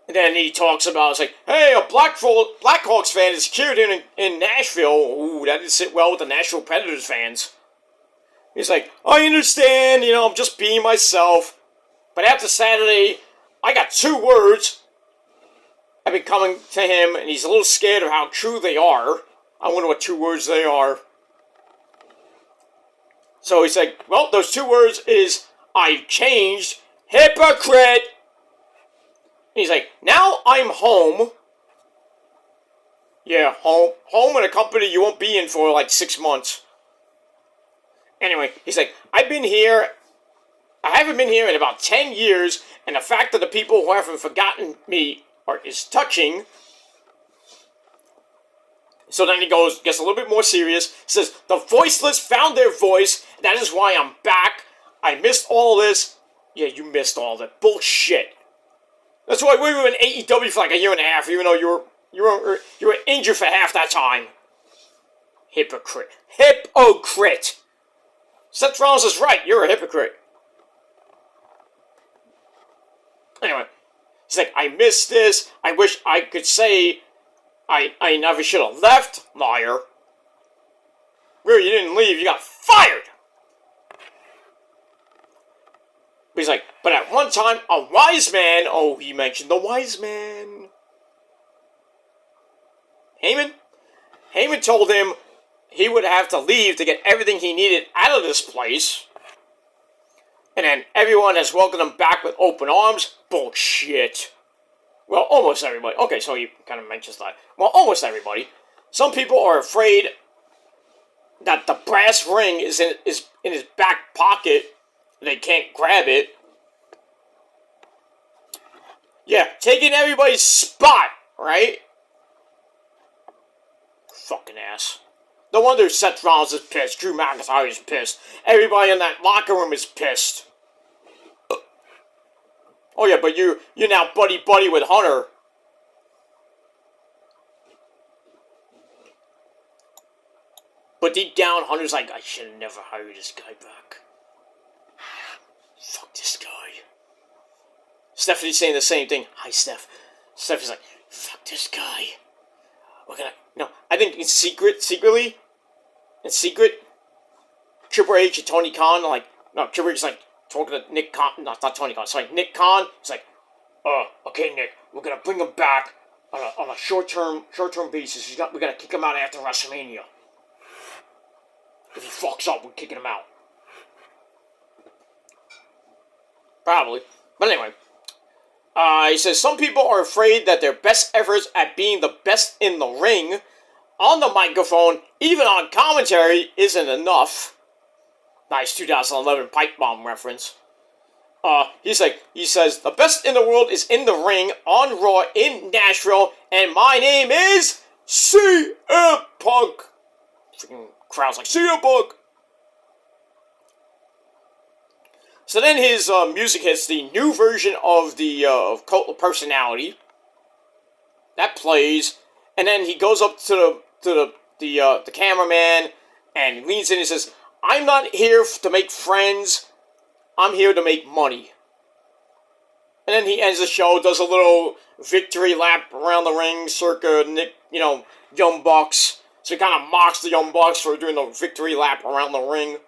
Speaker 1: And then he talks about, it's like, hey, a Blackhawks fan is cheered in Nashville. Ooh, that didn't sit well with the Nashville Predators fans. He's like, I understand, I'm just being myself. But after Saturday, I got 2 words. I've been coming to him, and he's a little scared of how true they are. I wonder what 2 words they are. So he's like, well, those 2 words is, I've changed, hypocrite. And he's like, now I'm home. Yeah, home. Home in a company you won't be in for like 6 months. Anyway, he's like, I haven't been here in about 10 years, and the fact that the people who haven't forgotten me is touching. So then he gets a little bit more serious, says, the voiceless found their voice, that is why I'm back. I missed all this. Yeah, you missed all that bullshit. That's why we were in AEW for like a year and a half, even though you were injured for half that time. Hypocrite. Hypocrite. Seth Rollins is right, you're a hypocrite. Anyway, he's like, I missed this. I wish I could say I never should have left, liar. Really, you didn't leave, you got fired. But he's like, but at one time, a wise man, he mentioned the wise man. Heyman told him he would have to leave to get everything he needed out of this place. And then everyone has welcomed him back with open arms. Bullshit. Well, almost everybody. Okay, so he kind of mentions that. Well, almost everybody. Some people are afraid that the brass ring is in his back pocket. They can't grab it. Yeah, taking everybody's spot, right? Fucking ass. No wonder Seth Rollins is pissed. Drew McIntyre is pissed. Everybody in that locker room is pissed. Oh yeah, but you're now buddy with Hunter. But deep down, Hunter's like, I should have never hired this guy back. Stephanie's saying the same thing. Hi, Steph. Stephanie's like, fuck this guy. We're gonna, I think in secret, Triple H and Tony Khan are like, no, Triple H is like talking to Nick Khan, no, it's not Tony Khan, sorry, Nick Khan. He's like, okay, Nick, we're gonna bring him back on a short-term basis. We're gonna kick him out after WrestleMania. If he fucks up, we're kicking him out. Probably. But anyway. He says, some people are afraid that their best efforts at being the best in the ring, on the microphone, even on commentary, isn't enough. Nice 2011 pipe bomb reference. He says, the best in the world is in the ring, on Raw, in Nashville, and my name is CM Punk. Freaking crowd's like, CM Punk. So then his music hits, the new version of the of Cult of Personality. That plays, and then he goes up to the cameraman and leans in and says, "I'm not here to make friends. I'm here to make money." And then he ends the show, does a little victory lap around the ring, circa Nick, Young Bucks. So he kind of mocks the Young Bucks for doing the victory lap around the ring.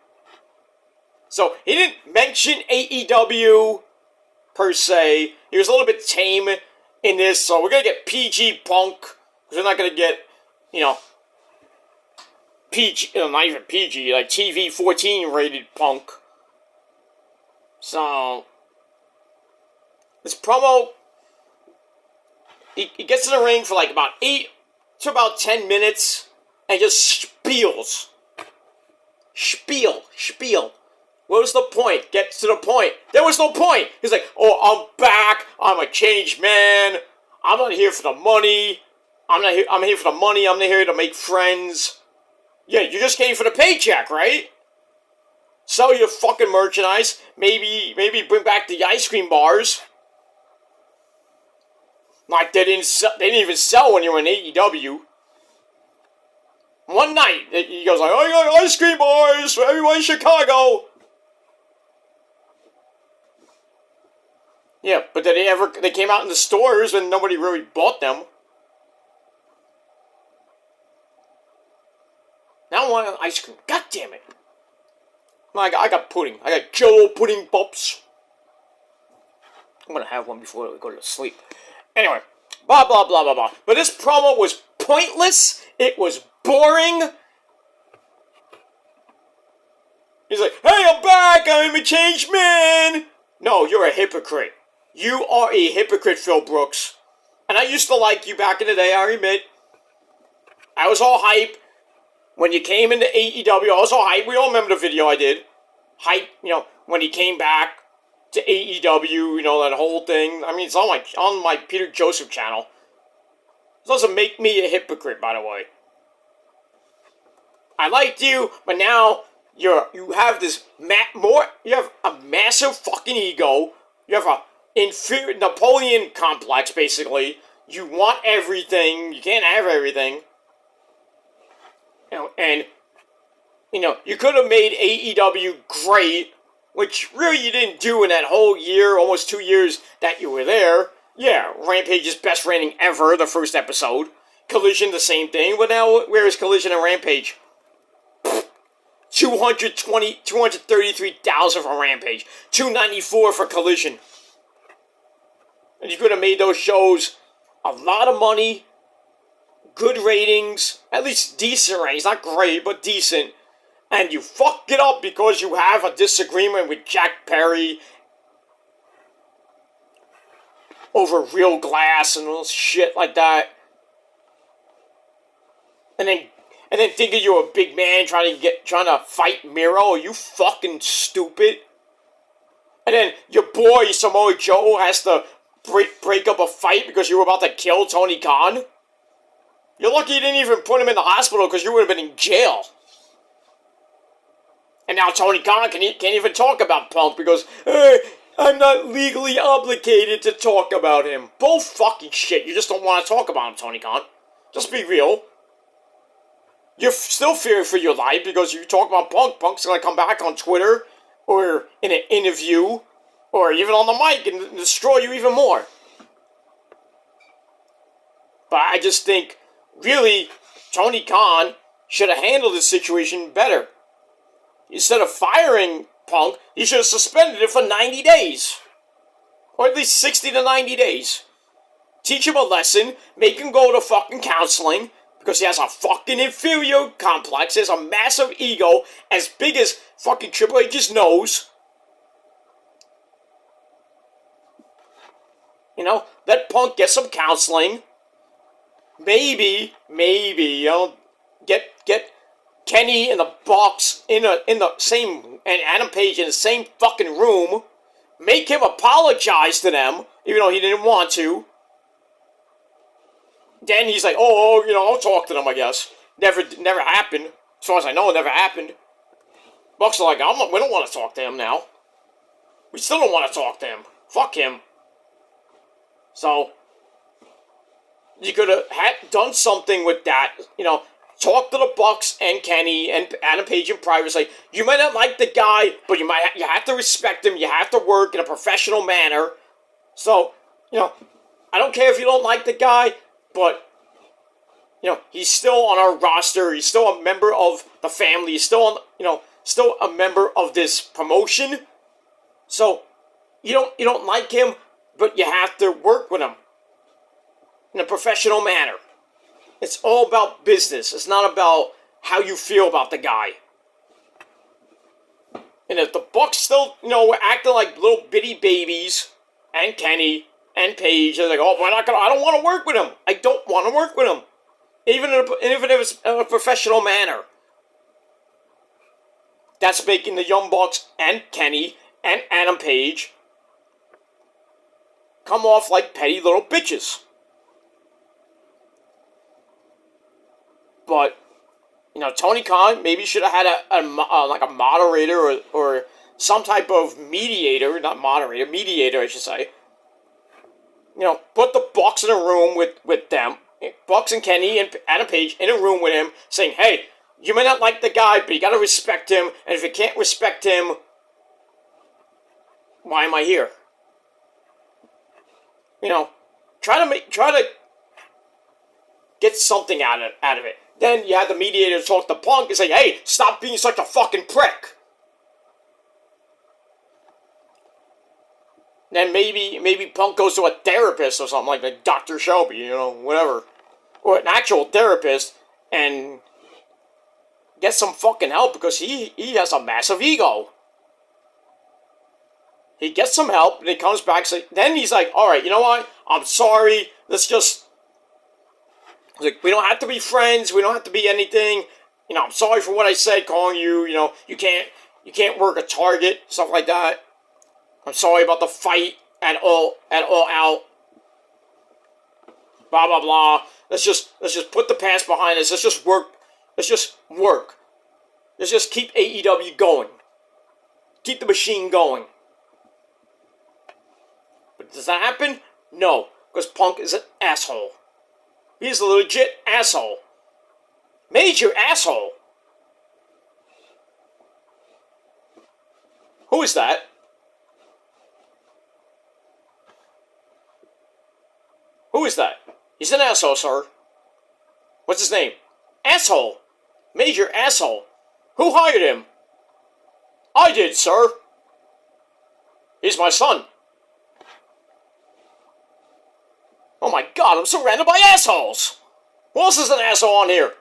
Speaker 1: So, he didn't mention AEW, per se. He was a little bit tame in this, so we're going to get PG Punk. Because we're not going to get, PG, not even PG, like TV-14 rated Punk. So, this promo, he gets in the ring for like about 8 to about 10 minutes, and just spiels. Spiel. What was the point? Get to the point. There was no point. He's like, oh, I'm back. I'm a changed man. I'm not here for the money. I'm here for the money. I'm not here to make friends. Yeah, you just came for the paycheck, right? Sell your fucking merchandise. Maybe bring back the ice cream bars. Like they didn't even sell when you were in AEW. One night, he goes like, oh, you got ice cream bars for everyone in Chicago. Yeah, but they came out in the stores and nobody really bought them. Now I want ice cream. God damn it. I got pudding. I got Jello pudding pops. I'm gonna have one before we go to sleep. Anyway, blah, blah, blah, blah, blah. But this promo was pointless. It was boring. He's like, hey, I'm back. I'm a changed man. No, you're a hypocrite. You are a hypocrite, Phil Brooks. And I used to like you back in the day, I admit. I was all hype. When you came into AEW, I was all hype. We all remember the video I did. Hype, when he came back to AEW, that whole thing. I mean, it's on my Peter Joseph channel. It doesn't make me a hypocrite, by the way. I liked you, but now you have this you have a massive fucking ego. You have a inferior Napoleon complex, basically. You want everything. You can't have everything. And you could have made AEW great, which really you didn't do in that whole year, almost 2 years that you were there. Yeah, Rampage's best rating ever, the first episode. Collision, the same thing. But now, where is Collision and Rampage? 233,000 for Rampage. 294 for Collision. And you could have made those shows a lot of money, good ratings, at least decent ratings, not great, but decent. And you fucked it up because you have a disagreement with Jack Perry over real glass and all shit like that. And then thinking you're a big man trying to fight Miro. Are you fucking stupid? And then your boy Samoa Joe has to break up a fight because you were about to kill Tony Khan. You're lucky you didn't even put him in the hospital because you would have been in jail. And now Tony Khan can't even talk about Punk because, hey, I'm not legally obligated to talk about him. Bull fucking shit. You just don't want to talk about him, Tony Khan. Just be real. You're still fearing for your life because you talk about Punk. Punk's going to come back on Twitter or in an interview or even on the mic and destroy you even more. But I just think, really, Tony Khan should have handled this situation better. Instead of firing Punk, he should have suspended it for 90 days. Or at least 60 to 90 days. Teach him a lesson, make him go to fucking counseling, because he has a fucking inferior complex, he has a massive ego, as big as fucking Triple H's nose. You know, let Punk get some counseling. Maybe, you know, get Kenny and the Bucks in the same, and Adam Page in the same fucking room. Make him apologize to them, even though he didn't want to. Then he's like, oh, you know, I'll talk to them, I guess. Never happened. As far as I know, it never happened. Bucks are like, we don't want to talk to him now. We still don't want to talk to him. Fuck him. So, you could have done something with that, you know, talk to the Bucks and Kenny and Adam Page in private. Say, you might not like the guy, but you have to respect him. You have to work in a professional manner. So, you know, I don't care if you don't like the guy, but, you know, he's still on our roster. He's still a member of the family. He's still still a member of this promotion. So, you don't like him, but you have to work with him in a professional manner. It's all about business. It's not about how you feel about the guy. And if the Bucks still, you know, were acting like little bitty babies, and Kenny and Paige, they're like, oh, I don't want to work with him. I don't want to work with him. Even if it's in a professional manner. That's making the Young Bucks and Kenny and Adam Page come off like petty little bitches. But, you know, Tony Khan maybe should have had a moderator or some type of mediator, mediator I should say. You know, put the Bucks in a room with them, Bucks and Kenny and Adam Page in a room with him, saying, hey, you may not like the guy, but you gotta respect him, and if you can't respect him, why am I here? You know, try to get something out of it. Then you have the mediator talk to Punk and say, hey, stop being such a fucking prick. Then maybe Punk goes to a therapist or something like Dr. Shelby, you know, whatever. Or an actual therapist and get some fucking help because he has a massive ego. He gets some help and he comes back. So then he's like, alright, you know what? I'm sorry. Let's just... Like, we don't have to be friends. We don't have to be anything. You know, I'm sorry for what I said, calling you. You know, you can't work a Target, stuff like that. I'm sorry about the fight at all out. Blah blah blah. Let's just put the past behind us. Let's just work. Let's just keep AEW going. Keep the machine going. But does that happen? No, because Punk is an asshole. He's a legit asshole. Major asshole. Who is that? Who is that? He's an asshole, sir. What's his name? Asshole. Major asshole. Who hired him? I did, sir. He's my son. Oh my god, I'm surrounded by assholes! Who else is an asshole on here?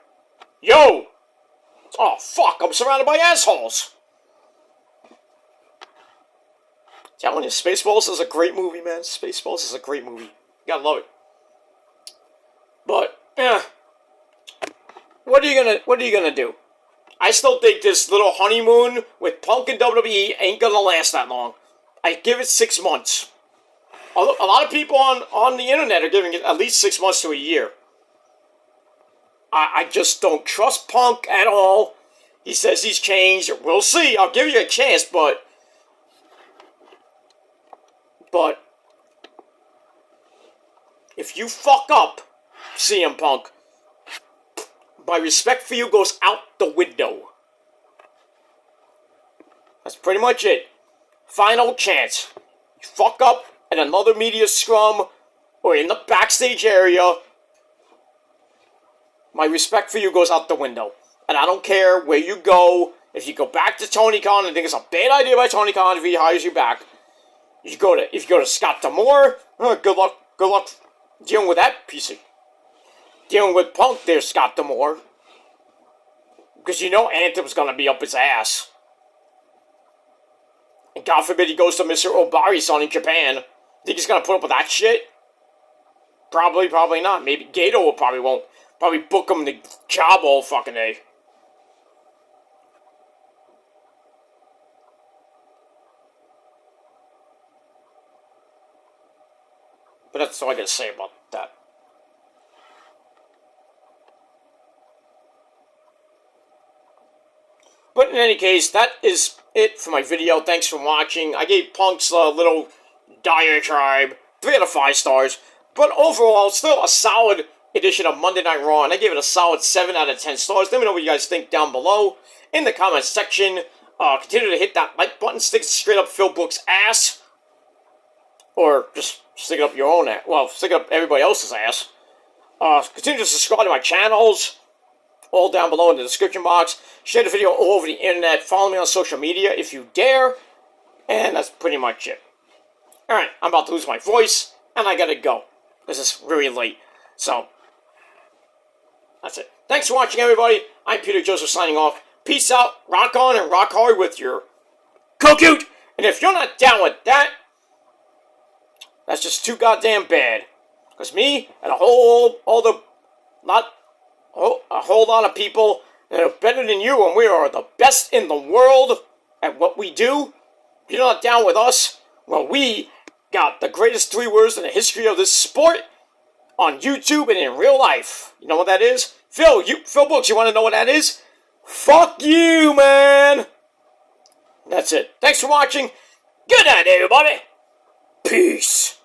Speaker 1: Yo! Oh fuck, I'm surrounded by assholes! Telling you, Spaceballs is a great movie, man. Spaceballs is a great movie. You gotta love it. But, what are you gonna do? I still think this little honeymoon with Punk and WWE ain't gonna last that long. I give it 6 months. A lot of people on the internet are giving it at least 6 months to a year. I just don't trust Punk at all. He says he's changed. We'll see. I'll give you a chance, but if you fuck up, CM Punk, my respect for you goes out the window. That's pretty much it. Final chance. you fuck up at another media scrum or in the backstage area, my respect for you goes out the window. And I don't care where you go. If you go back to Tony Khan and think it's a bad idea by Tony Khan if he hires you back, if you go to Scott D'Amore, good luck dealing with that piece of... Dealing with Punk there, Scott D'Amore. Because you know Anthem's gonna be up his ass. And God forbid he goes to Mr. Obari-san in Japan. Think he's gonna put up with that shit? Probably not. Maybe Gato will won't. Probably book him the job all fucking day. But that's all I gotta say about that. But in any case, that is it for my video. Thanks for watching. I gave Punk's little diatribe 3 out of 5 stars. But overall, still a solid edition of Monday Night Raw. And I gave it a solid 7 out of 10 stars. Let me know what you guys think down below in the comments section. Continue to hit that like button. Stick straight up Phil Brooks' ass. Or just stick it up your own ass. Well, stick it up everybody else's ass. Continue to subscribe to my channels. All down below in the description box. Share the video all over the internet. Follow me on social media if you dare. And that's pretty much it. Alright, I'm about to lose my voice. And I gotta go. This is really late. So, that's it. Thanks for watching, everybody. I'm Peter Joseph signing off. Peace out. Rock on and rock hard with your Kokute. And if you're not down with that, that's just too goddamn bad. Because me and a whole lot of people that are better than you, and we are the best in the world at what we do. If you're not down with us, well, we got the greatest 3 words in the history of this sport on YouTube and in real life. You know what that is? Phil Brooks, you want to know what that is? Fuck you, man! That's it. Thanks for watching. Good night, everybody. Peace.